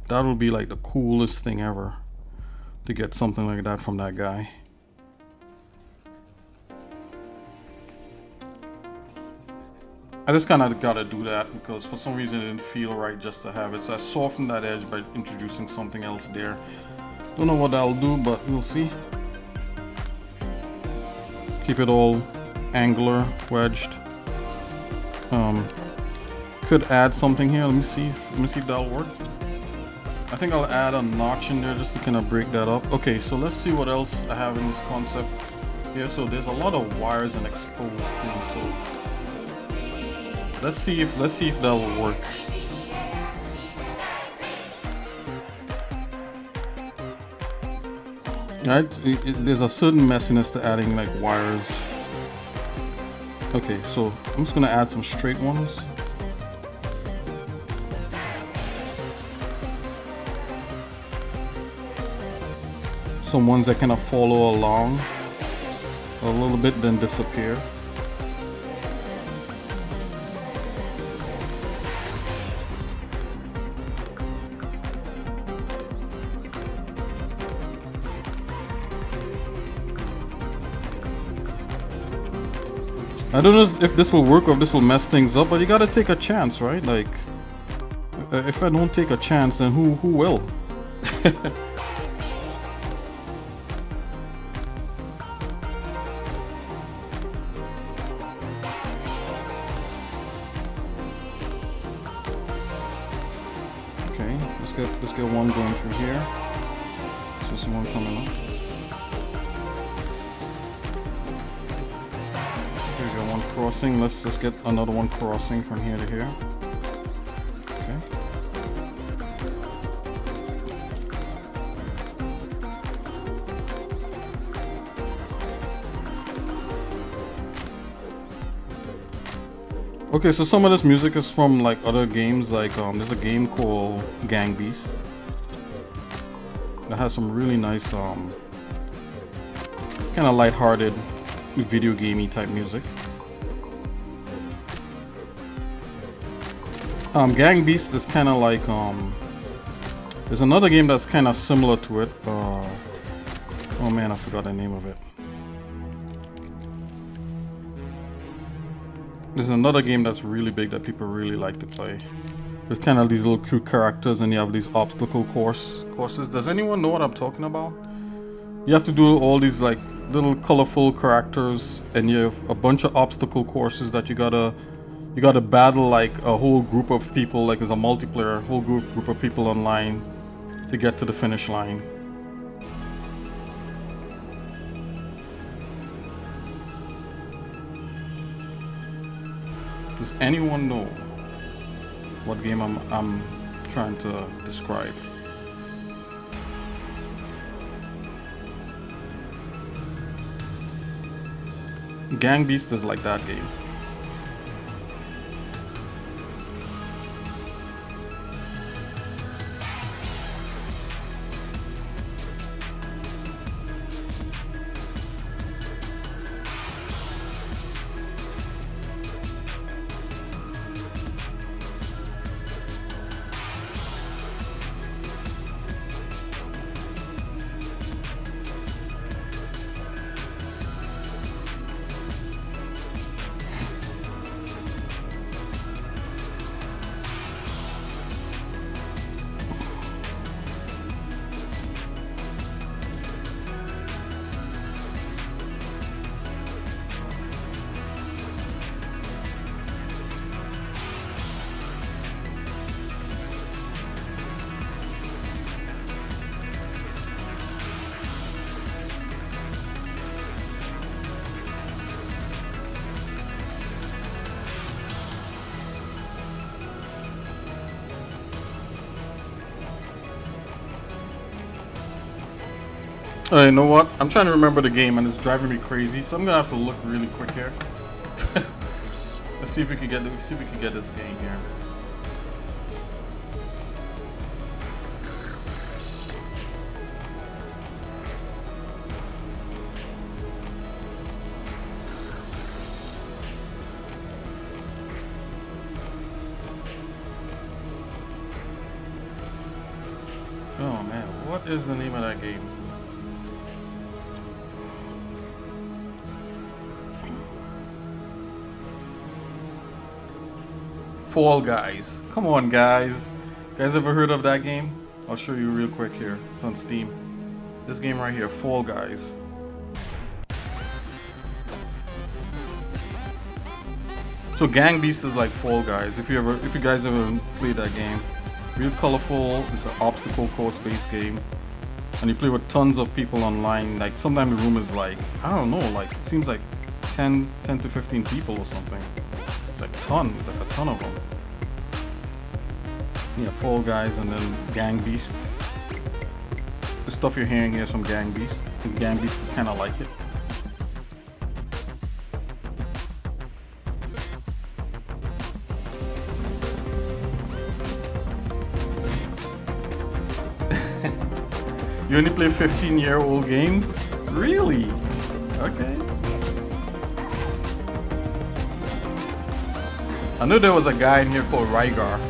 that would be like the coolest thing ever to get something like that from that guy. I just kind of gotta do that because for some reason it didn't feel right just to have it. So I softened that edge by introducing something else there. Don't know what that'll do, but we'll see. Keep it all angular, wedged. Could add something here. Let me see if that'll work. I think I'll add a notch in there just to kind of break that up. Okay, so let's see what else I have in this concept here. So there's a lot of wires and exposed things. So let's see if that'll work. Right, there's a certain messiness to adding like wires. Okay, so I'm just gonna add some straight ones. Some ones that kind of follow along a little bit, then disappear. I don't know if this will work or if this will mess things up, but you gotta take a chance, right? Like, if I don't take a chance, then who will? Okay, let's get one going through here. Just one coming up. Here we go, one crossing. Let's get another one crossing from here to here. Okay. Okay, so some of this music is from like other games, like there's a game called Gang Beast that has some really nice kind of lighthearted video gamey type music. Gang Beast is kind of like there's another game that's kind of similar to it. Oh man, I forgot the name of it. There's another game that's really big that people really like to play. There's kind of these little cute characters and you have these obstacle courses. Does anyone know what I'm talking about? You have to do all these like little colorful characters and you have a bunch of obstacle courses that you gotta battle like a whole group of people, like as a multiplayer, whole group of people online to get to the finish line. Does anyone know what game I'm trying to describe? Gang Beast is like that game. You know what? I'm trying to remember the game and it's driving me crazy, so I'm gonna have to look really quick here. Let's see if we can get this game here. Oh man, what is the name of that game? Fall Guys. Come on, guys. Guys ever heard of that game? I'll show you real quick here. It's on Steam. This game right here, Fall Guys. So Gang Beast is like Fall Guys. If you guys ever played that game, real colorful. It's an obstacle course-based game, and you play with tons of people online. Like sometimes the room is like, I don't know, like seems like 10 to 15 people or something. It's like a ton. It's like a ton of them. Yeah, Fall Guys and then Gang Beast. The stuff you're hearing here is from Gang Beast. And Gang Beast is kind of like it. You only play 15-year-old games? Really? Okay. I knew there was a guy in here called Rygar.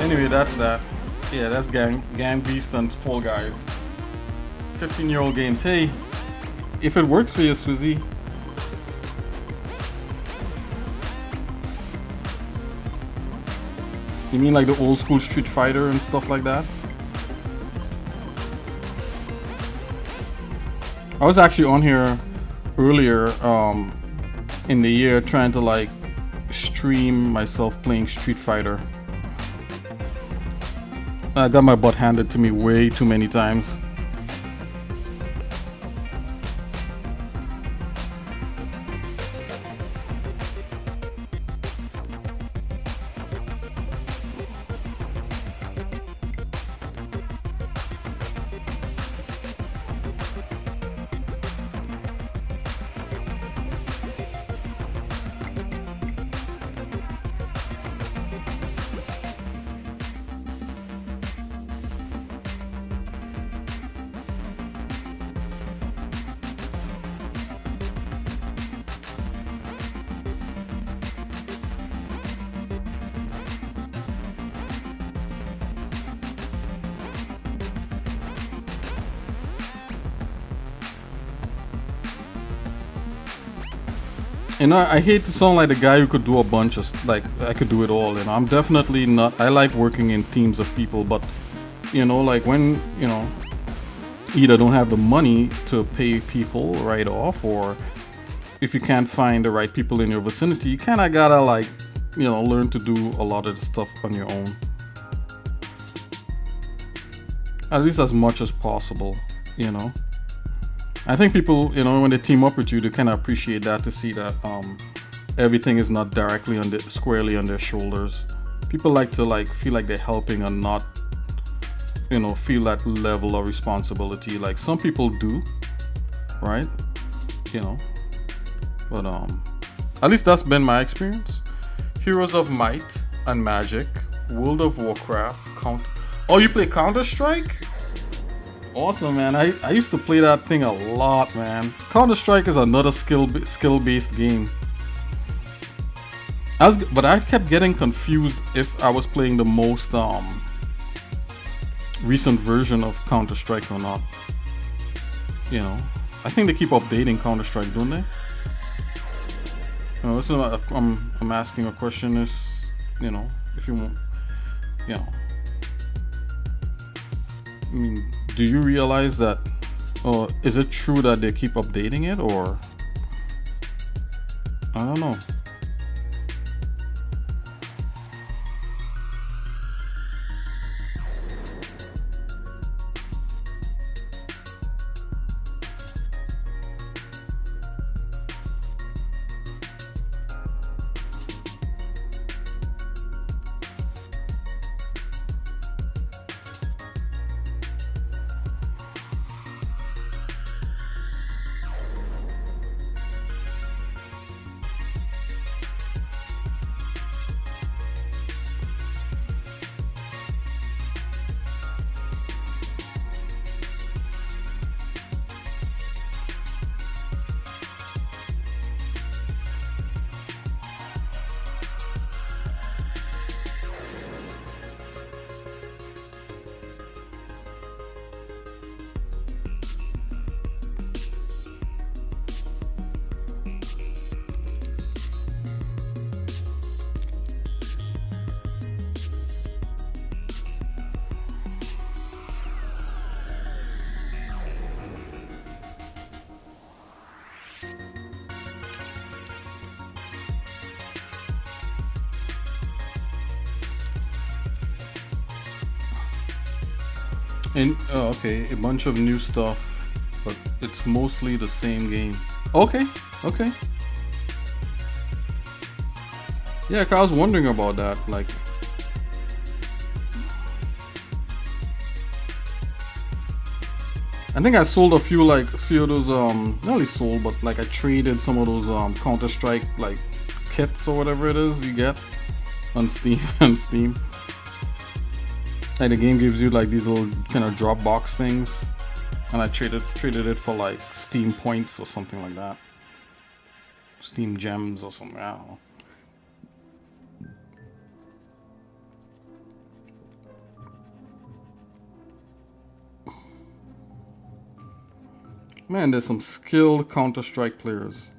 Anyway, that's that. Yeah, that's Gang Beast and Fall Guys. 15-year-old games. Hey, if it works for you, Swizzy. You mean like the old school Street Fighter and stuff like that? I was actually on here earlier in the year trying to like stream myself playing Street Fighter. I got my butt handed to me way too many times. You know, I hate to sound like the guy who could do a bunch of, like, I could do it all, you know. I'm definitely not, I like working in teams of people, but, you know, like when, you know, either don't have the money to pay people right off, or if you can't find the right people in your vicinity, you kind of gotta, like, you know, learn to do a lot of the stuff on your own. At least as much as possible, you know. I think people, you know, when they team up with you, they kind of appreciate that, to see that everything is not directly on squarely on their shoulders. People like to like feel like they're helping and not, you know, feel that level of responsibility. Like some people do, right? You know, but at least that's been my experience. Heroes of Might and Magic, World of Warcraft, Oh, you play Counter-Strike? Awesome, man. I used to play that thing a lot, man. Counter-Strike is another skill-based game. But I kept getting confused if I was playing the most recent version of Counter-Strike or not. You know, I think they keep updating Counter-Strike, don't they? You know, so I'm asking a question. Is, you know, if you want, you know, I mean, do you realize that, or is it true that they keep updating it, or I don't know. And okay, a bunch of new stuff, but it's mostly the same game. Okay, okay. Yeah, 'cause I was wondering about that. Like, I think I sold a few, like a few of those. Not really sold, but like I traded some of those Counter Strike like kits or whatever it is you get on Steam. On Steam, like the game gives you like these little kind of Dropbox things, and I traded it for like Steam points or something like that. Steam gems or something. I don't know. Man, there's some skilled Counter Strike players,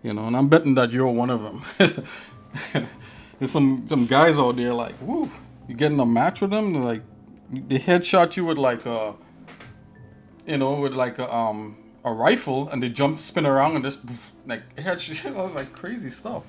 you know, and I'm betting that you're one of them. There's some guys out there like, woo, you get in a match with them, they're like they headshot you with like a, you know, with like a rifle, and they jump, spin around, and just like headshot, you know, like crazy stuff.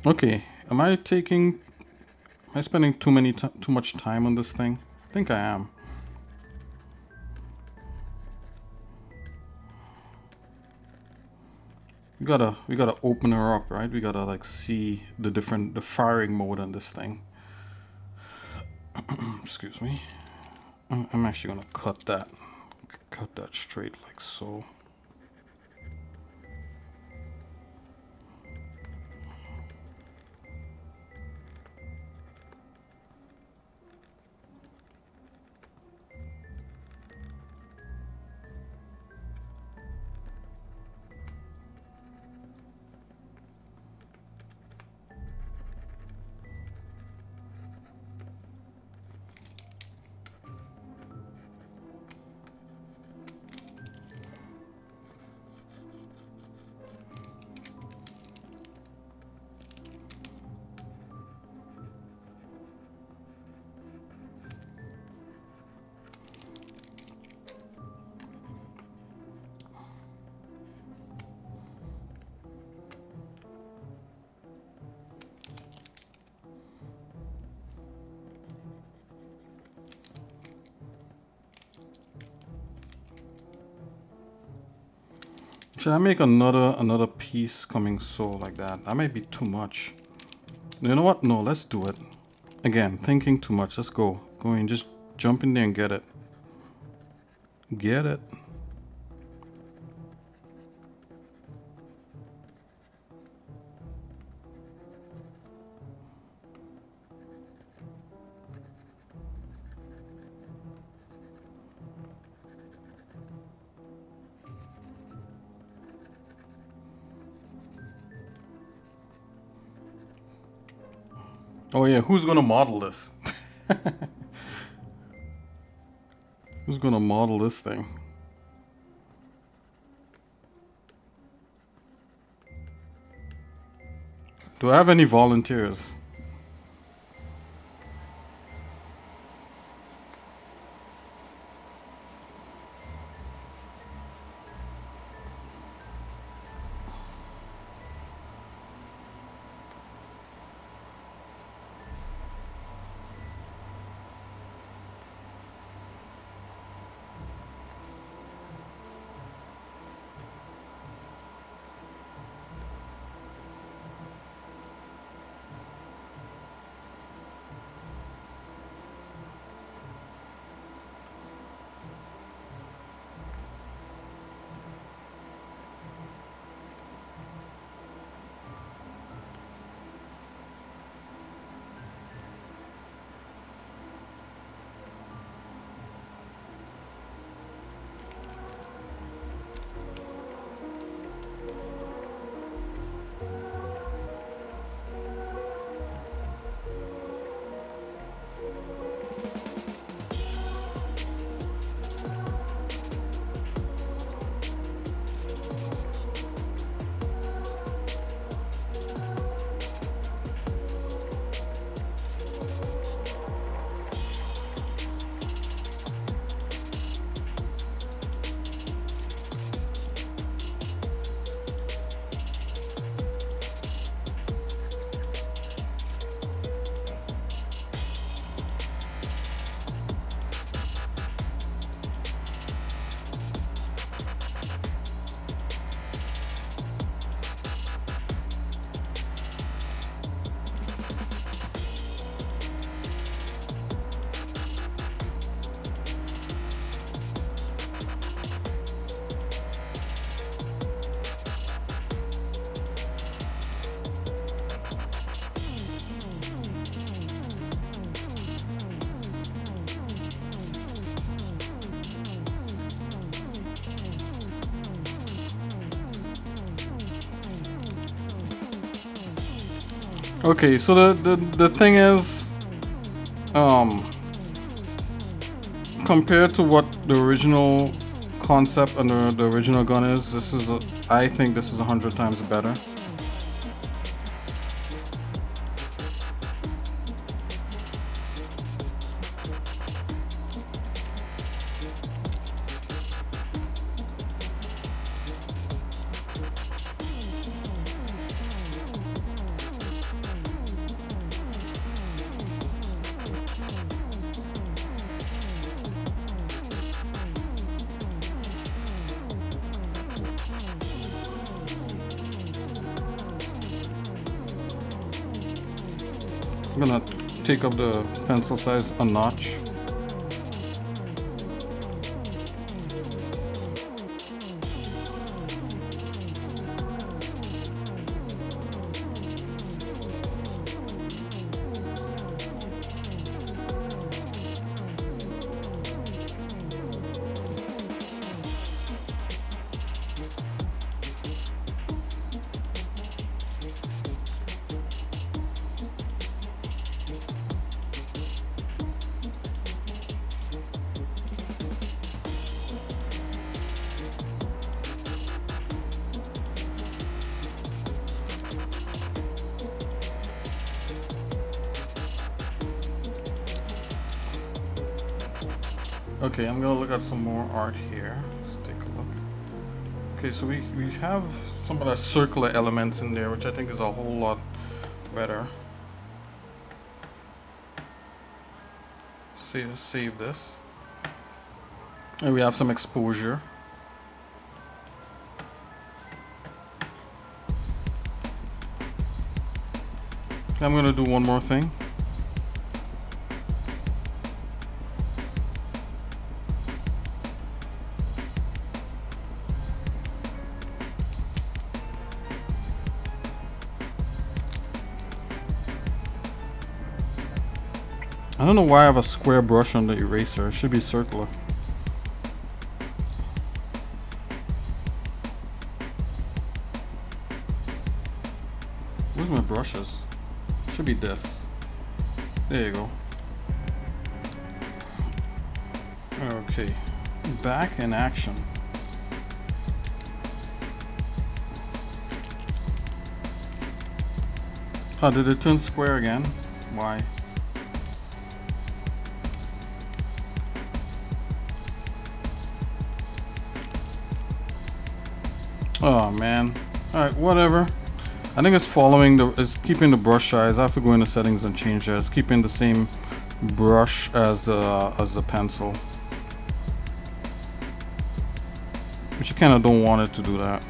Okay, am I spending too much time on this thing? I think I am. We gotta open her up, right? We gotta like see the firing mode on this thing. Excuse me. I'm actually gonna cut that straight like so. Should I make another piece coming so like that? That might be too much. You know what? No, let's do it. Again, thinking too much. Let's go. Go and just jump in there and get it. Get it. Oh yeah, who's gonna model this? Who's gonna model this thing? Do I have any volunteers? Okay, so the thing is, compared to what the original concept and the original gun is, this is I think this is 100 times better. I'm gonna take up the pencil size a notch. Okay, I'm gonna look at some more art here. Let's take a look. Okay, so we have some of the circular elements in there, which I think is a whole lot better. Save this. And we have some exposure. I'm gonna do one more thing. I don't know why I have a square brush on the eraser. It should be circular. Where's my brushes? Should be this. There you go. Okay. Back in action. Oh, did it turn square again? Why? Oh man. Alright, whatever. I think it's keeping the brush size. I have to go into settings and change that. It's keeping the same brush as the pencil. But you kinda don't want it to do that.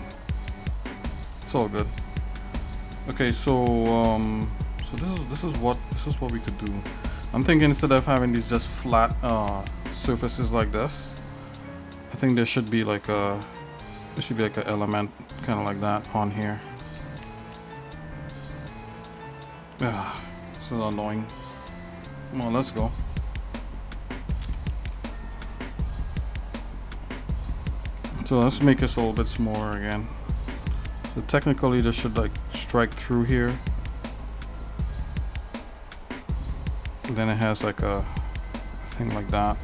It's all good. Okay, so this is what we could do. I'm thinking instead of having these just flat surfaces like this, I think there should be like an element kind of like that on here. Ah, this is annoying. Come on, let's go. So let's make this a little bit smaller again. So technically this should like strike through here. And then it has like a thing like that.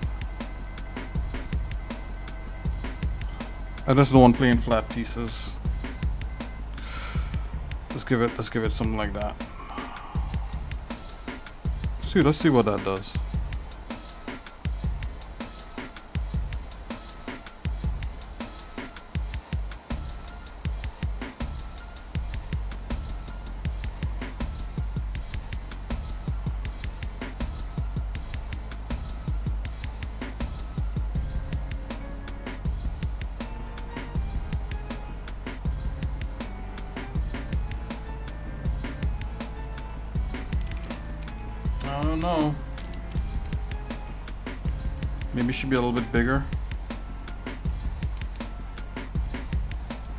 I just don't want plain flat pieces. Let's give it something like that. Let's see what that does. I don't know. Maybe it should be a little bit bigger.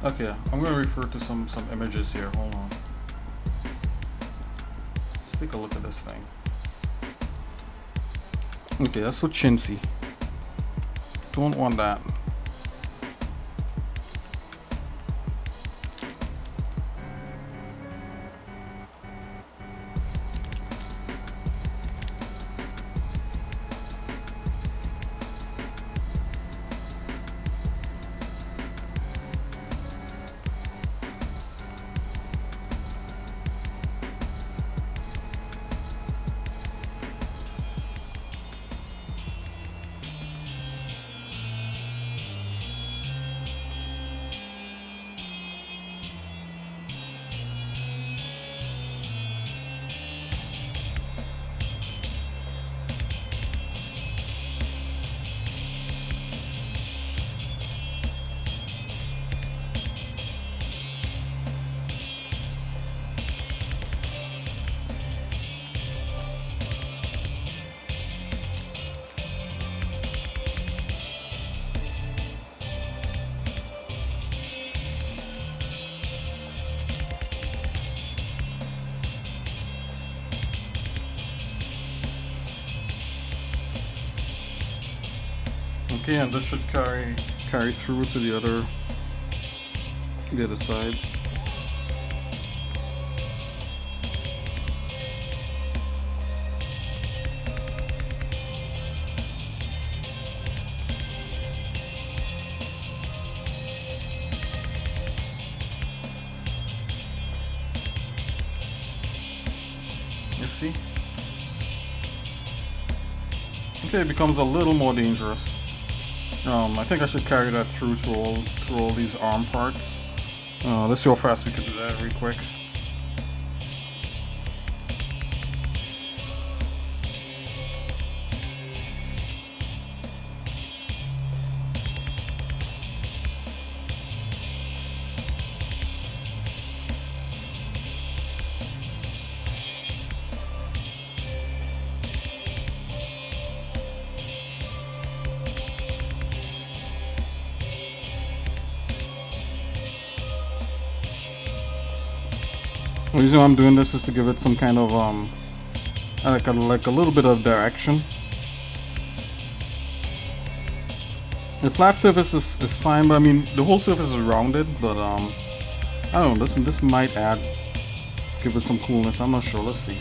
Okay, I'm gonna refer to some images here. Hold on. Let's take a look at this thing. Okay, that's so chintzy. Don't want that. Okay, and this should carry through to the other side. You see? Okay, it becomes a little more dangerous. I think I should carry that through to all these arm parts. Let's see how fast we can do that real quick. The reason I'm doing this is to give it some kind of like a little bit of direction. The flat surface is fine, but I mean the whole surface is rounded. But I don't know. This might give it some coolness. I'm not sure. Let's see.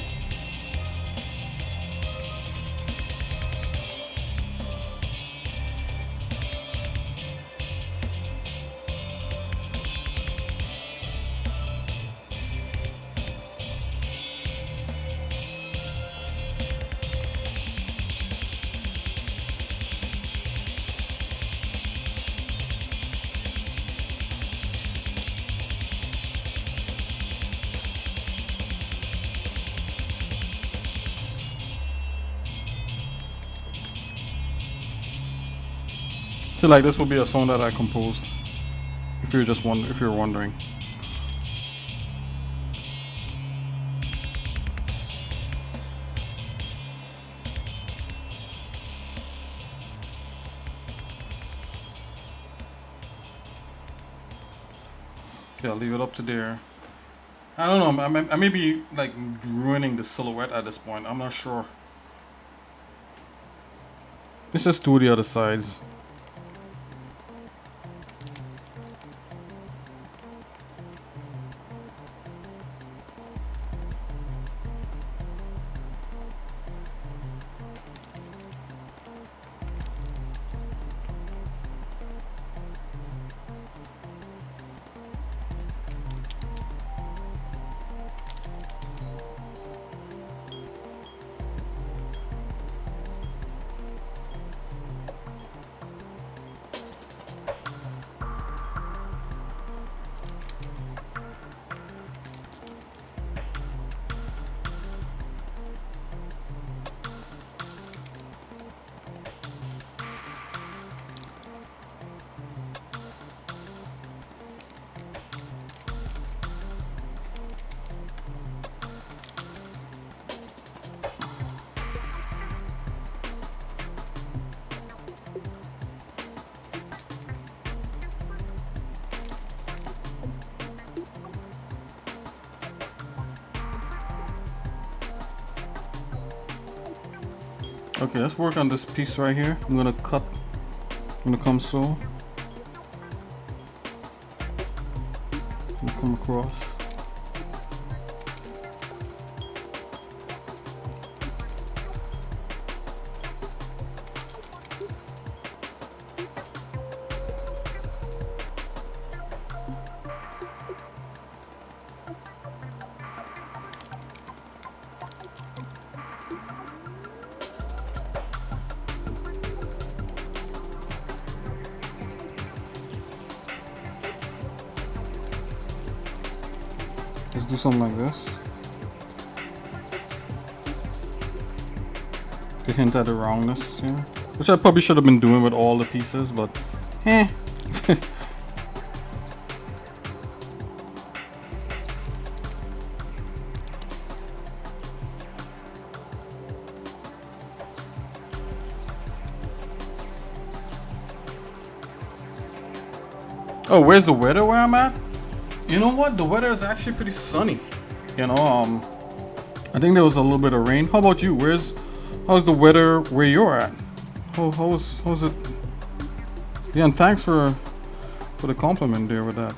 So like this will be a song that I composed. If you're wondering. Yeah, I'll leave it up to there. I don't know. I may be like ruining the silhouette at this point. I'm not sure. Let's just do the other sides. Okay, let's work on this piece right here. I'm gonna come so. Come across. Let's do something like this to hint at the wrongness, yeah. Which I probably should have been doing with all the pieces, but eh. Oh, where's the weather where I'm at? You know what? The weather is actually pretty sunny. You know, I think there was a little bit of rain. How about you? How's the weather where you're at? How's it? Yeah, and thanks for the compliment there with that.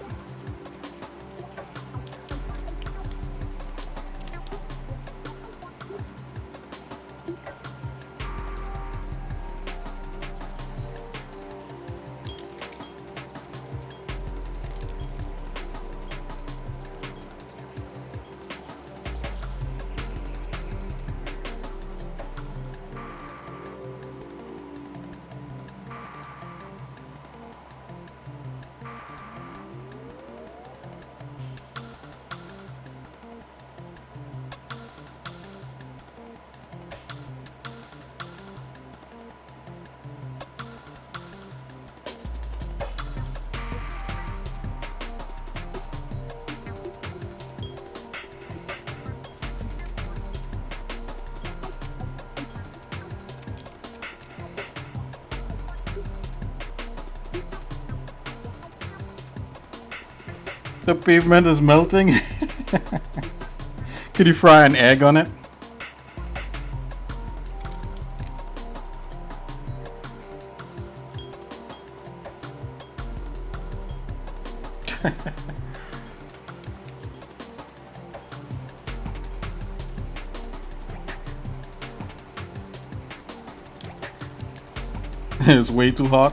The pavement is melting. Could you fry an egg on it? It's way too hot.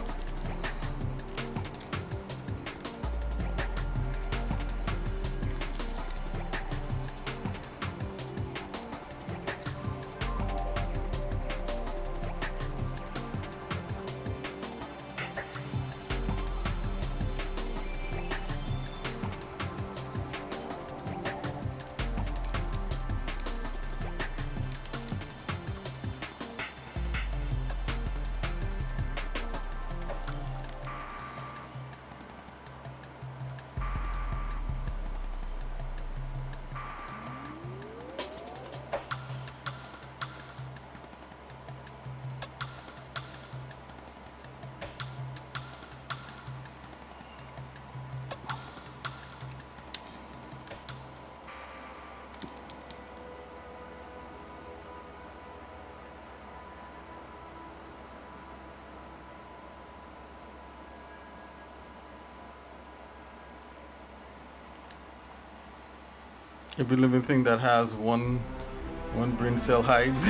Every living thing that has one brain cell hides.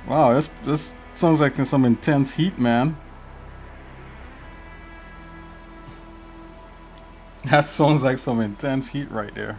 Wow, this sounds like some intense heat, man. That sounds like some intense heat right there.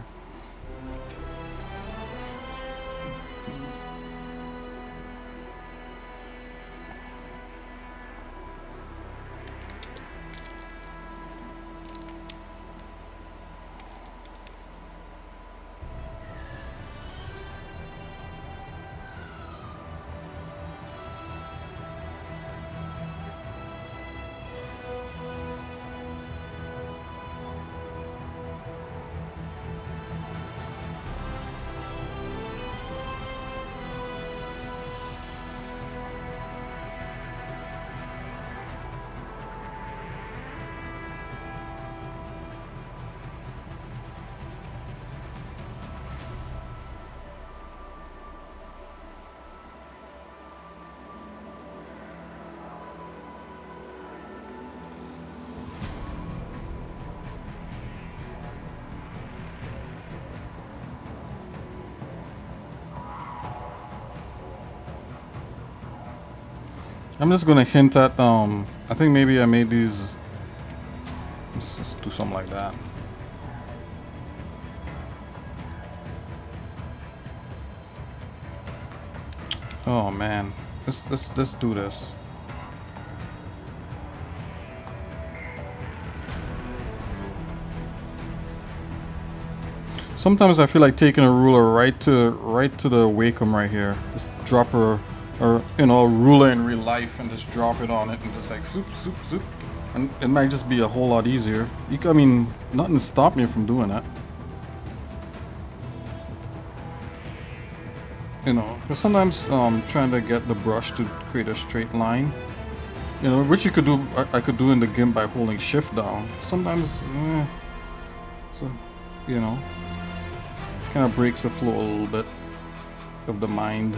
I'm just gonna hint at I think maybe I made these. Let's just do something like that. Oh man, let's do this. Sometimes I feel like taking a ruler right to the Wacom right here. Just drop her, or you know, a ruler in real life, and just drop it on it, and just like soup, and it might just be a whole lot easier. I mean, nothing to stop me from doing that. You know, because sometimes trying to get the brush to create a straight line, you know, which you could do. I could do in the Gimp by holding Shift down. Sometimes, so you know, kind of breaks the flow a little bit of the mind.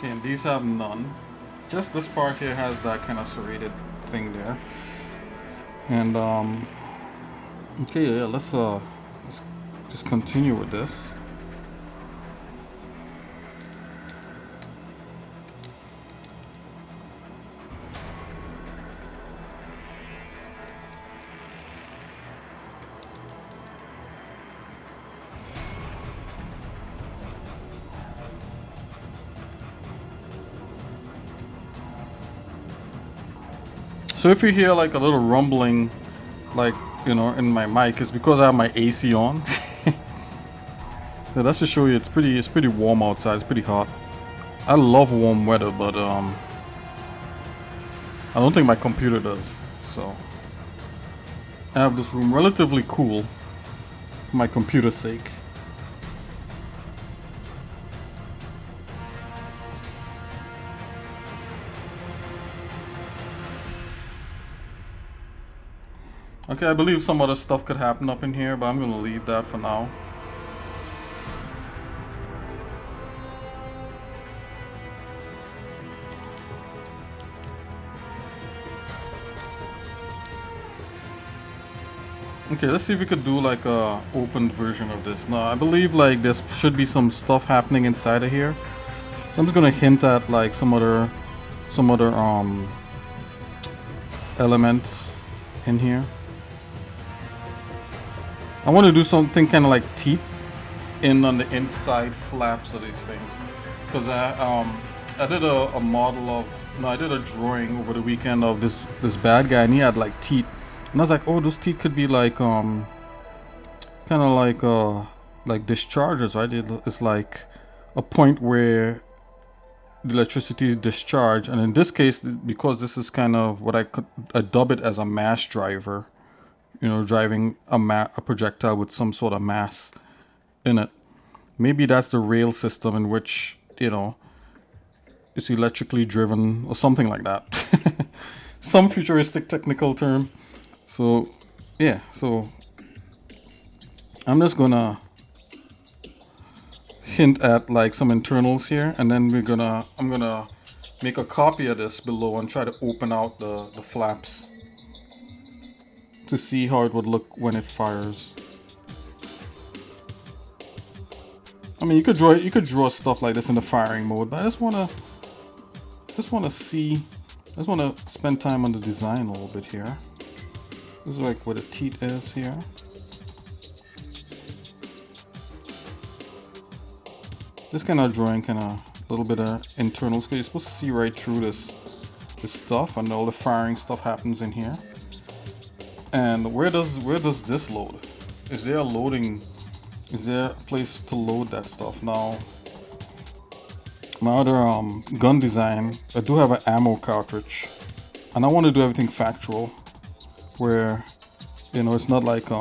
Okay, and these have none. Just this part here has that kind of serrated thing there. And okay, yeah, let's just continue with this. So if you hear like a little rumbling, like, you know, in my mic, it's because I have my AC on. So that's to show you it's pretty warm outside. It's pretty hot. I love warm weather, but I don't think my computer does. So I have this room relatively cool for my computer's sake. Okay, I believe some other stuff could happen up in here, but I'm gonna leave that for now. Okay, let's see if we could do like a opened version of this. Now, I believe like there should be some stuff happening inside of here. So I'm just gonna hint at like some other elements in here. I want to do something kind of like teeth on the inside flaps of these things, because I did a model of I did a drawing over the weekend of this bad guy, and he had like teeth, and I was like, oh, those teeth could be like kind of like discharges, right? It's like a point where the electricity is discharged, and in this case, because this is kind of what I dub it as a mass driver. You know, driving a projectile with some sort of mass in it. Maybe that's the rail system in which, you know, it's electrically driven or something like that. Some futuristic technical term. So, yeah, so I'm just gonna hint at like some internals here, and then I'm gonna make a copy of this below and try to open out the flaps to see how it would look when it fires. I mean, you could draw stuff like this in the firing mode, but I just wanna spend time on the design a little bit here. This is like where the teeth is here. This kind of drawing, a little bit of internals, because you're supposed to see right through this stuff, and all the firing stuff happens in here. And where does this load? Is there a place to load that stuff? Now, my other gun design, I do have an ammo cartridge, and I want to do everything factual, where, you know, it's not like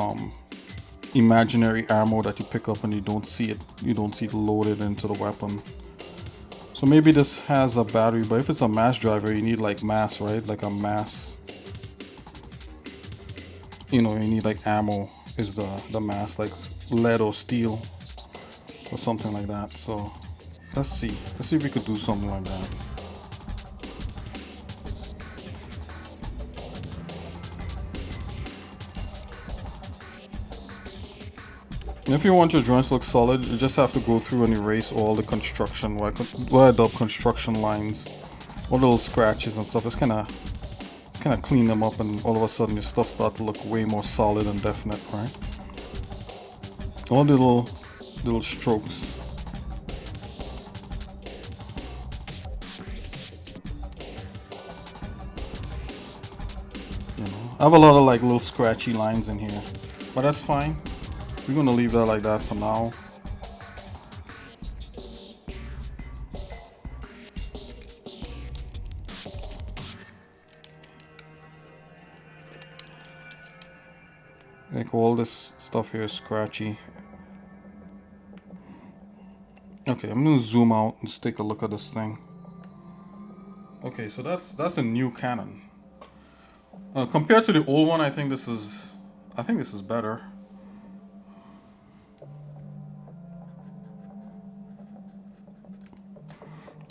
imaginary ammo that you pick up and you don't see it loaded into the weapon. So maybe this has a battery, but if it's a mass driver, you need like mass, right? Like a mass. You know, you need like ammo is the mass, like lead or steel or something like that. So let's see if we could do something like that. And if you want your joints to look solid, you just have to go through and erase all the construction, where I dub construction lines, all the little scratches and stuff. It's kind of clean them up, and all of a sudden your stuff starts to look way more solid and definite, right? All the little strokes. You know, I have a lot of like little scratchy lines in here, but that's fine. We're gonna leave that like that for now. Like all this stuff here is scratchy. Okay, I'm gonna zoom out and just take a look at this thing. Okay, so that's a new cannon. Compared to the old one, I think this is better.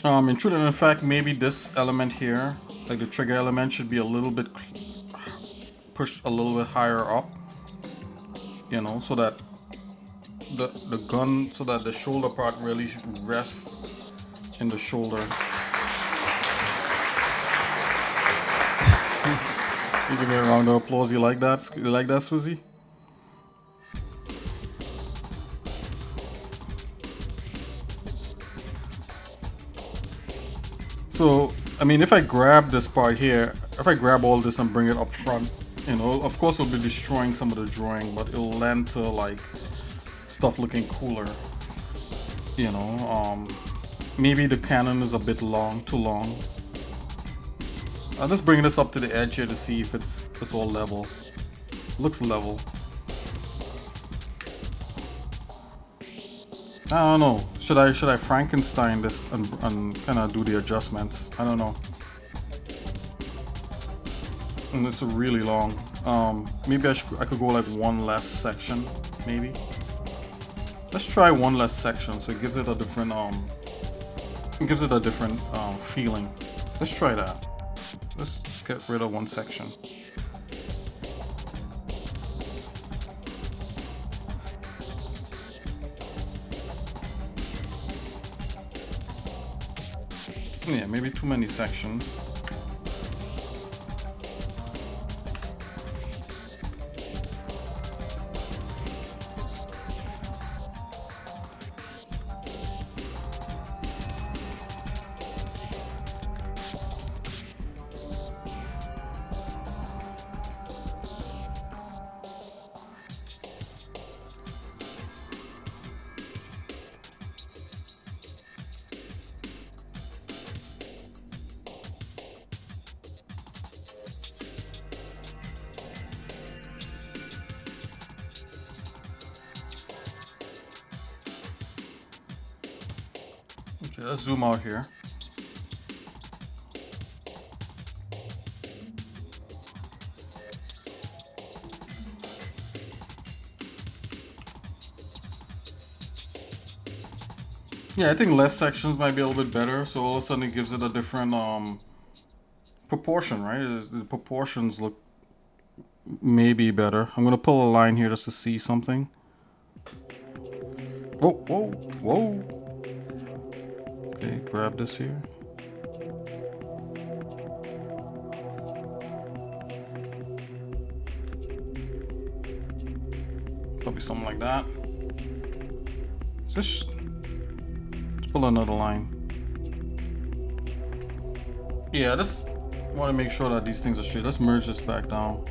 In truth and in fact, maybe this element here, like the trigger element, should be a little bit pushed a little bit higher up, you know, so that the gun, so that the shoulder part really rests in the shoulder. You give me a round of applause. You like that? You like that, Swizzy? So, I mean, if I grab this part here, if I grab all this and bring it up front, you know, of course it'll be destroying some of the drawing, but it'll lend to like stuff looking cooler. You know, maybe the cannon is a bit long, too long. I'll just bring this up to the edge here to see if it's all level. Looks level. I don't know. Should I Frankenstein this and kind of do the adjustments? I don't know. And it's really long. Maybe I could go like one less section, maybe. Let's try one less section so it gives it a different feeling. Let's try that. Let's get rid of one section. Yeah, maybe too many sections. Okay, let's zoom out here. Yeah, I think less sections might be a little bit better, so all of a sudden it gives it a different proportion, right? The proportions look maybe better. I'm gonna pull a line here just to see something. Whoa, whoa, whoa. Okay, grab this here. Probably something like that. Just let's pull another line. Yeah, just want to make sure that these things are straight. Let's merge this back down.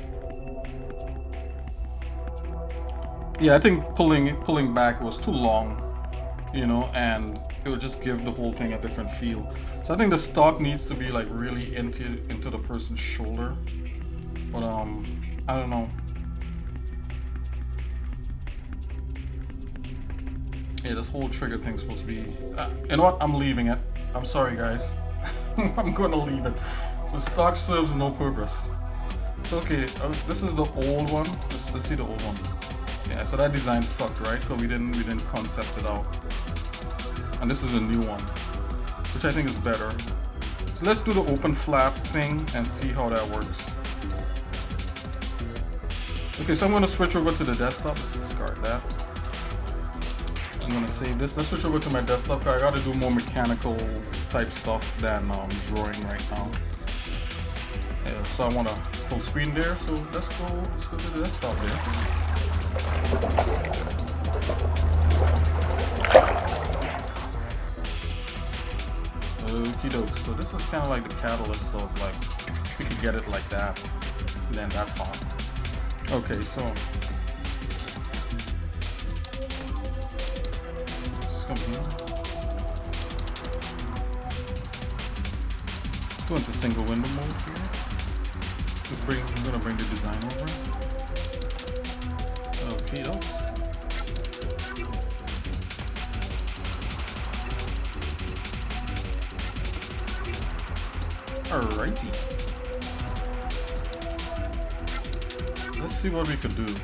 Yeah, I think pulling back was too long, you know, and it would just give the whole thing a different feel. So I think the stock needs to be like really into the person's shoulder. But I don't know. Yeah, this whole trigger thing's supposed to be. You know what? I'm leaving it. I'm sorry, guys. I'm gonna leave it. The stock serves no purpose. So okay, this is the old one. Let's see the old one. Yeah, so that design sucked, right? Because we didn't concept it out. And this is a new one, which I think is better. So let's do the open flap thing and see how that works. Okay, so I'm gonna switch over to the desktop. Let's discard that. I'm gonna save this. Let's switch over to my desktop because I gotta do more mechanical type stuff than drawing right now. Yeah, so I want a full screen there. So let's go to the desktop there. Okie doke. So this is kind of like the catalyst of like, if we could get it like that, then that's hot. Okay, so let's come here. Let's go into single window mode here. I'm gonna bring the design over. Okay, doke. Alrighty. Let's see what we could do.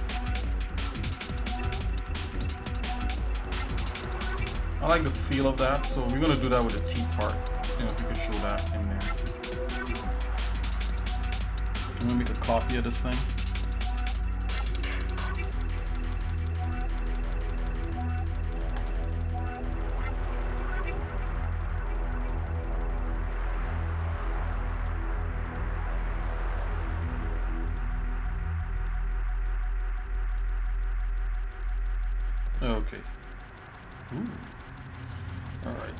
I like the feel of that, so we're gonna do that with the T part. you know, if you could show that in there. I'm gonna make a copy of this thing. Okay. Ooh. All right.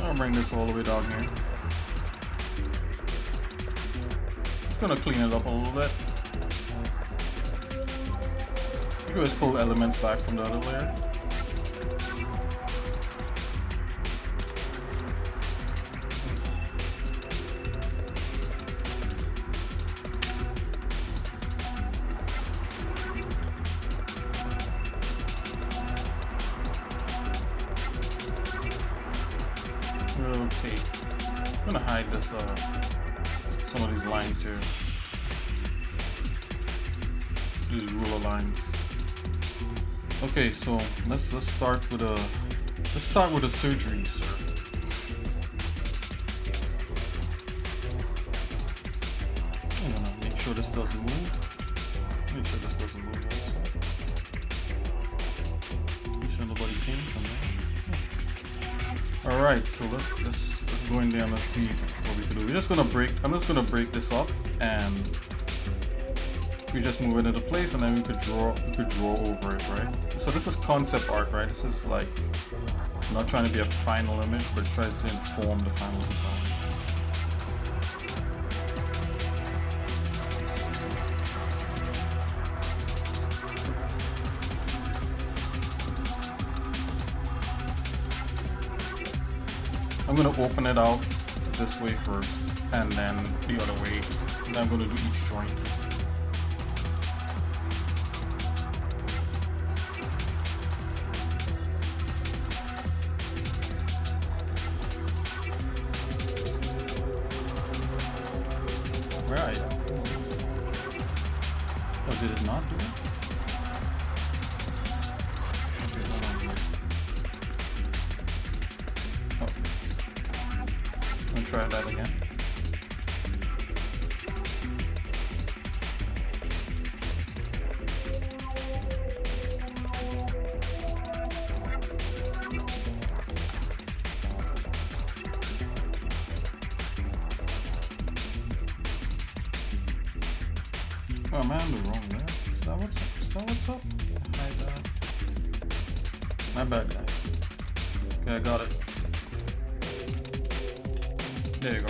I'll bring this all the way down here. Just gonna clean it up a little bit. You can just pull elements back from the other layer. Okay, I'm gonna hide this, some of these lines here. These ruler lines. Okay, so let's start with a surgery, sir. I'm gonna make sure this doesn't move. Make sure this doesn't move also. Make sure nobody came from there. Alright, so let's go in there and let's see what we can do. I'm just gonna break this up, and we just move it into place, and then we could draw over it, right? So this is concept art, right? This is like not trying to be a final image, but it tries to inform the final design. I'm going to open it out this way first, and then the other way, and I'm going to do each joint. Where are you? Oh, did it not do it? Okay, hold on here. Try that again. Oh man, I'm the wrong way. Is that what's up? Hide that. My bad, guys. Okay, I got it. There you go.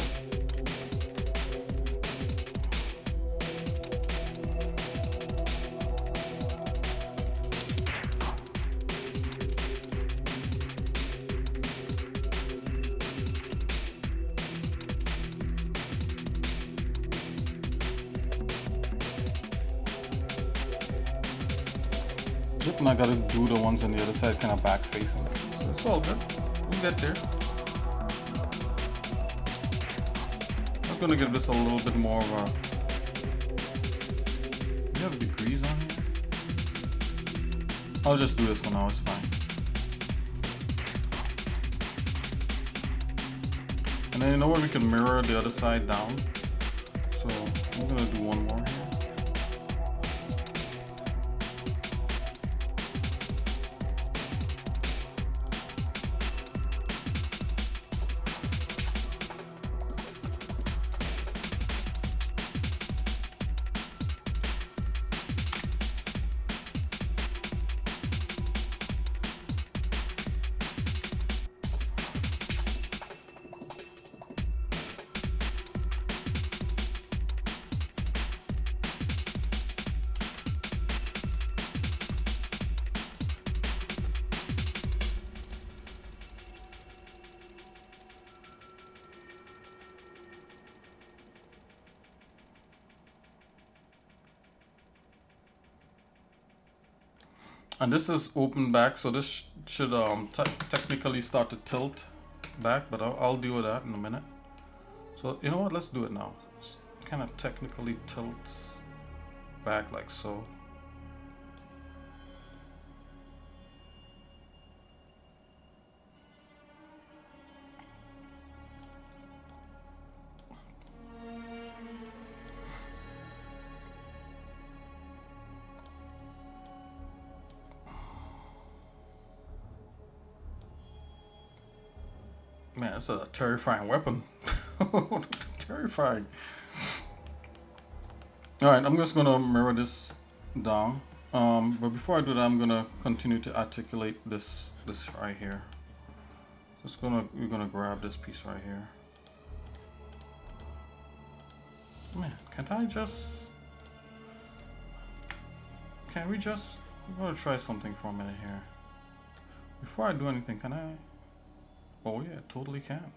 Yep, and I gotta do the ones on the other side kind of back facing. So it's all good. We'll get there. I'm gonna give this a little bit more of a. You have degrees on here? I'll just do this one now, it's fine. And then you know what, we can mirror the other side down. So I'm gonna do one more here. And this is open back, so this should technically start to tilt back, but I'll deal with that in a minute. So you know what, let's do it now. Let's kind of technically tilts back like so. Man, it's a terrifying weapon. Terrifying. Alright, I'm just gonna mirror this down. But before I do that, I'm gonna continue to articulate this right here. We're gonna grab this piece right here. Man, I'm gonna try something for a minute here. Before I do anything, can I? Oh yeah, totally can.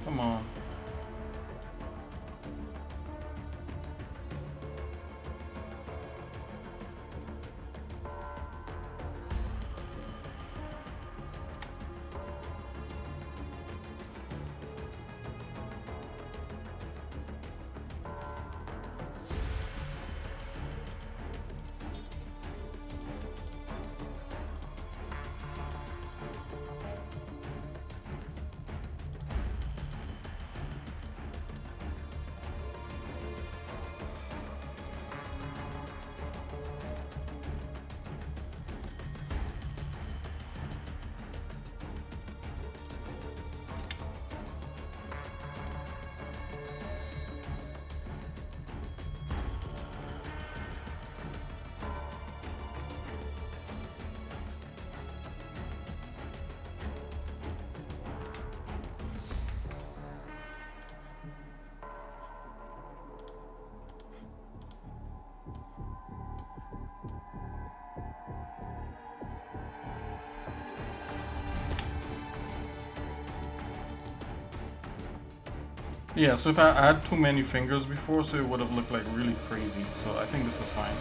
Come on. Yeah, so if I had too many fingers before, so it would have looked like really crazy. So I think this is fine.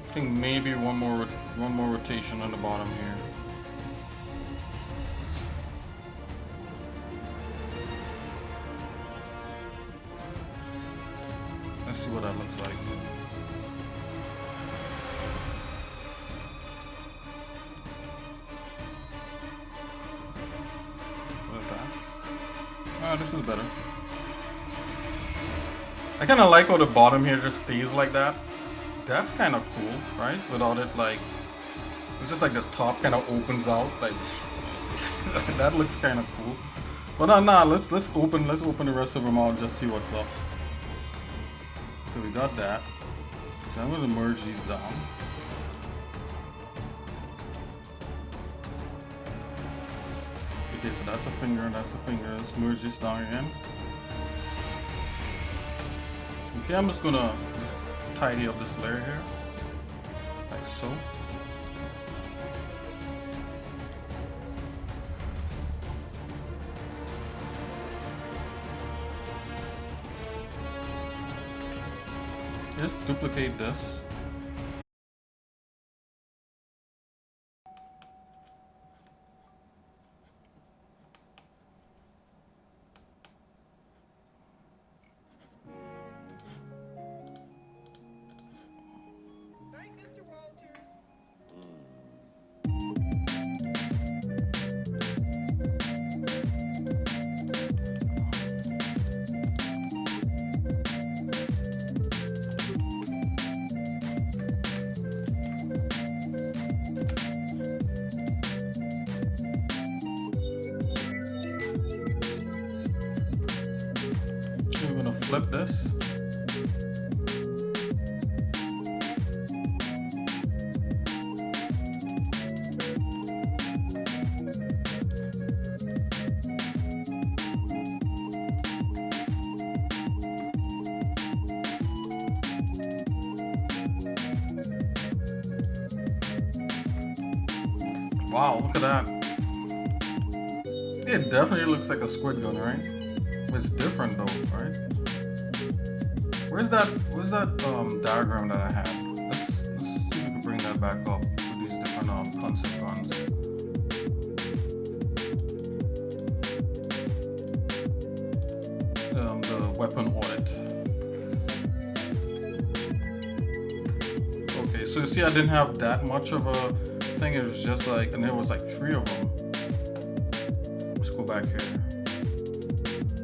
I think maybe one more rotation on the bottom here. Let's see what that looks like. Like that. Ah, this is better. I kind of like how the bottom here just stays like that. That's kind of cool, right? Without it like, it's just like the top kind of opens out, like that looks kind of cool. But nah, let's open the rest of them out and just see what's up. So we got that. So I'm gonna merge these down. Okay, so that's a finger and that's a finger. Let's merge this down again. Okay, I'm just gonna tidy up this layer here, like so. Just duplicate this. flip this. Wow, look at that. It definitely looks like a squid gun, right? It's different though, right? Where's that diagram that I had? Let's see if we can bring that back up with these different concept guns. The weapon audit. Okay, so you see I didn't have that much of a thing. It was just like, and there was like 3 of them. Let's go back here.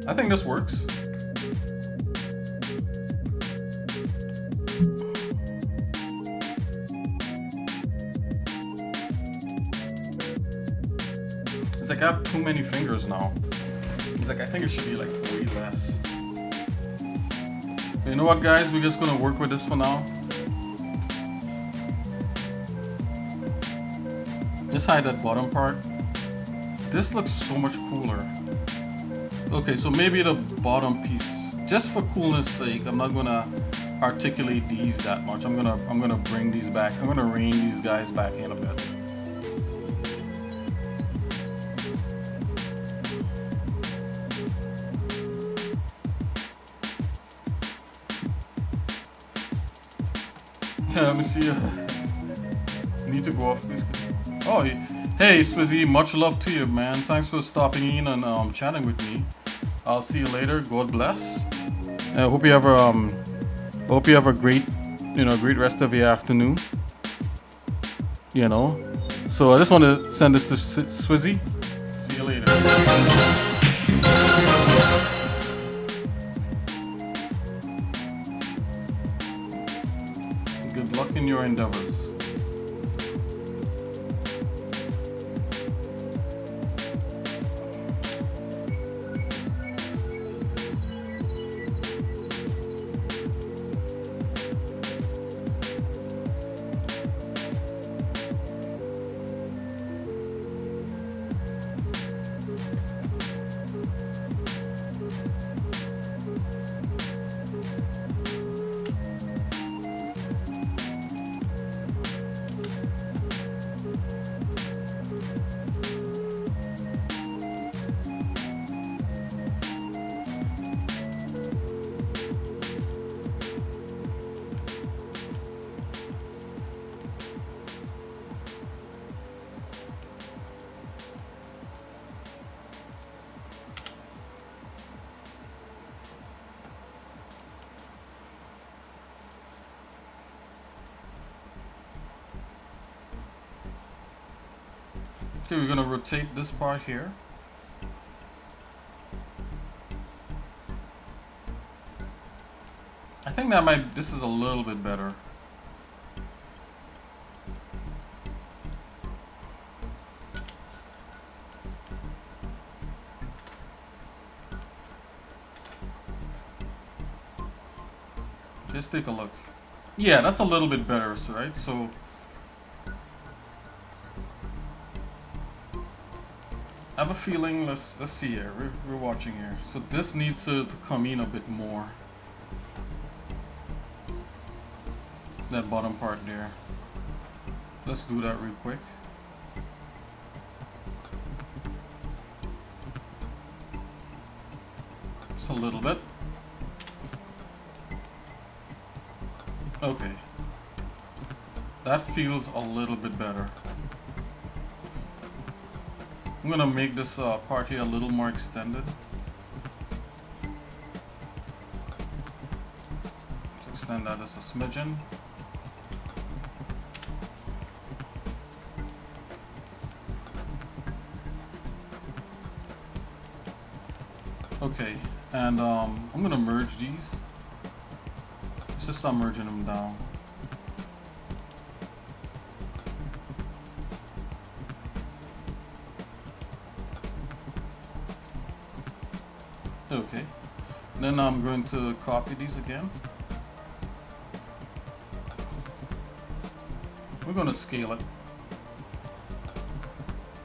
I think this works. It's like I have too many fingers now. It's like I think it should be like way less. But you know what, guys? We're just gonna work with this for now. Just hide that bottom part. This looks so much cooler. Okay, so maybe the bottom piece, just for coolness sake, I'm not gonna articulate these that much. I'm gonna bring these back. I'm gonna rein these guys back in a bit. Let me see. Need to go off, please. Oh, hey, Swizzy, much love to you, man. Thanks for stopping in and chatting with me. I'll see you later. God bless. I hope you have a great, great rest of your afternoon. You know. So I just want to send this to Swizzy. See you later. Good luck in your endeavors. Okay, we're gonna rotate this part here. I think this is a little bit better. Just take a look. Yeah, that's a little bit better, right? So I have a feeling, let's see here, we're watching here. So this needs to come in a bit more. That bottom part there. Let's do that real quick. Just a little bit. Okay. That feels a little bit better. I'm gonna make this part here a little more extended. Let's extend that as a smidgen. Okay, and I'm gonna merge these. Let's just start merging them down. Okay, Then I'm going to copy these again. We're going to scale it.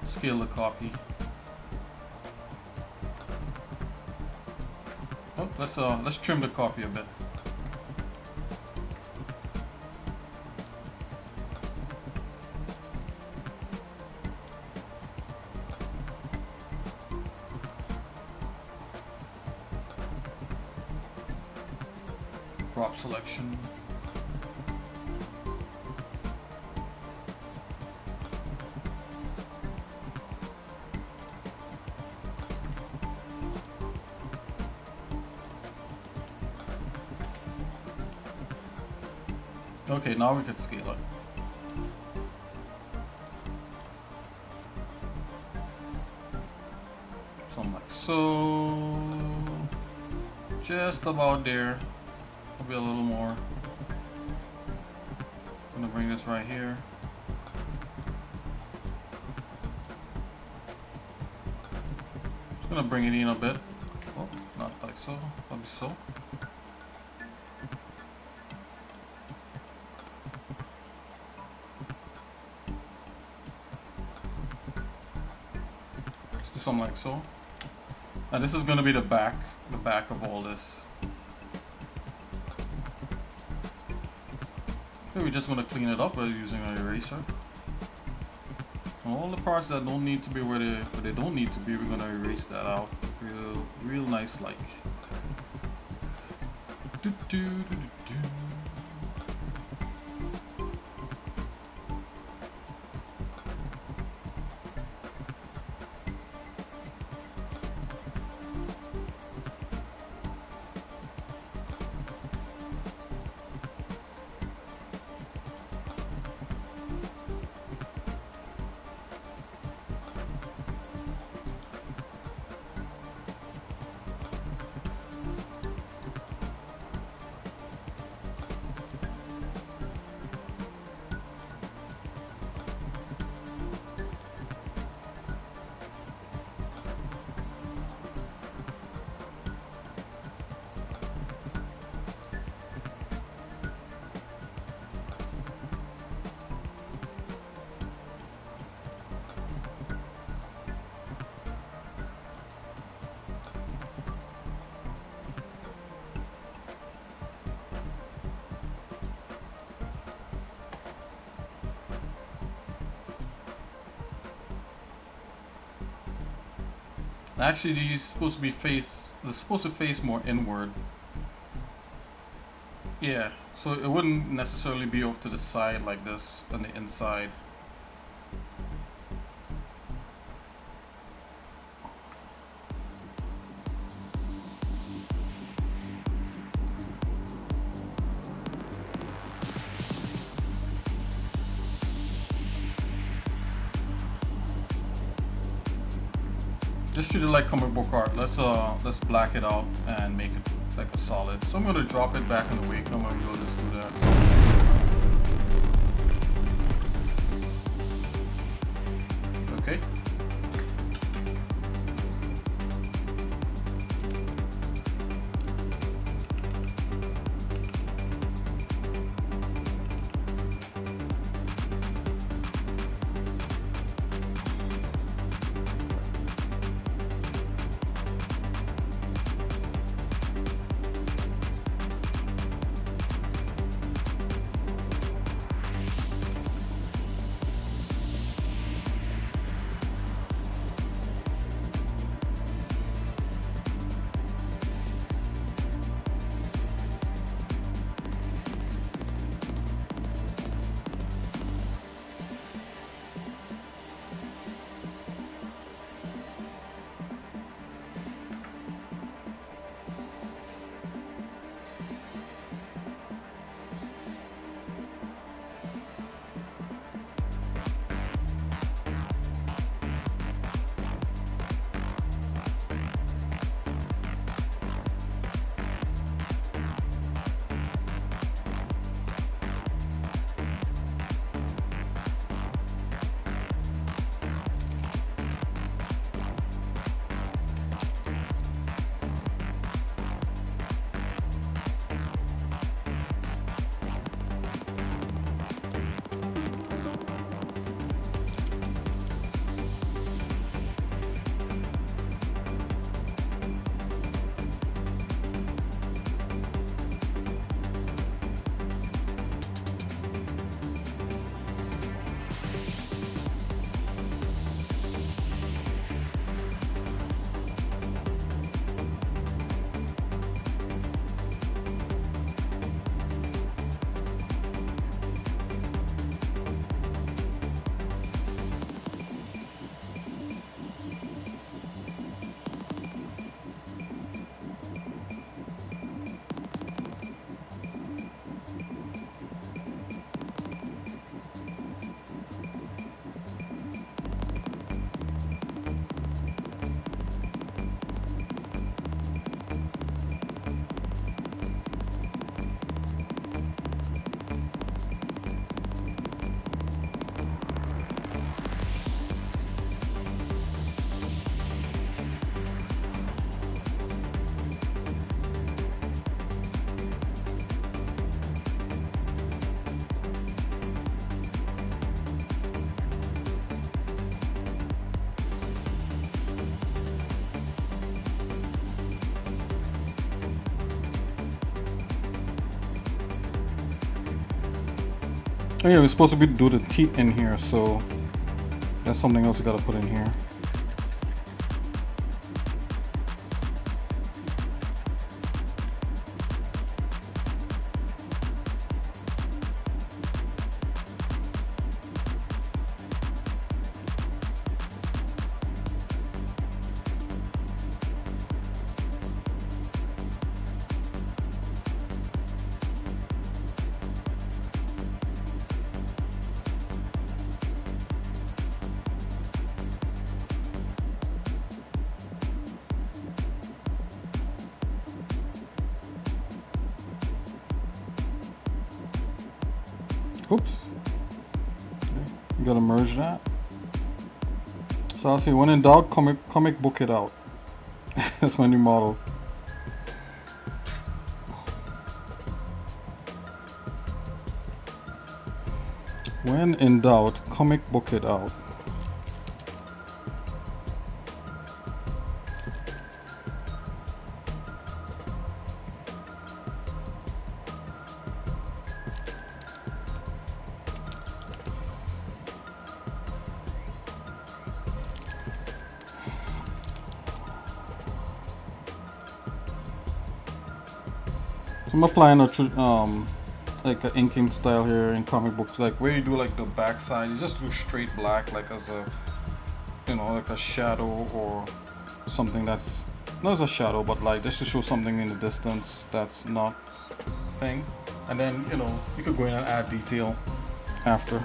Scale the copy. Oh, let's trim the copy a bit. Crop selection. Okay, now we can scale it. Something like so. Just about there. Maybe a little more. I'm gonna bring this right here. Just gonna bring it in a bit. Oh, not like so. Maybe so. Let's do something like so. And this is gonna be the back of all this. Okay, we're just gonna clean it up by using an eraser. And all the parts that don't need to be where they don't need to be, we're gonna erase that out. Real nice like. Do, do, do, do, do. Actually, these supposed to be they're supposed to face more inward. Yeah, so it wouldn't necessarily be off to the side like this on the inside. Just treat it like comic book art. Let's black it out and make it like a solid. So I'm gonna drop it back in the wake. I'm gonna go just do that. Okay. Oh yeah, we're supposed to do the teeth in here, so that's something else we gotta put in here. Oops. Okay. You gotta merge that. So I'll say, when in doubt, comic book it out. That's my new model. When in doubt, comic book it out. I'm applying like an inking style here in comic books, like where you do like the back side, you just do straight black, like as a, like a shadow or something that's not as a shadow, but like just to show something in the distance that's not thing. And then you could go in and add detail after.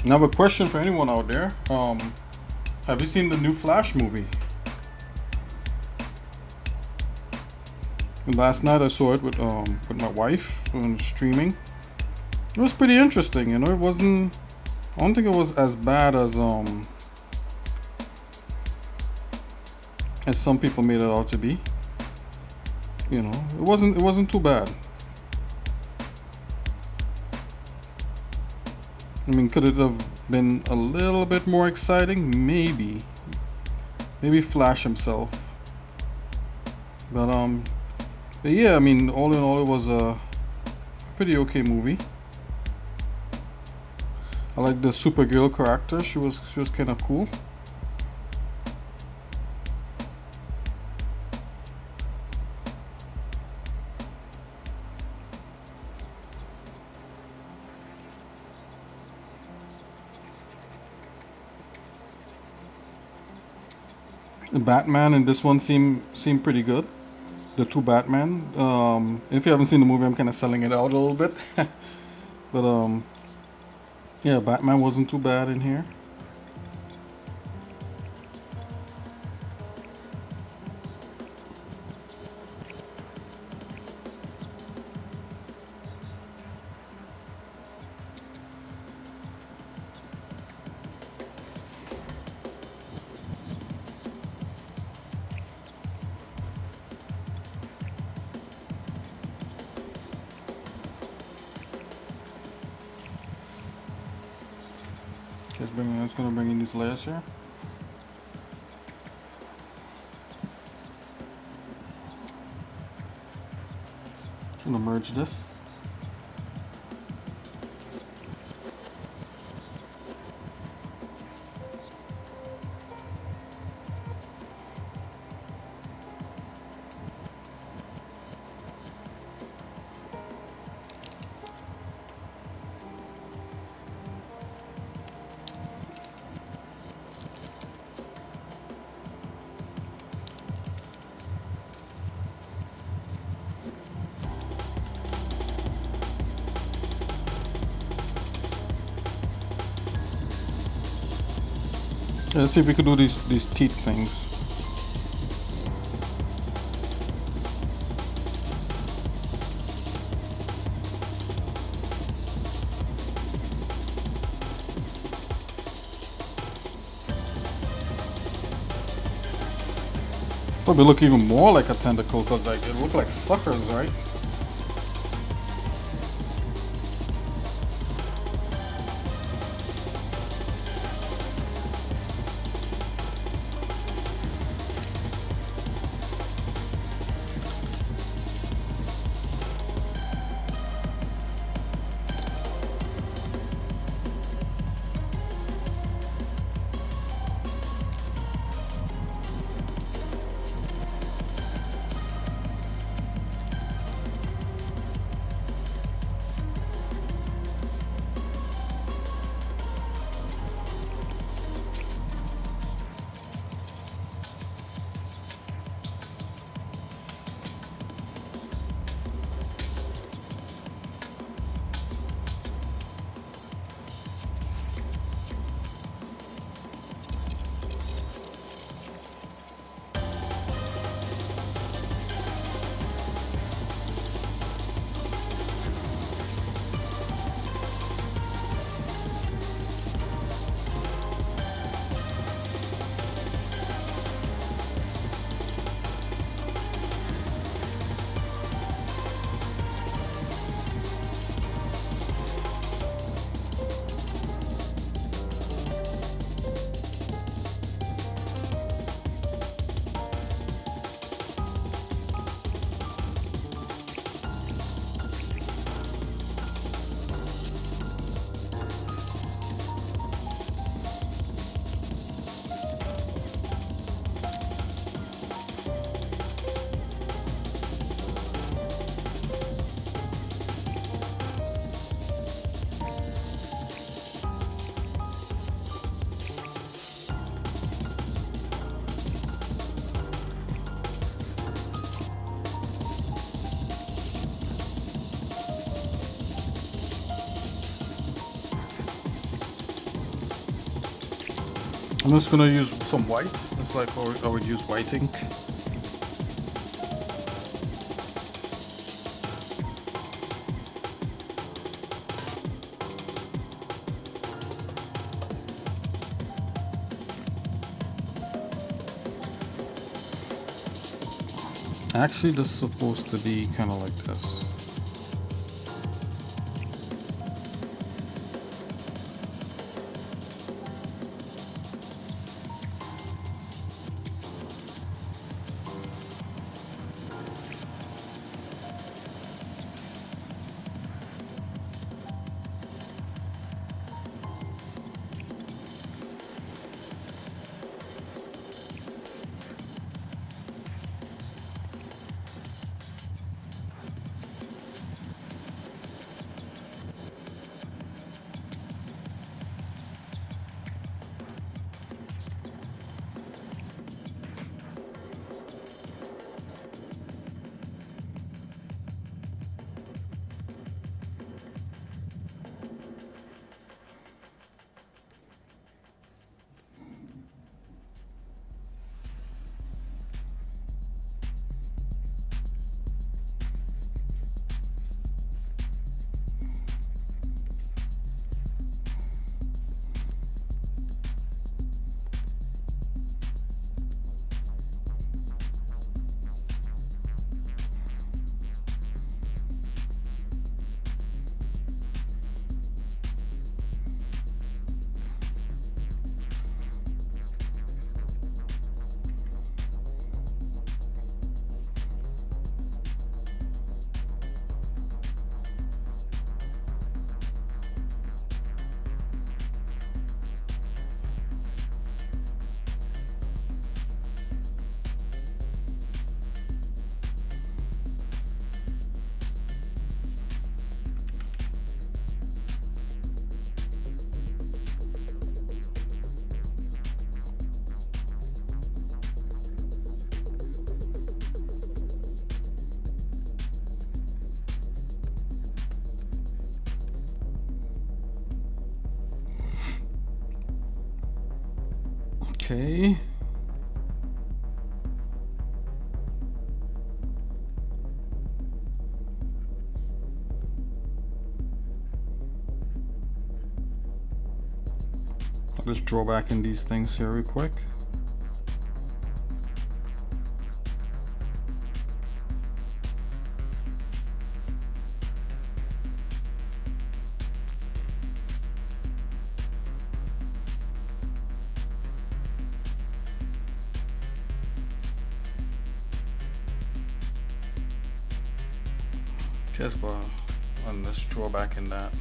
Now, I have a question for anyone out there. Have you seen the new Flash movie? Last night I saw it with my wife on streaming. It was pretty interesting, It wasn't. I don't think it was as bad as some people made it out to be. You know, it wasn't too bad. I mean, could it have been a little bit more exciting? Maybe. Maybe Flash himself. But yeah, I mean, all in all, it was a pretty okay movie. I like the Supergirl character. She was kind of cool. The Batman in this one seemed pretty good. The two Batman. If you haven't seen the movie, I'm kind of selling it out a little bit. But yeah, Batman wasn't too bad in here. It's gonna bring in these layers here. Gonna merge this. Yeah, let's see if we could do these teeth things. Probably look even more like a tentacle because like it look like suckers, right? I'm just gonna use some white. It's like I would use white ink. Actually, this is supposed to be kind of like this. Okay. I'll just draw back in these things here real quick. Just and let's draw back in that.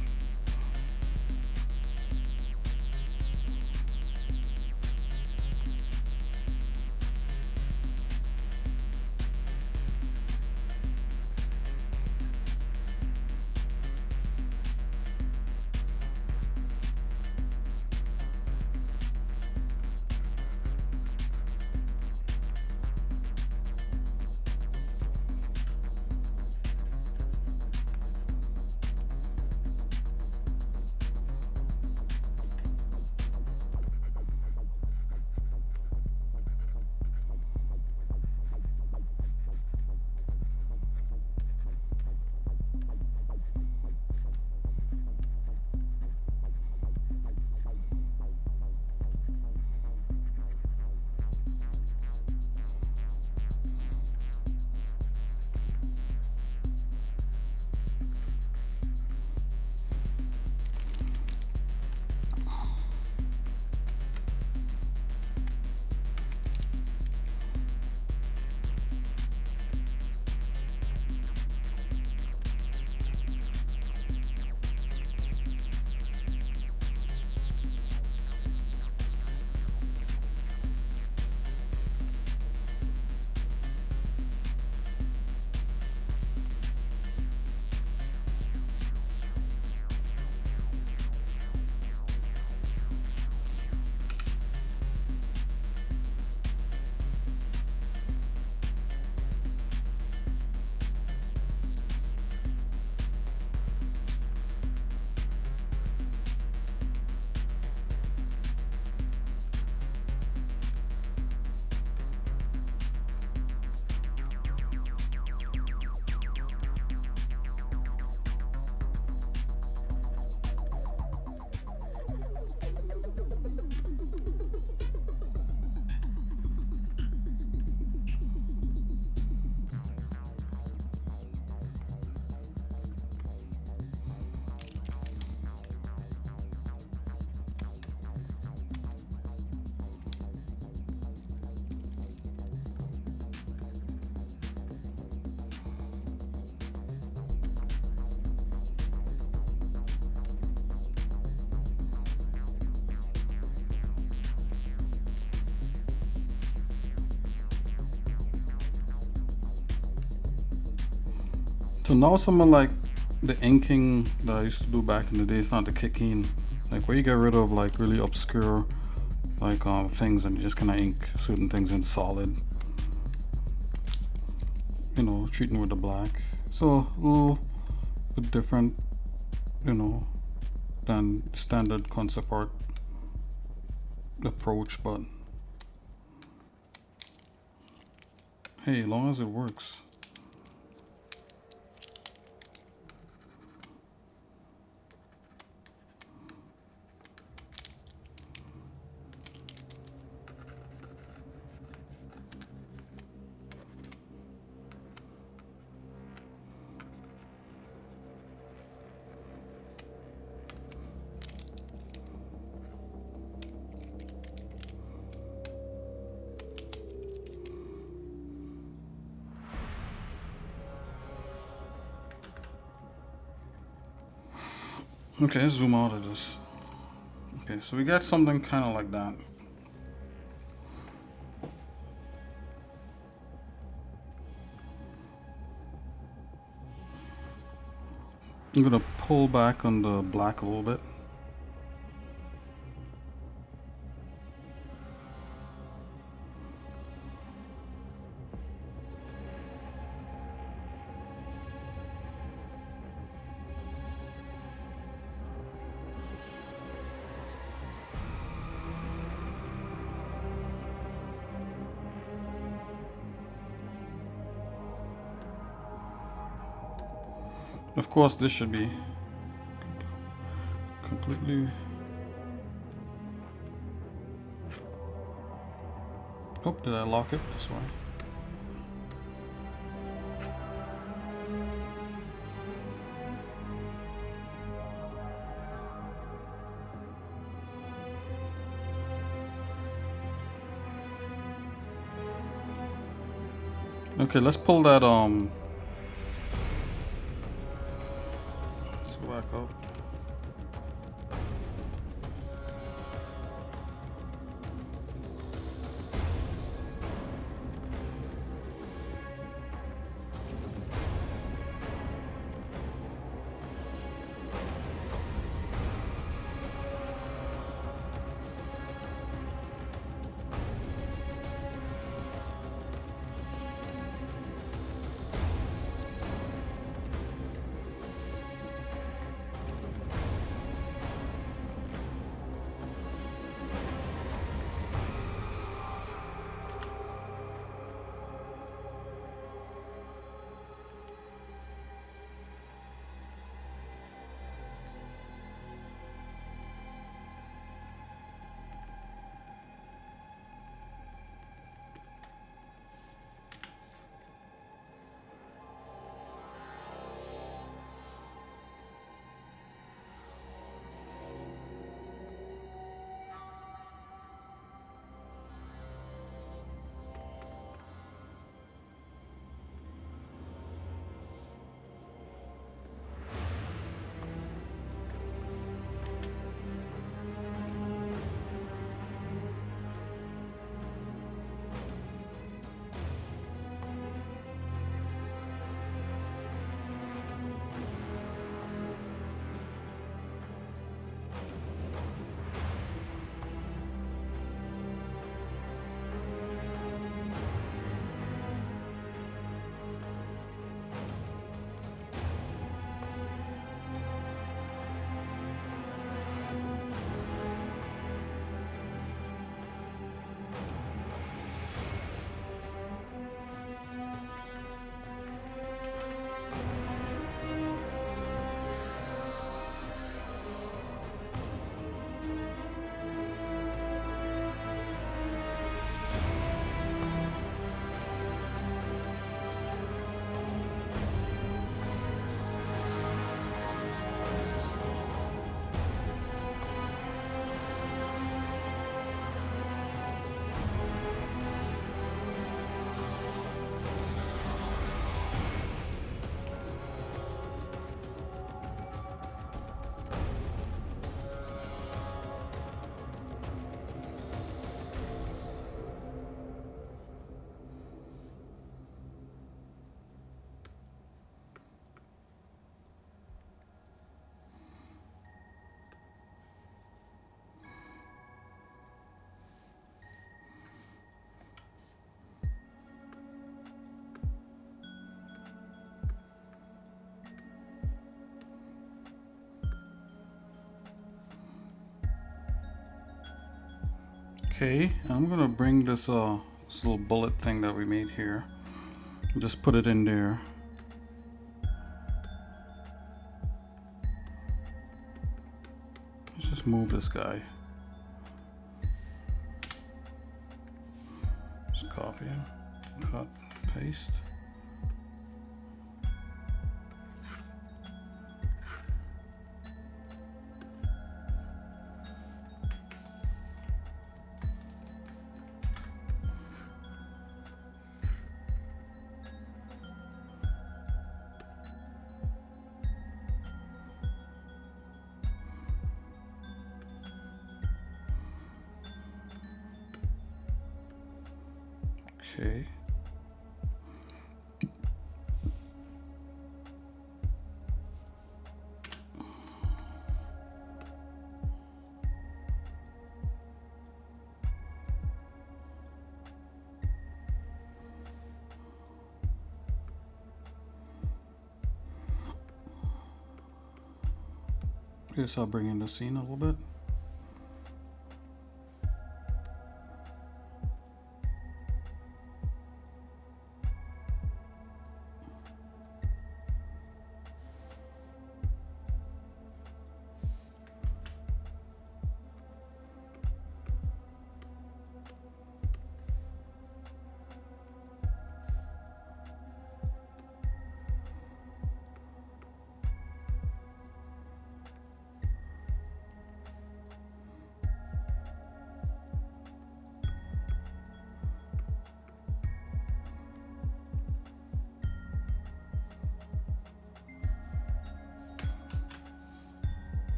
So now something like the inking that I used to do back in the day, it's not the kicking, like where you get rid of like really obscure like things and you just kind of ink certain things in solid, you know, treating with the black. So a little bit different, you know, than standard concept art approach, but hey, as long as it works. Okay, let's zoom out of this. Okay, so we got something kind of like that. I'm gonna pull back on the black a little bit. Of course, this should be completely. Oh, did I lock it? That's why. Okay, let's pull that let's go back up. Okay, I'm gonna bring this this little bullet thing that we made here. Just put it in there. Let's just move this guy. Just copy him, cut, paste. Okay. Guess I'll bring in the scene a little bit.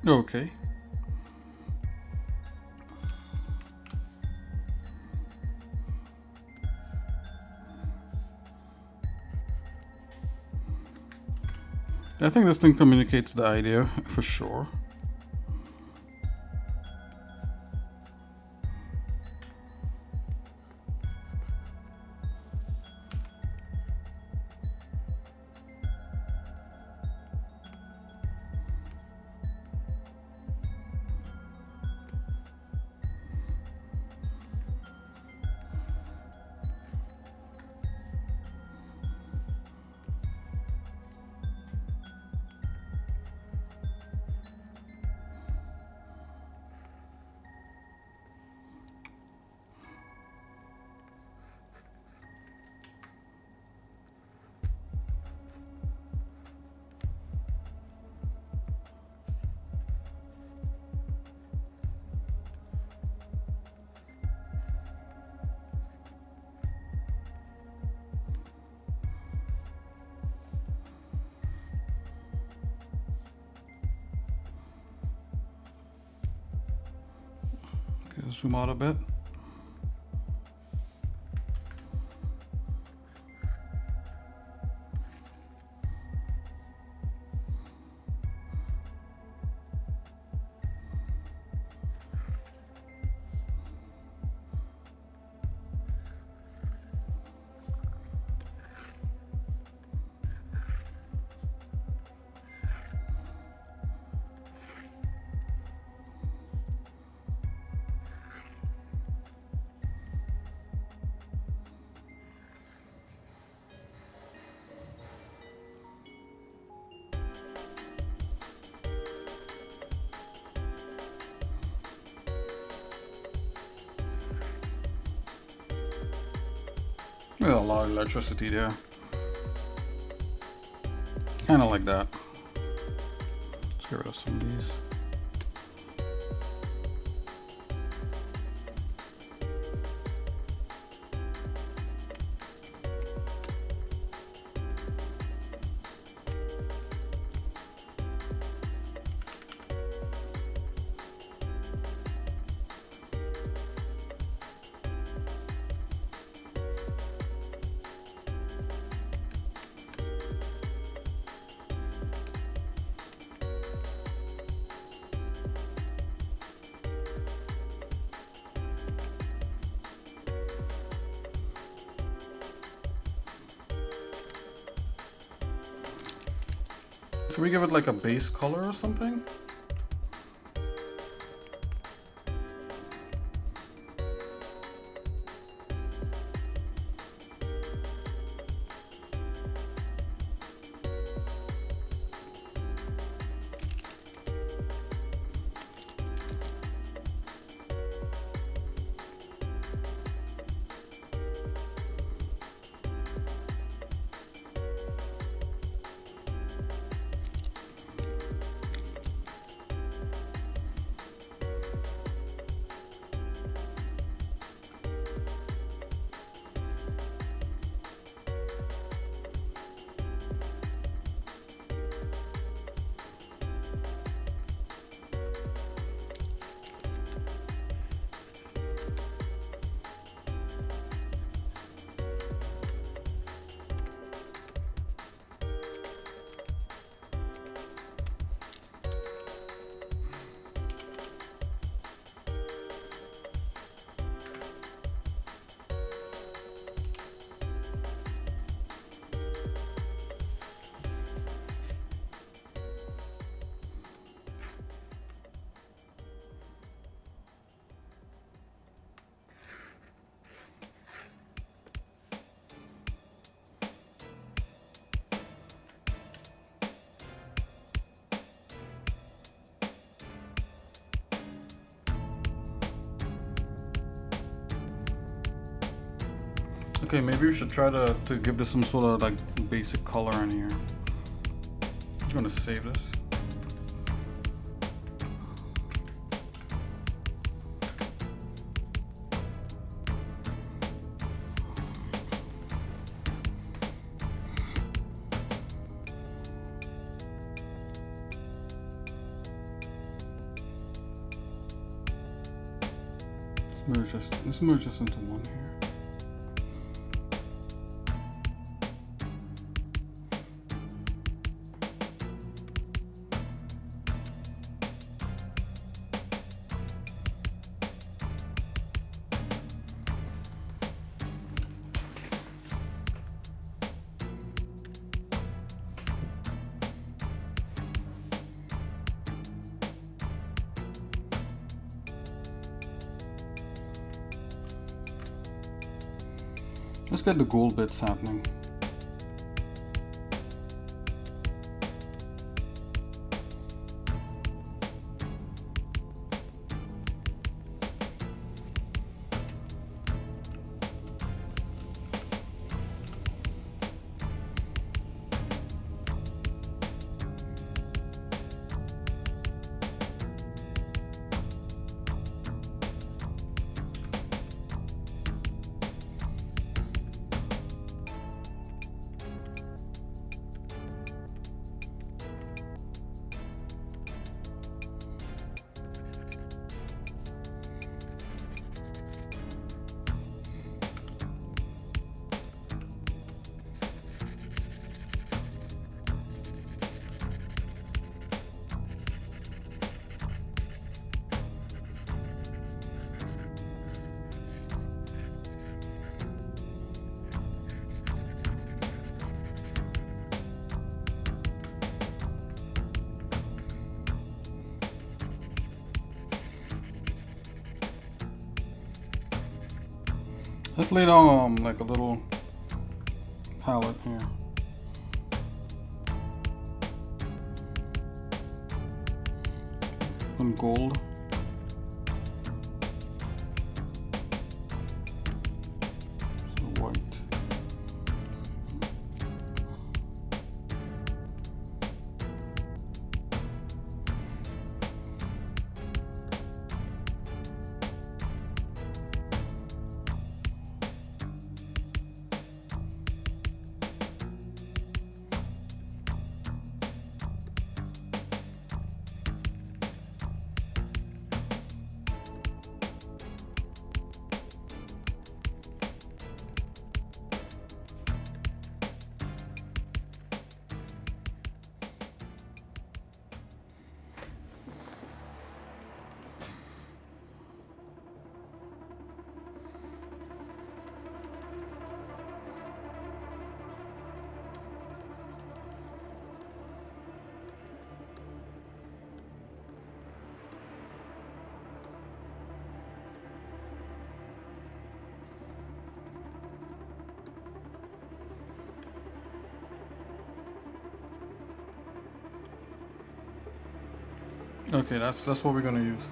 Okay. I think this thing communicates the idea for sure. Okay, zoom out a bit. There's a lot of electricity there. Kind of like that. Let's get rid of some of these. Should we give it like a base color or something? Okay, maybe we should try to give this some sort of like basic color in here. I'm gonna save this. Let's merge this into one here. Let's get the gold bits happening. Let's lay down like a little palette here. Some gold. Some white. Okay, that's what we're gonna use.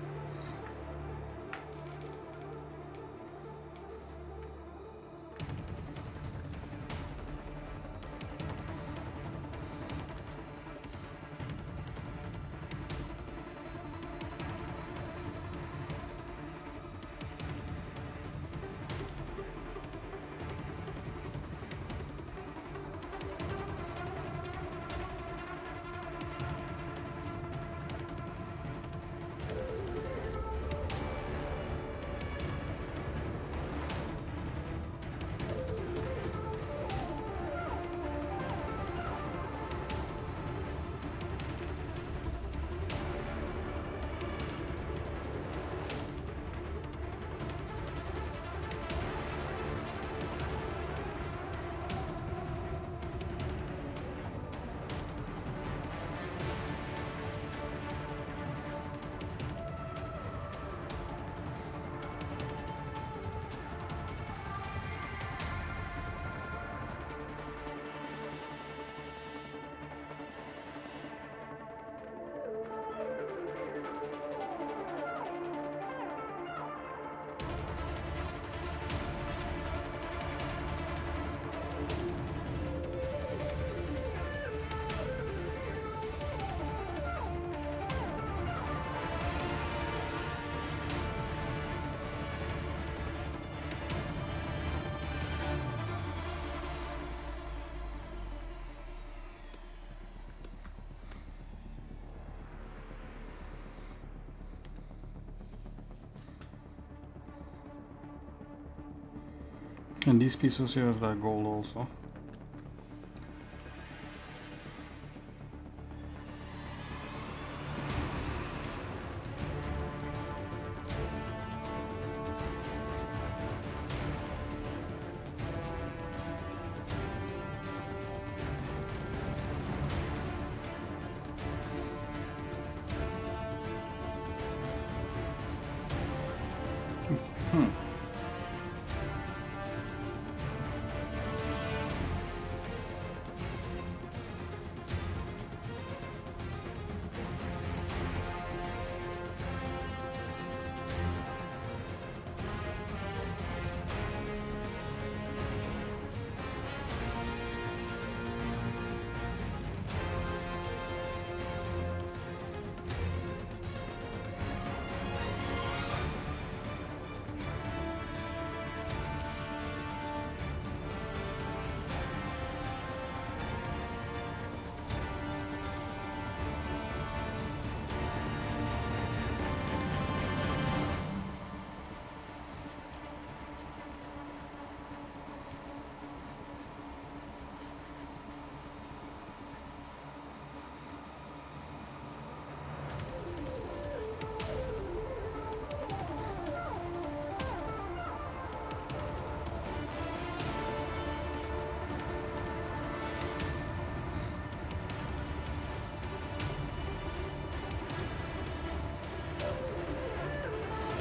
And these pieces here is that gold also.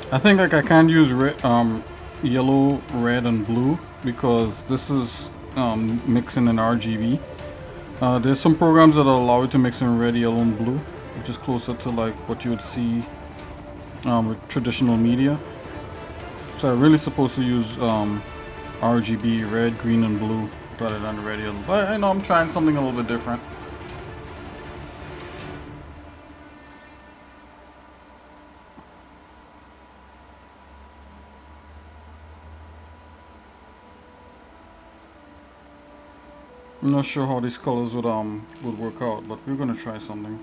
I think like I can't use yellow, red, and blue because this is mixing in RGB. There's some programs that allow you to mix in red, yellow, and blue, which is closer to like what you would see with traditional media. So I'm really supposed to use RGB, red, green, and blue rather than red, yellow. But I know I'm trying something a little bit different. I'm not sure how these colors would work out, but we're gonna try something.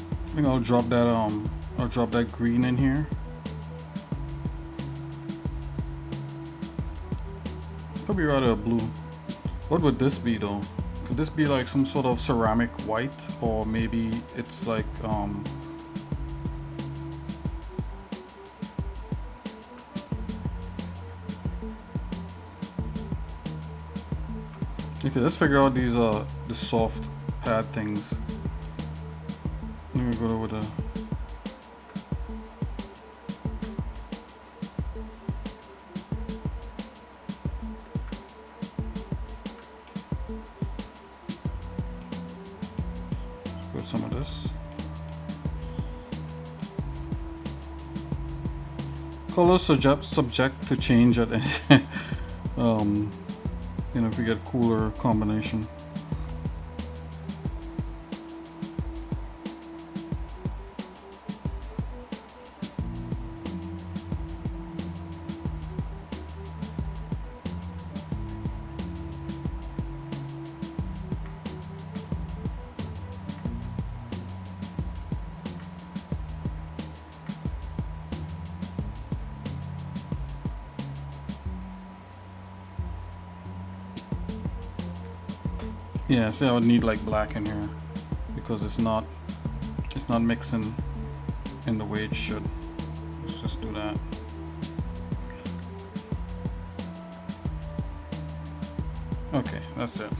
I think I'll drop that green in here. Could be rather a blue. What would this be though? Could this be like some sort of ceramic white, or maybe it's like okay, let's figure out these the soft pad things. Let me go over the put some of this. Colors subject to change at any you know, if we get cooler combination. Yeah, see, I would need like black in here because it's not mixing in the way it should. Let's just do that. Okay, that's it.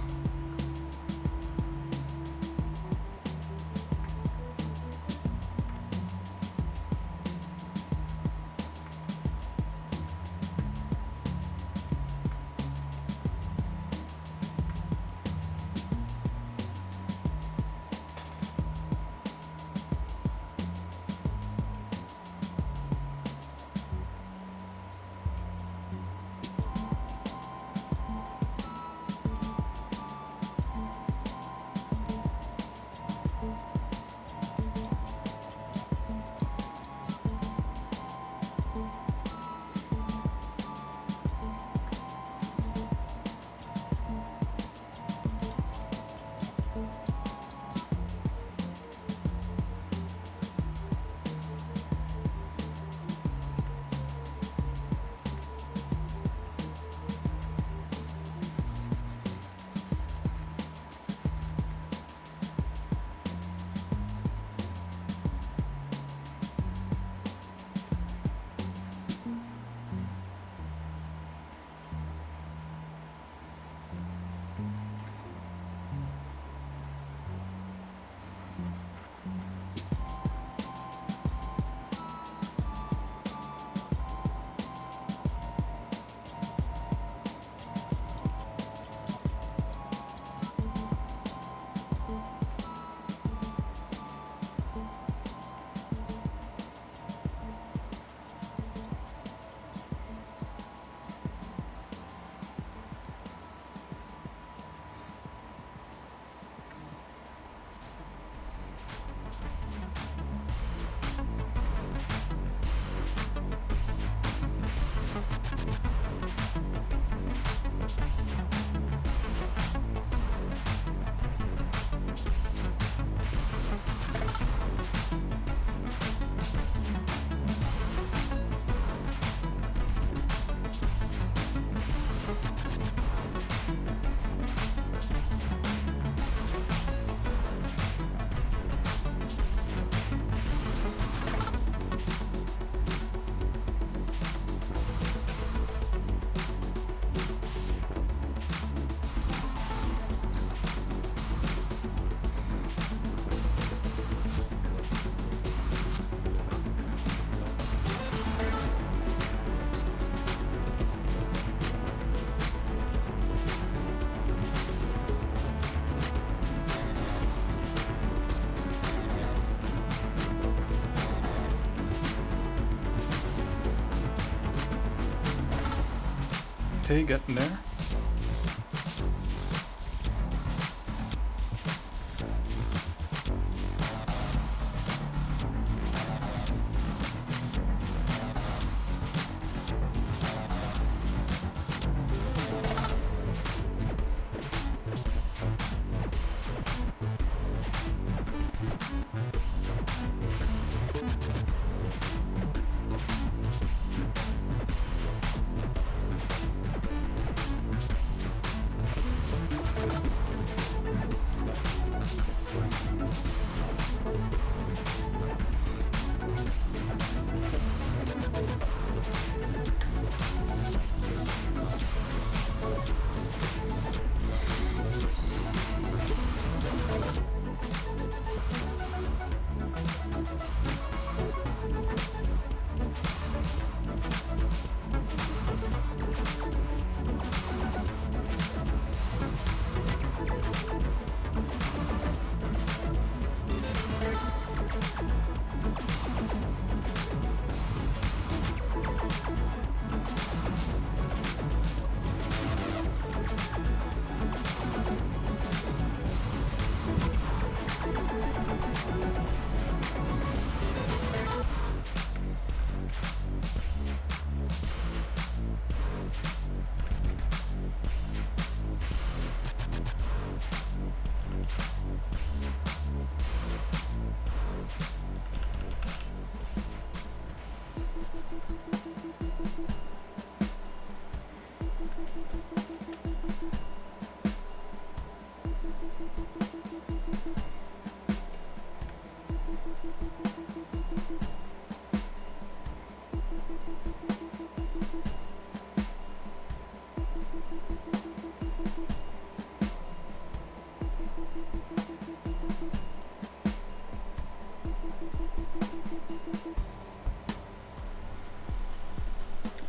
okay, getting there.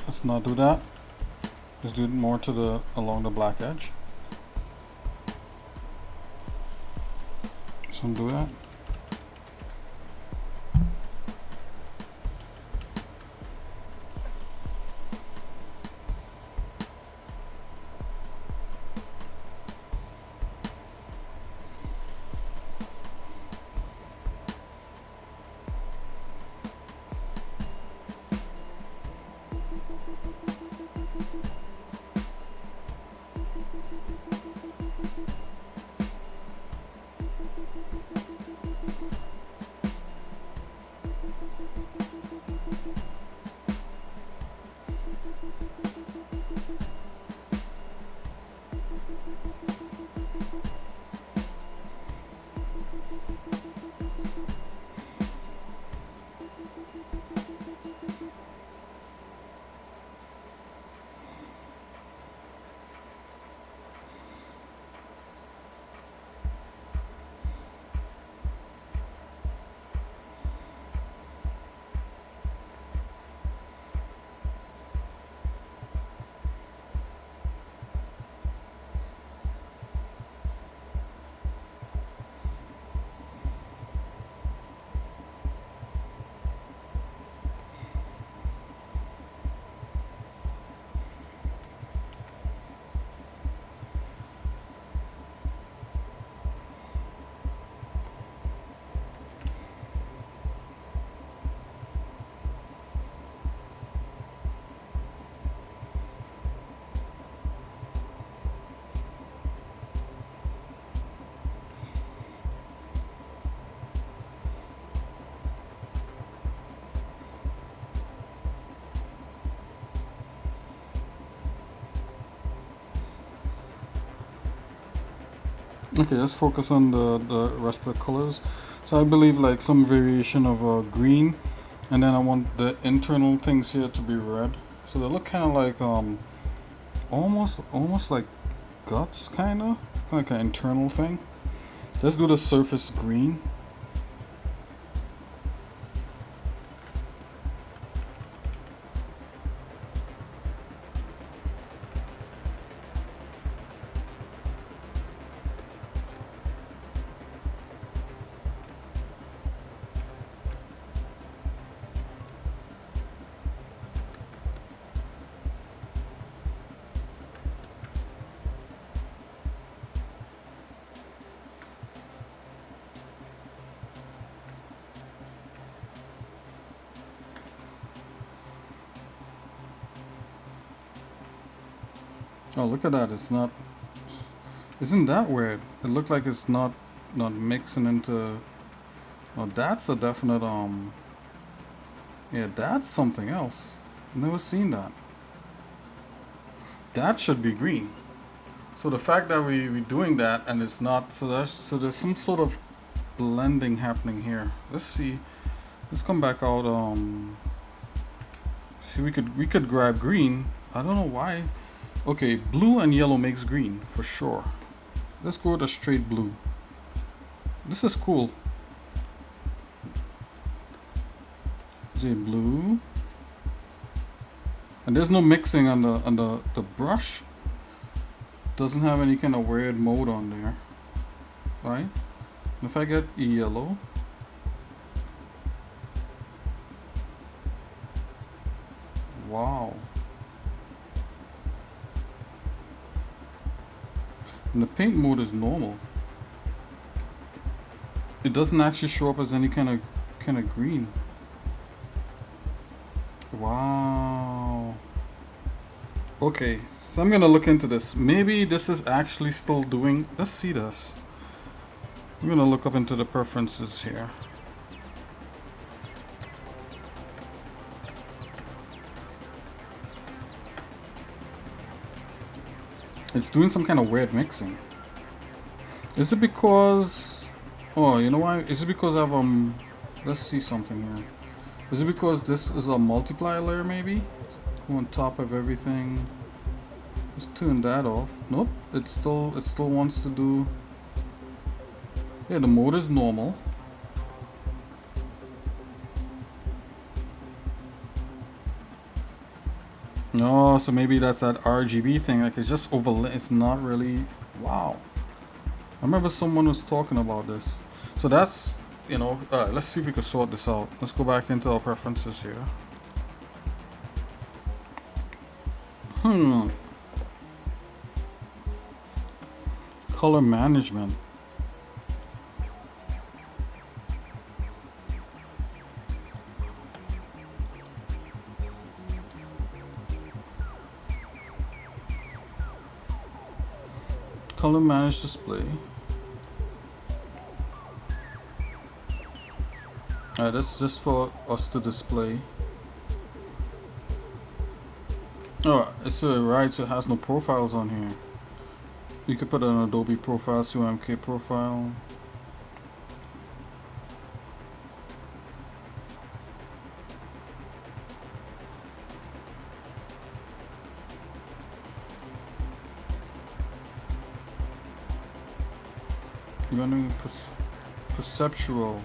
Let's not do that. Just do it more to the along the black edge. So do that. Okay, let's focus on the rest of the colors. So I believe like some variation of green, and then I want the internal things here to be red. So they look kind of like almost like guts, kind of like an internal thing. Let's do the surface green. Oh, look at that. It's not. Isn't that weird? It looked like it's not mixing into. Oh, that's a definite yeah, that's something else. Never seen that. That should be green. So the fact that we're doing that and it's not, so there's some sort of blending happening here. Let's see. Let's come back out. See, we could grab green. I don't know why. Okay, blue and yellow makes green for sure. Let's go with a straight blue. This is cool. Is it blue? And there's no mixing on the brush. Doesn't have any kind of weird mode on there, right? And if I get yellow, wow. And the paint mode is normal. It doesn't actually show up as any kind of green. Wow. Okay, so I'm gonna look into this. Maybe this is actually still doing. Let's see this. I'm gonna look up into the preferences here. It's doing some kind of weird mixing. Is it because? Oh, you know why? Is it because I've let's see something here. Is it because this is a multiplier layer maybe? Go on top of everything. Let's turn that off. Nope, it still wants to do. Yeah, the mode is normal. No, so maybe that's that RGB thing. Like it's just overlay. It's not really. Wow. I remember someone was talking about this. So that's, you know, let's see if we can sort this out. Let's go back into our preferences here. Color management. Color manage display. That's just for us to display. Oh, it's right, so it has no profiles on here. You could put an Adobe profile, CMYK profile. Running perceptual.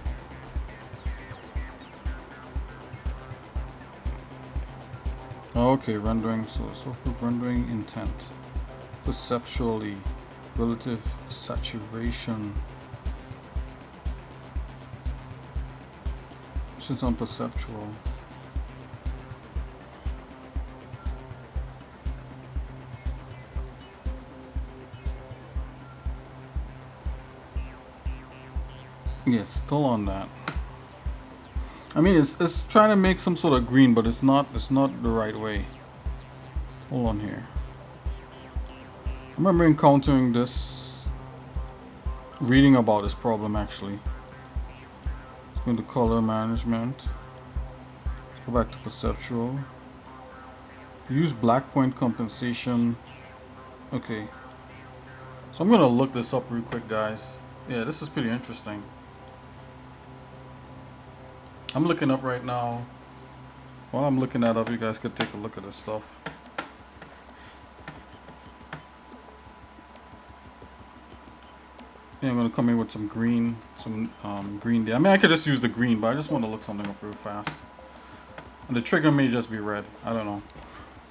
Okay, rendering, so rendering intent. Perceptually, relative saturation. Since I'm perceptual. Yeah, still on that. I mean, it's trying to make some sort of green, but it's not the right way. Hold on here. I remember encountering this, reading about this problem actually. Let's go into color management. Go back to perceptual. Use black point compensation. Okay. So I'm gonna look this up real quick, guys. Yeah, this is pretty interesting. I'm looking up right now. While I'm looking that up, you guys could take a look at this stuff. Yeah, I'm gonna come in with some green, green there. I mean, I could just use the green, but I just want to look something up real fast. And the trigger may just be red. I don't know.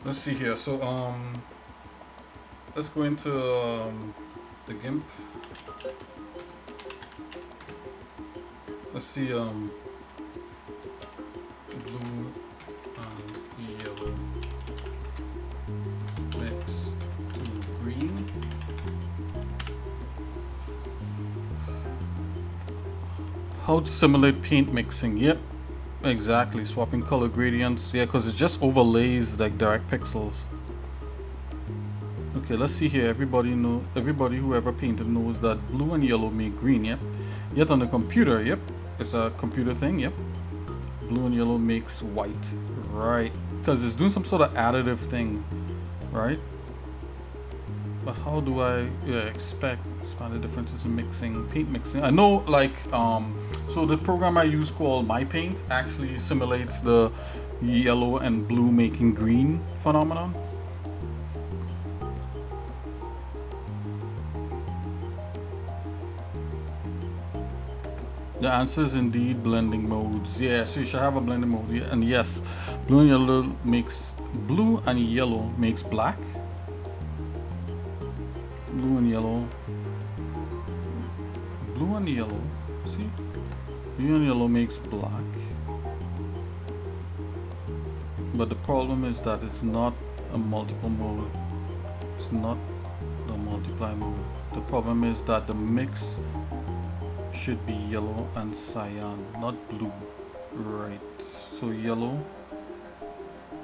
Let's see here. So let's go into the Gimp. Let's see blue and yellow mix to green. How to simulate paint mixing? Yep, exactly. Swapping color gradients. Yeah, because it just overlays like direct pixels. Okay, Okay, let's see here. Everybody who ever painted knows that blue and yellow make green, yep. Yet on the computer, yep. It's a computer thing, yep. Blue and yellow makes white, right? Because it's doing some sort of additive thing, right? But how do I expand the differences in mixing, paint mixing? I know, like, so the program I use called My Paint actually simulates the yellow and blue making green phenomenon. The answer is indeed blending modes. Yeah, so you should have a blending mode. Yeah, and yes, blue and yellow makes black. Blue and yellow. See? Blue and yellow makes black. But the problem is that it's not a multiple mode. It's not the multiply mode. The problem is that the mix should be yellow and cyan, not blue. Right. So yellow.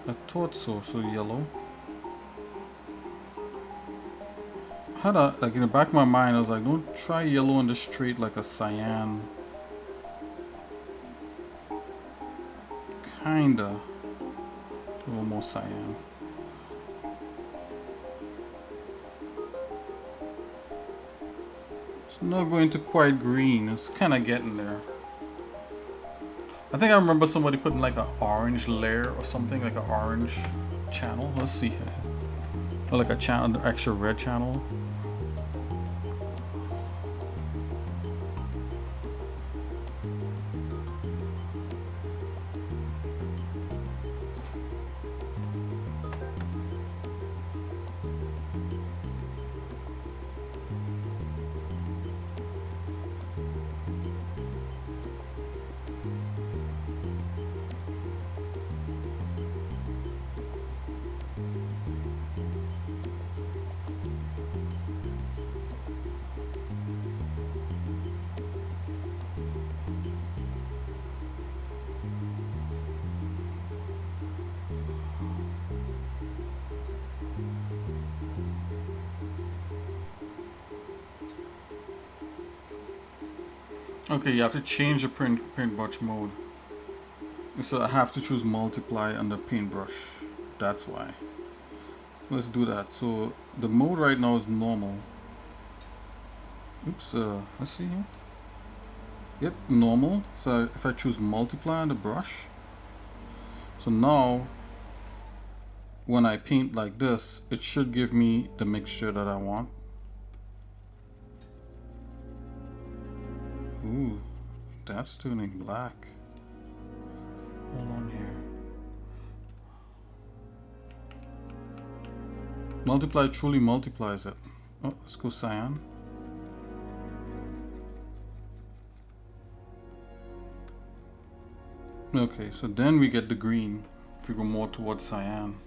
I thought so. So yellow. Had a, like, in the back of my mind, I was like, don't try yellow on the straight like a cyan. Kinda. A little more cyan. It's not going to quite green. It's kind of getting there. I think I remember somebody putting like an orange layer or something, like an orange channel. Let's see here. Or like a channel, extra red channel. Okay, you have to change the paintbrush mode. So I have to choose multiply on the paintbrush. That's why. Let's do that. So the mode right now is normal. Oops, let's see here. Yep, normal. So if I choose multiply on the brush. So now when I paint like this, it should give me the mixture that I want. Ooh, that's turning black. Hold on here. Multiply truly multiplies it. Oh, let's go cyan. Okay, so then we get the green if we go more towards cyan.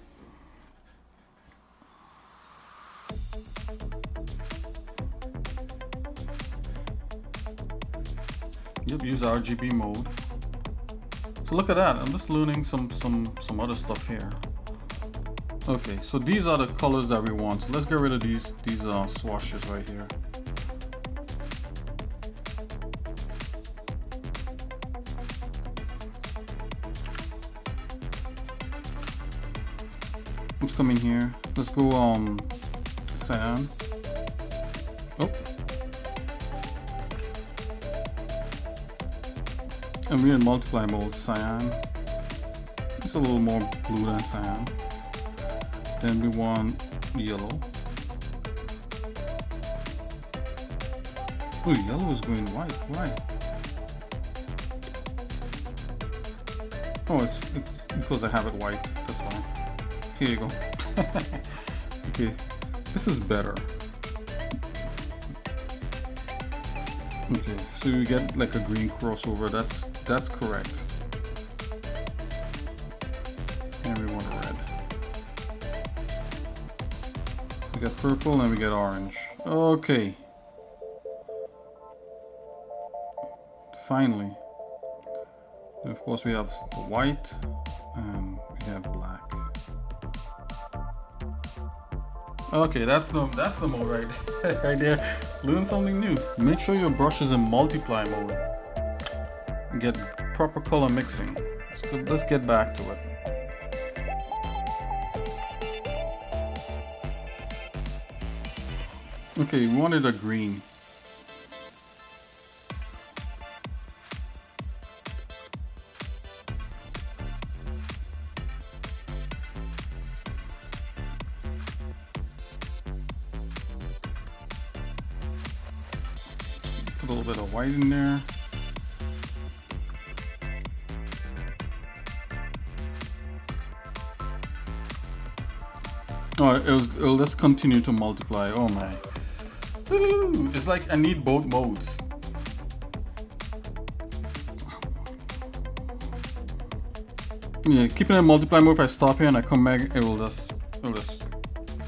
Yep, use RGB mode. So look at that. I'm just learning some other stuff here. Okay, so these are the colors that we want. So let's get rid of these swashes right here. Let's come in here. Let's go cyan. Oh. And we're in multiply mode, cyan. It's a little more blue than cyan. Then we want yellow. Oh, yellow is going white. Why? Oh, it's because I have it white. That's why. Here you go. Okay, this is better. Okay, so we get like a green crossover. That's correct. And we want a red. We got purple and we get orange. Okay. Finally. And of course we have white and we have black. Okay, that's the mode right, right there. Learn something new. Make sure your brush is in multiply mode. Get proper color mixing. Let's get back to it. Okay, we wanted a green. Put a little bit of white in there. Oh, it'll just continue to multiply. Oh my. Woo! It's like I need both modes. Yeah, keeping it in multiply mode, if I stop here and I come back, it'll just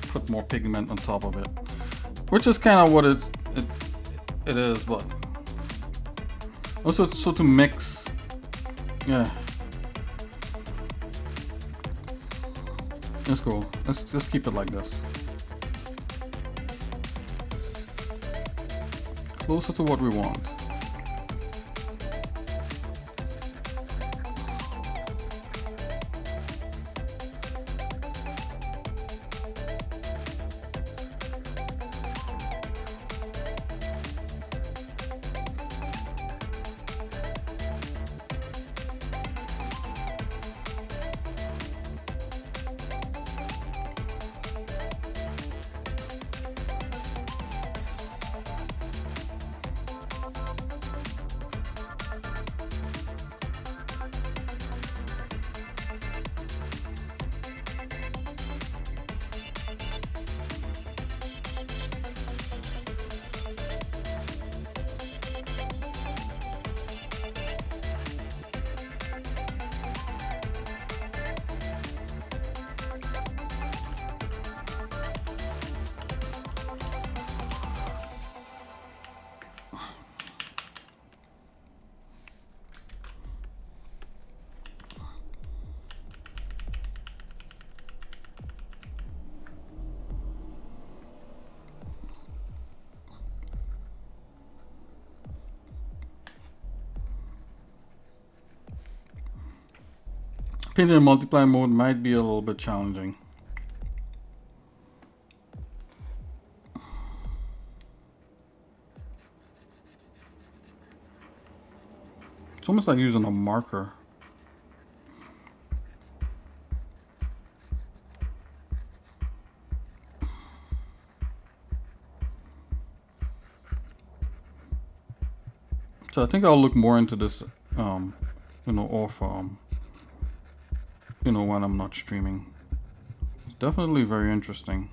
put more pigment on top of it. Which is kind of what it is, but also so to mix, yeah. Let's go. Let's just keep it like this. Closer to what we want. Painting in multiply mode might be a little bit challenging. It's almost like using a marker. So I think I'll look more into this, off, when I'm not streaming. It's definitely very interesting.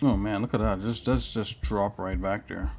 Oh man, look at that. Just drop right back there.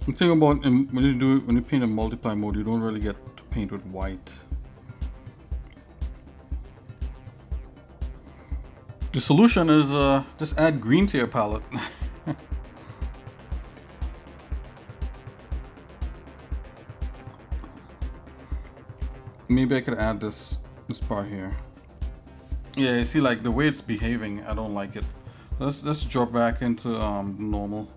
The thing about when you paint in multiply mode, you don't really get to paint with white. The solution is just add green to your palette. Maybe I could add this part here. Yeah, you see, like the way it's behaving, I don't like it. Let's drop back into normal.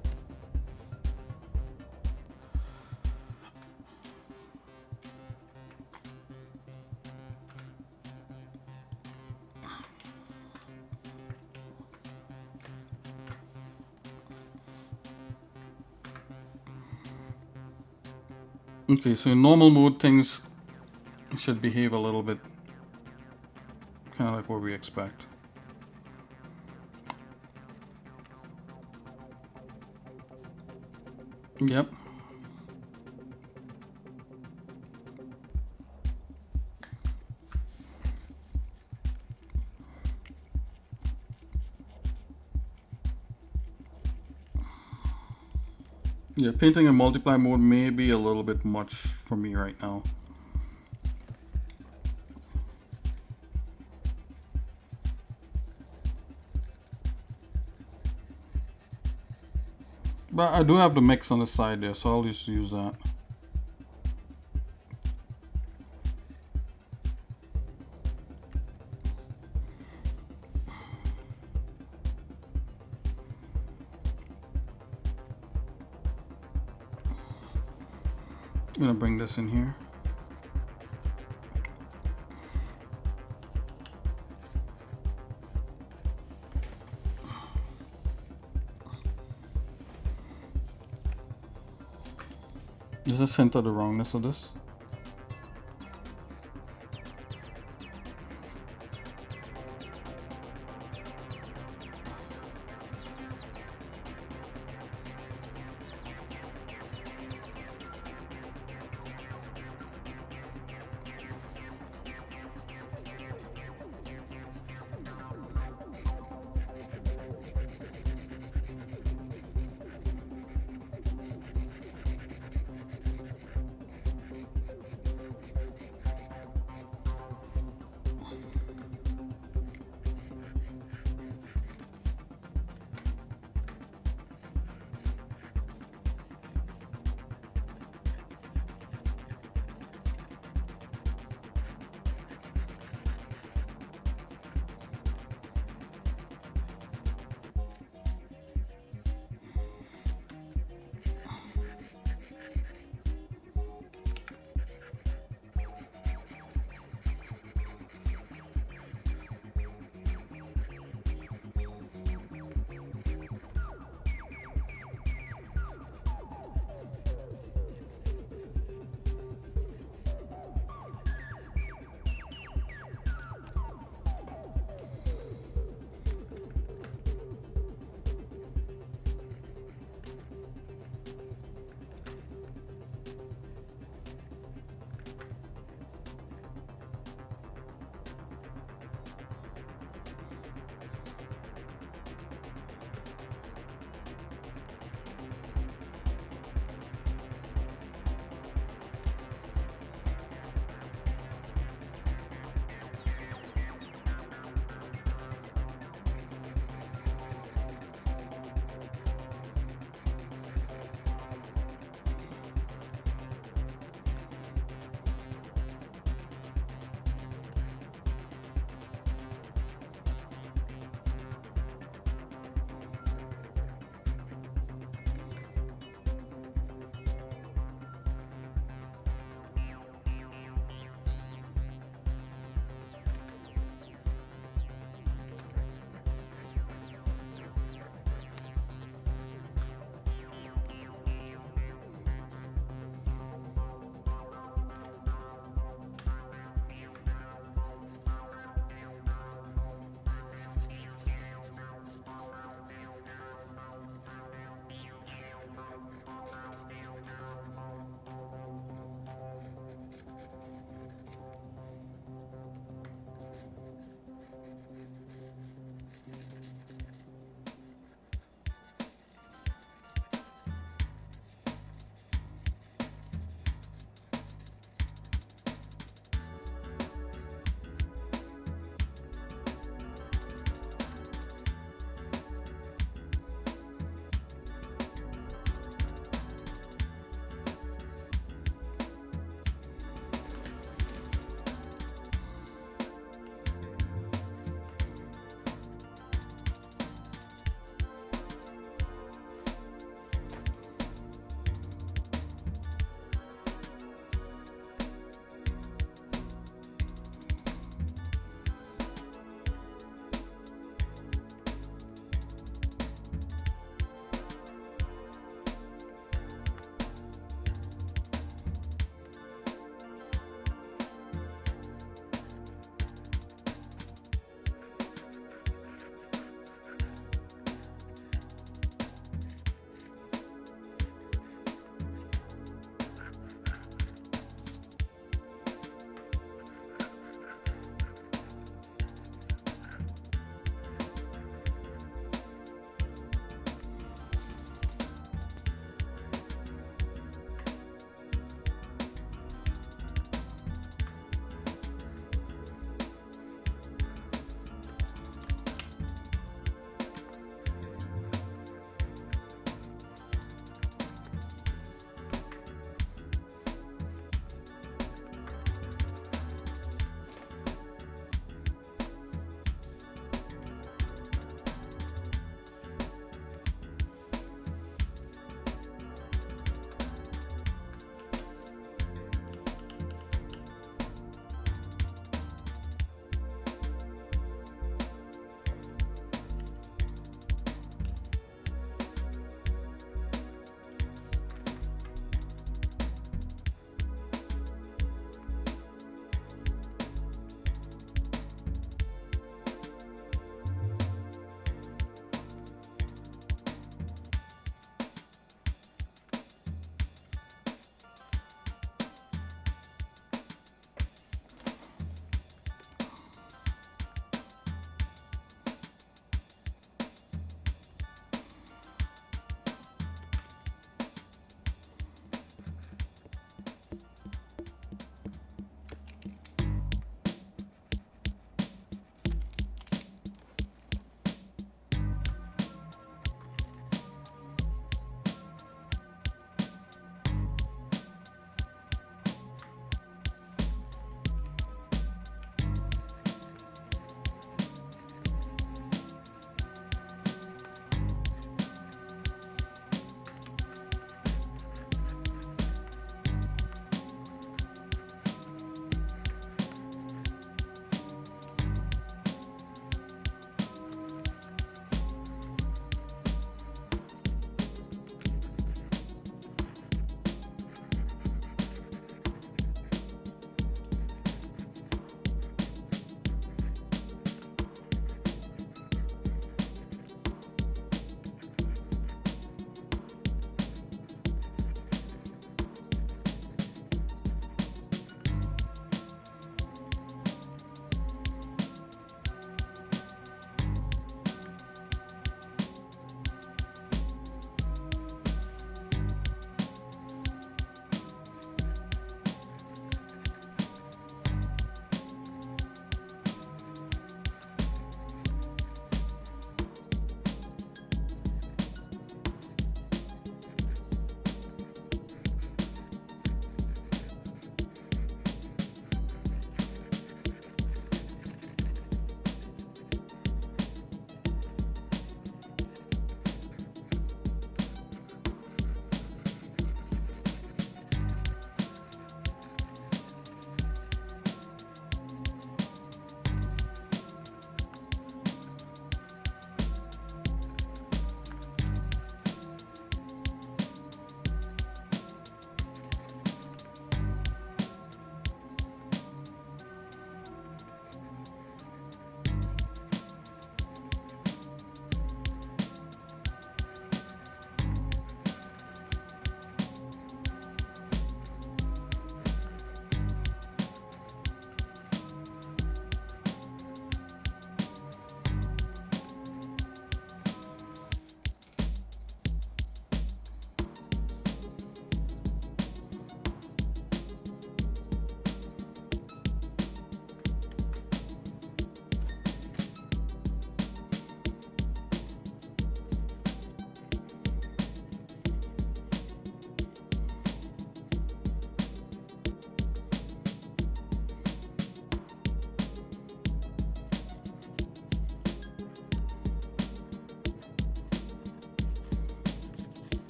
Okay, so in normal mode things should behave a little bit kind of like what we expect. Yep. Yeah, painting in multiply mode may be a little bit much for me right now. But I do have the mix on the side there, so I'll just use that. I'm gonna bring this in here. Does this hint at the wrongness of this?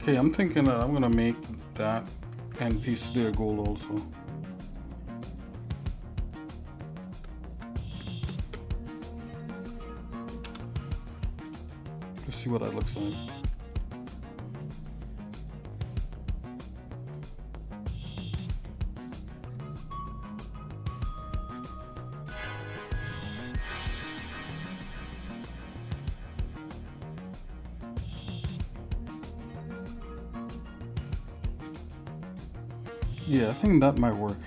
Okay, I'm thinking that I'm gonna make that end piece there gold also. Let's see what that looks like. Yeah, I think that might work.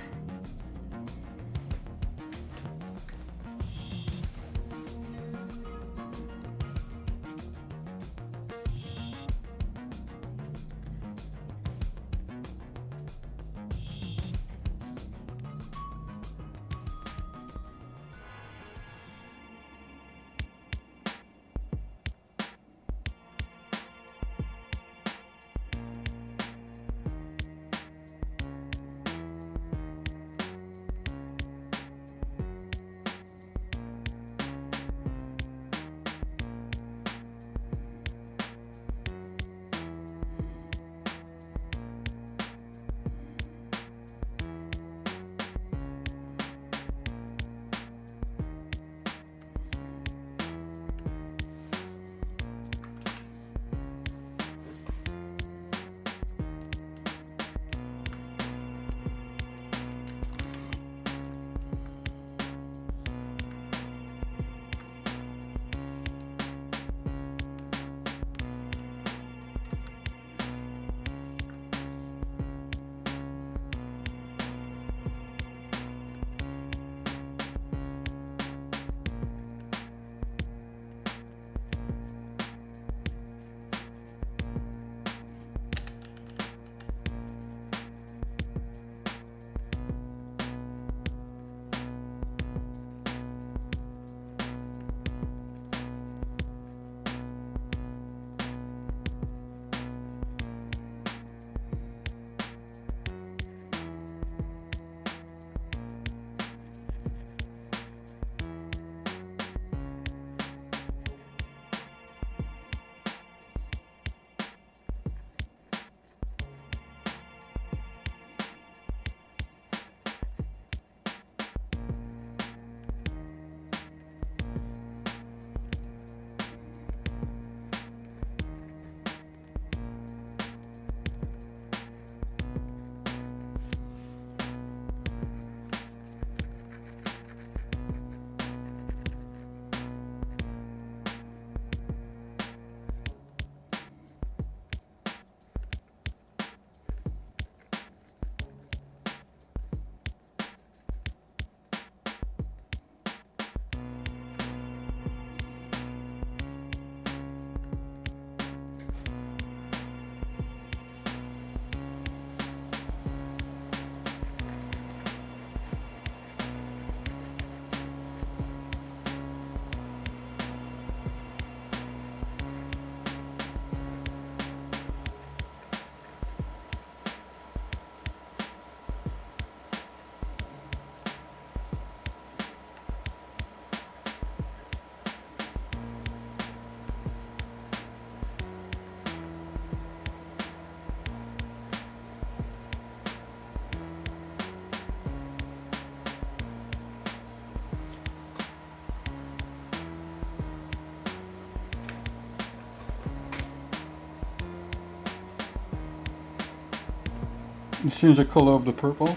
Let's change the color of the purple.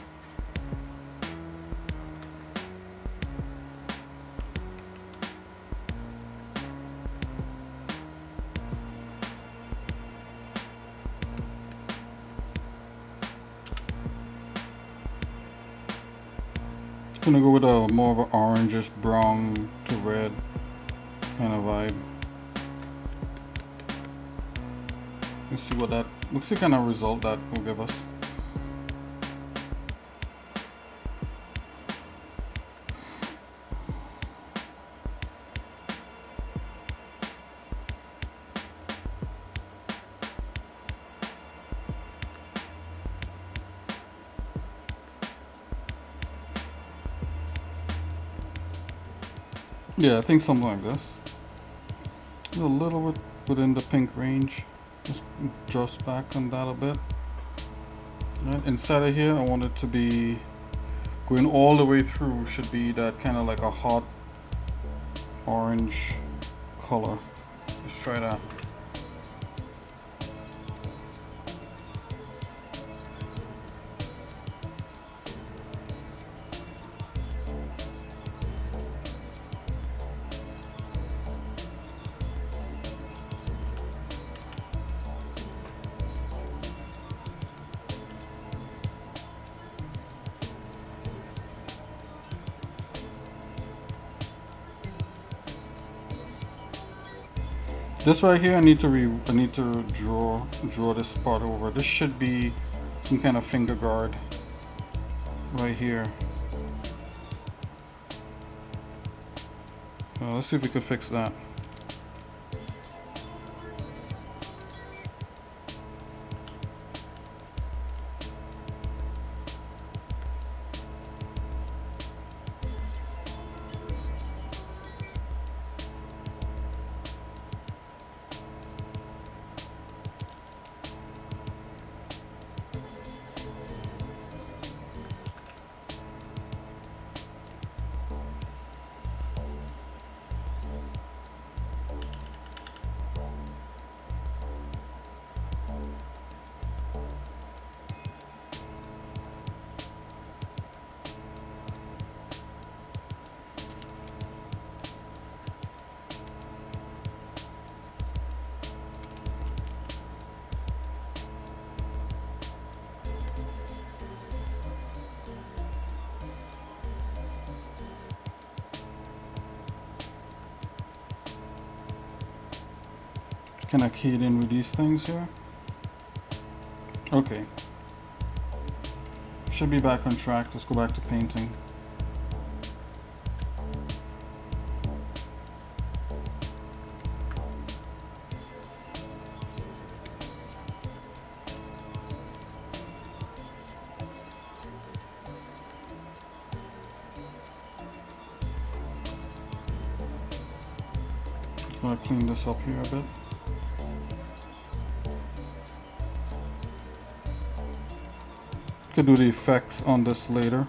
Gonna go with a more of an orangish brown to red kind of vibe. Let's see what kind of result that will give us. Yeah, I think something like this. A little bit within the pink range. Just adjust back on that a bit. Right, inside of here, I want it to be going all the way through. Should be that kind of like a hot orange color. Let's try that. This right here, I need to draw this part over. This should be some kind of finger guard right here. Let's see if we can fix that. Can I key it in with these things here? Okay. Should be back on track. Let's go back to painting. I'm gonna clean this up here a bit. Could do the effects on this later.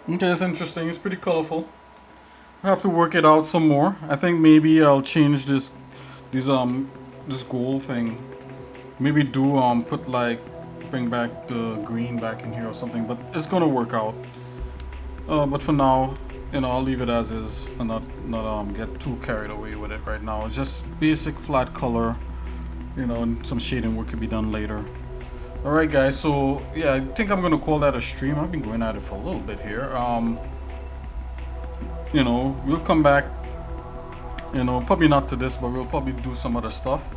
Okay, it's interesting. It's pretty colorful. I have to work it out some more. I think maybe I'll change this gold thing. Maybe do put like bring back the green back in here or something. But it's gonna work out. But for now, I'll leave it as is and not get too carried away with it right now. It's just basic flat color. And some shading work could be done later. Alright guys, so yeah, I think I'm gonna call that a stream. I've been going at it for a little bit here. We'll come back, probably not to this, but we'll probably do some other stuff.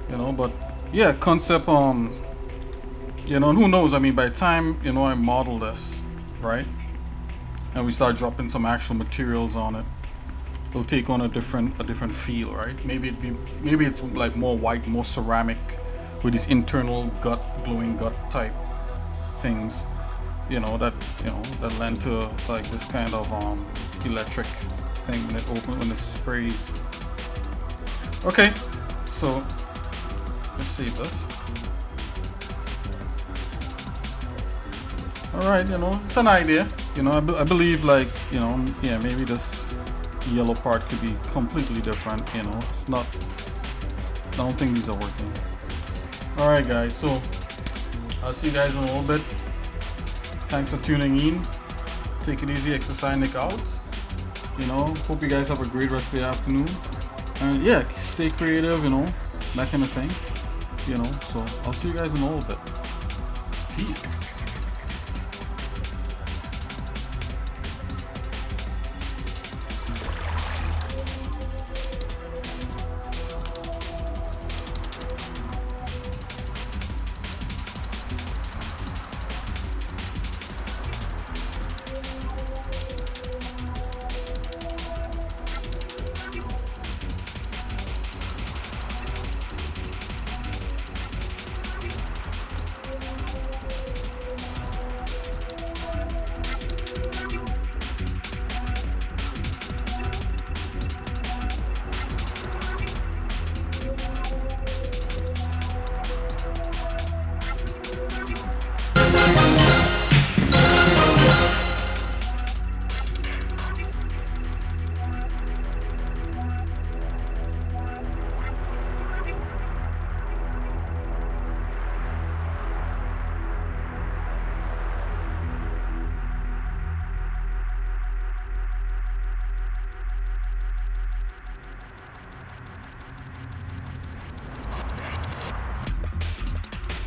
But yeah, concept, and who knows, I mean, by the time, I model this, right? And we start dropping some actual materials on it, it'll take on a different feel, right? Maybe it's like more white, more ceramic, with these internal glowing gut type things, that lend to like this kind of electric thing when it sprays. Okay, so let's save this. All right, it's an idea. I believe like yeah, maybe this yellow part could be completely different. It's not. I don't think these are working. Alright guys, so I'll see you guys in a little bit. Thanks for tuning in. Take it easy, xsinick out. Hope you guys have a great rest of the afternoon. And yeah, stay creative, that kind of thing. So I'll see you guys in a little bit. Peace.